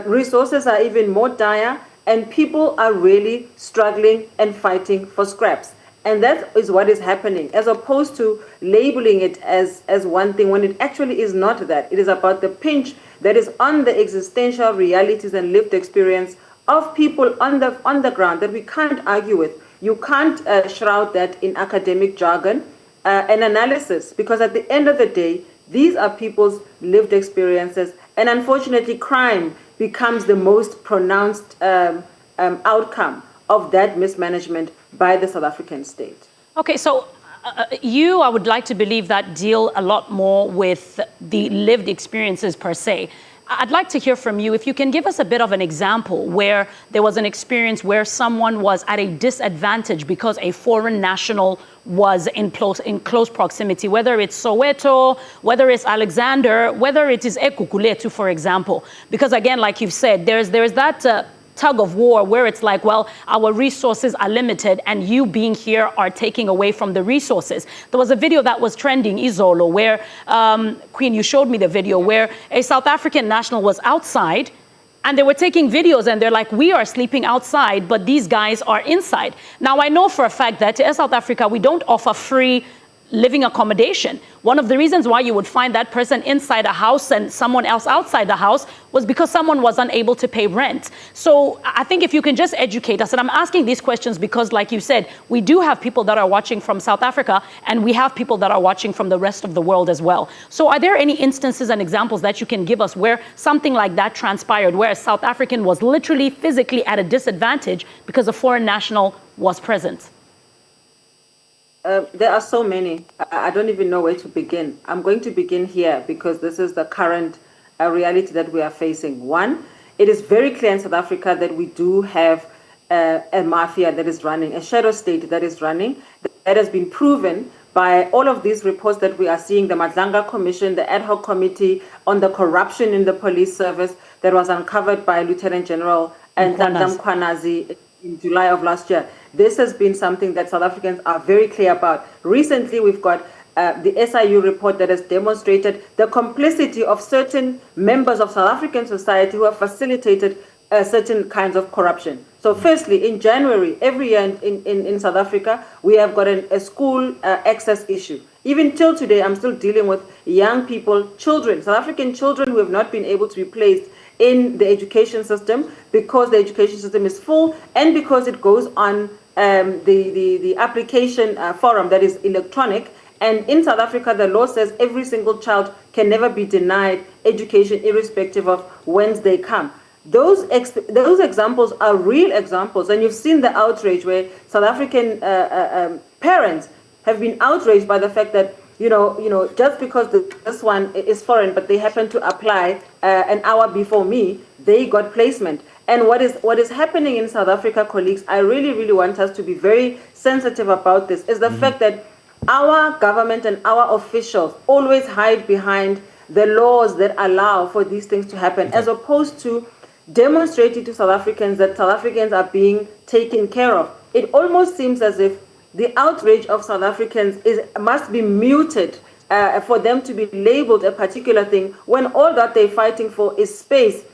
resources are even more dire, and people are really struggling and fighting for scraps. And that is what is happening, as opposed to labeling it as one thing, when it actually is not that. It is about the pinch that is on the existential realities and lived experience of people on the ground that we can't argue with. You can't shroud that in academic jargon and analysis, because at the end of the day, these are people's lived experiences. And unfortunately, crime becomes the most pronounced outcome of that mismanagement by the South African state. Okay, so I would like to believe that deal a lot more with the lived experiences per se. I'd like to hear from you if you can give us a bit of an example where there was an experience where someone was at a disadvantage because a foreign national was in close proximity, whether it's Soweto, whether it's Alexander, whether it is Ekukuletu, for example. Because again, like you've said, there's that tug of war where it's like, well, our resources are limited and you being here are taking away from the resources. There was a video that was trending, Izolo, where, Queen, you showed me the video where a South African national was outside and they were taking videos and they're like, we are sleeping outside, but these guys are inside. Now, I know for a fact that in South Africa, we don't offer free living accommodation. One of the reasons why you would find that person inside a house and someone else outside the house was because someone was unable to pay rent. So I think if you can just educate us, and I'm asking these questions because, like you said, we do have people that are watching from South Africa and we have people that are watching from the rest of the world as well. So are there any instances and examples that you can give us where something like that transpired, where a South African was literally physically at a disadvantage because a foreign national was present? There are so many. I don't even know where to begin. I'm going to begin here because this is the current reality that we are facing. One, it is very clear in South Africa that we do have a mafia that is running, a shadow state that is running, that has been proven by all of these reports that we are seeing, the Madlanga Commission, the ad hoc committee on the corruption in the police service that was uncovered by Lieutenant General Ntandam Kwanazi in July of last year. This has been something that South Africans are very clear about. Recently, we've got the SIU report that has demonstrated the complicity of certain members of South African society who have facilitated certain kinds of corruption. So firstly, in January, every year in South Africa, we have got a school access issue. Even till today, I'm still dealing with young people, children, South African children who have not been able to be placed in the education system because the education system is full and because it goes on the application forum that is electronic. And in South Africa, the law says every single child can never be denied education irrespective of whence they come. Those examples are real examples. And you've seen the outrage where South African parents have been outraged by the fact that just because this one is foreign, but they happen to apply an hour before me, they got placement. And what is happening in South Africa, colleagues, I really, really want us to be very sensitive about this, is the fact that our government and our officials always hide behind the laws that allow for these things to happen, as opposed to demonstrating to South Africans that South Africans are being taken care of. It almost seems as if the outrage of South Africans must be muted for them to be labeled a particular thing when all that they're fighting for is space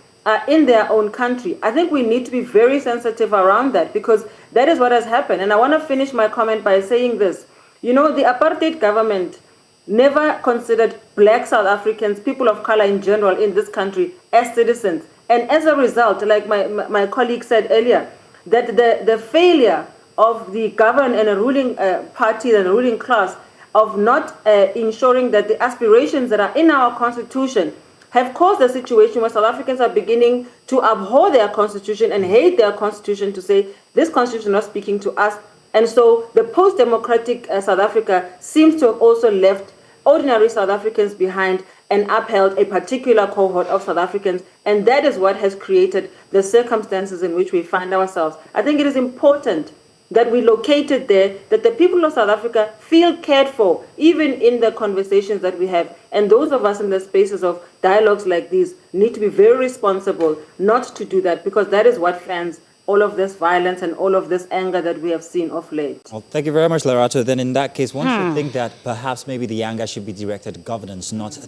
in their own country. I think we need to be very sensitive around that because that is what has happened. And I want to finish my comment by saying this. The apartheid government never considered black South Africans, people of color in general in this country, as citizens. And as a result, like my colleague said earlier, that the failure of the governed and a ruling party and a ruling class of not ensuring that the aspirations that are in our constitution have caused a situation where South Africans are beginning to abhor their constitution and hate their constitution, to say this constitution is not speaking to us. And so the post-democratic South Africa seems to have also left ordinary South Africans behind and upheld a particular cohort of South Africans. And that is what has created the circumstances in which we find ourselves. I think it is important that we located there, that the people of South Africa feel cared for, even in the conversations that we have. And those of us in the spaces of dialogues like these need to be very responsible not to do that, because that is what fans all of this violence and all of this anger that we have seen of late. Well, thank you very much, Lerato. Then in that case, one should think that perhaps maybe the anger should be directed at governance, not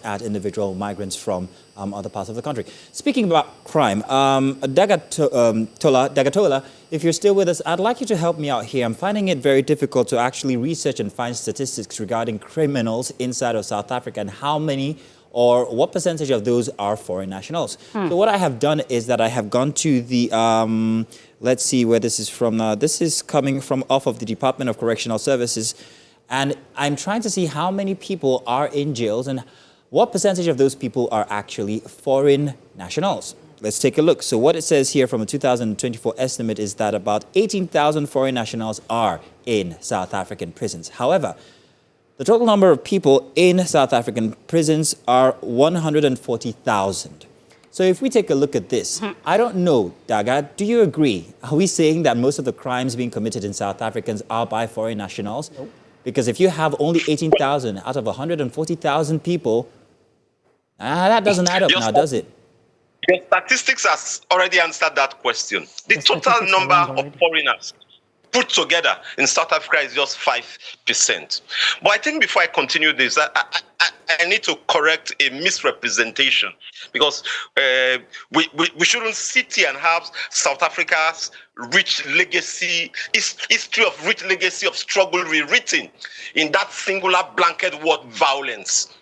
at individual migrants from other parts of the country. Speaking about crime, Dagatola, if you're still with us, I'd like you to help me out here. I'm finding it very difficult to actually research and find statistics regarding criminals inside of South Africa and how many or what percentage of those are foreign nationals. So what I have done is that I have gone to the, let's see where this is from now. This is coming from off of the Department of Correctional Services. And I'm trying to see how many people are in jails and what percentage of those people are actually foreign nationals. Let's take a look. So what it says here from a 2024 estimate is that about 18,000 foreign nationals are in South African prisons. However, the total number of people in South African prisons are 140,000. So if we take a look at this, I don't know, Daga, do you agree? Are we saying that most of the crimes being committed in South Africans are by foreign nationals? Nope. Because if you have only 18,000 out of 140,000 people, that doesn't add up now, does it? The statistics has already answered that question. The total number of foreigners put together in South Africa is just 5%. But I think before I continue this, I need to correct a misrepresentation, because we shouldn't sit here and have South Africa's rich legacy, history of rich legacy of struggle rewritten in that singular blanket word violence,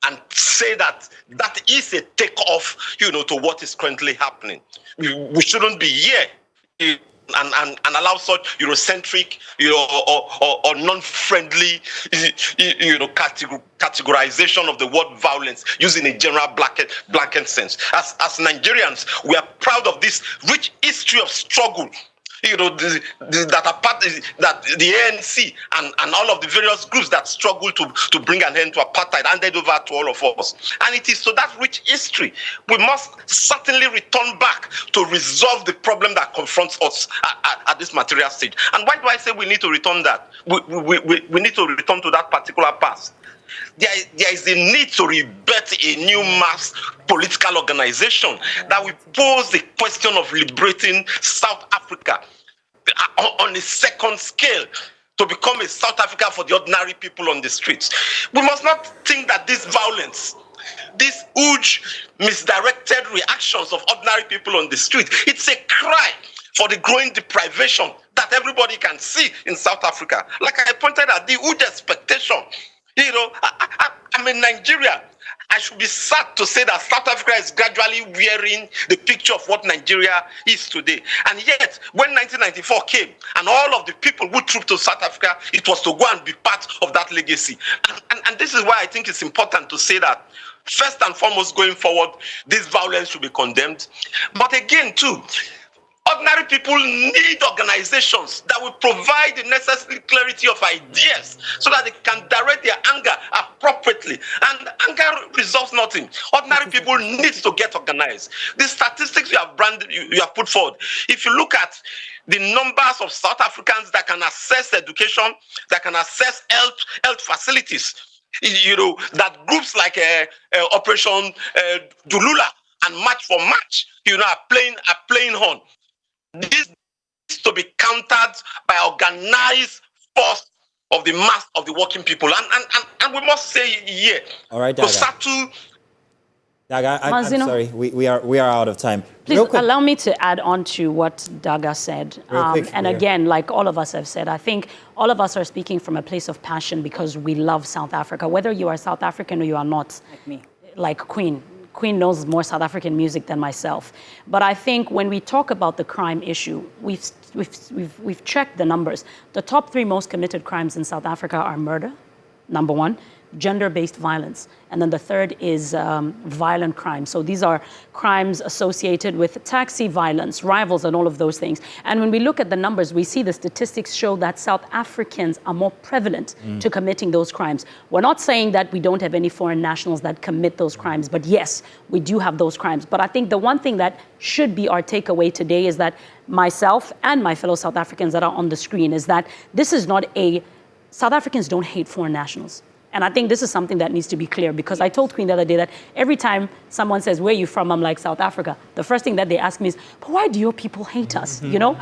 and say that that is a takeoff, to what is currently happening. We shouldn't be here and allow such Eurocentric, or non-friendly, categorization of the word violence using a general blanket sense. As Nigerians, we are proud of this rich history of struggle. That the ANC and all of the various groups that struggle to bring an end to apartheid handed over to all of us. And it is to that rich history we must certainly return back to resolve the problem that confronts us at this material stage. And why do I say we need to return that? We need to return to that particular past. There is a need to rebirth a new mass political organization that will pose the question of liberating South Africa on a second scale, to become a South Africa for the ordinary people on the streets. We must not think that this violence, these huge misdirected reactions of ordinary people on the street, it's a cry for the growing deprivation that everybody can see in South Africa. Like I pointed out, the huge expectation. I'm in Nigeria. I should be sad to say that South Africa is gradually wearing the picture of what Nigeria is today. And yet, when 1994 came and all of the people who trooped to South Africa, it was to go and be part of that legacy. And this is why I think it's important to say that, first and foremost, going forward, this violence should be condemned. But again, too, ordinary people need organizations that will provide the necessary clarity of ideas so that they can direct their anger appropriately. And anger resolves nothing. Ordinary people need to get organized. The statistics you have put forward, if you look at the numbers of South Africans that can access education, that can access health facilities, that groups like Operation Dulula and March for March, are playing on. This is to be countered by organized force of the mass of the working people, and we must say here. All right, Daga. I'm sorry, we are out of time. Please allow me to add on to what Daga said. Again, like all of us have said, I think all of us are speaking from a place of passion because we love South Africa. Whether you are South African or you are not, like me, like Queen. Queen knows more South African music than myself. But I think when we talk about the crime issue, we've checked the numbers. The top 3 most committed crimes in South Africa are murder, number 1, gender-based violence, and then the third is violent crime. So these are crimes associated with taxi violence, rivals, and all of those things. And when we look at the numbers, we see the statistics show that South Africans are more prevalent to committing those crimes. We're not saying that we don't have any foreign nationals that commit those crimes, but yes, we do have those crimes. But I think the one thing that should be our takeaway today is that myself and my fellow South Africans that are on the screen is that this is not South Africans don't hate foreign nationals. And I think this is something that needs to be clear, because I told Queen the other day that every time someone says, where are you from? I'm like, South Africa. The first thing that they ask me is, but why do your people hate us? You know,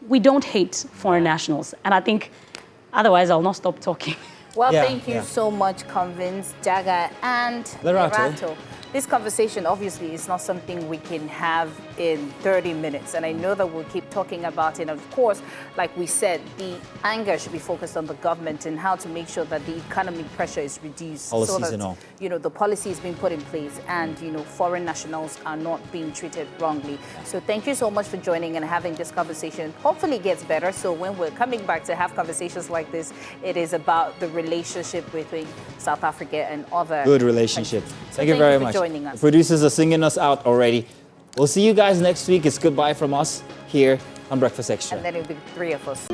we don't hate foreign nationals. And I think otherwise I'll not stop talking. Well, thank you so much, Convince, Jaga, and Lerato. This conversation obviously is not something we can have in 30 minutes. And I know that we'll keep talking about it. And of course, like we said, the anger should be focused on the government and how to make sure that the economic pressure is reduced. Policies so that, and all. You know, the policy is being put in place and, you know, foreign nationals are not being treated wrongly. So thank you so much for joining and having this conversation. Hopefully it gets better. So when we're coming back to have conversations like this, it is about the relationship between South Africa and other Good relationship. So Thank you very much. Joining us. The producers are singing us out already. We'll see you guys next week. It's goodbye from us here on Breakfast Extra. And then it'll be 3 of us.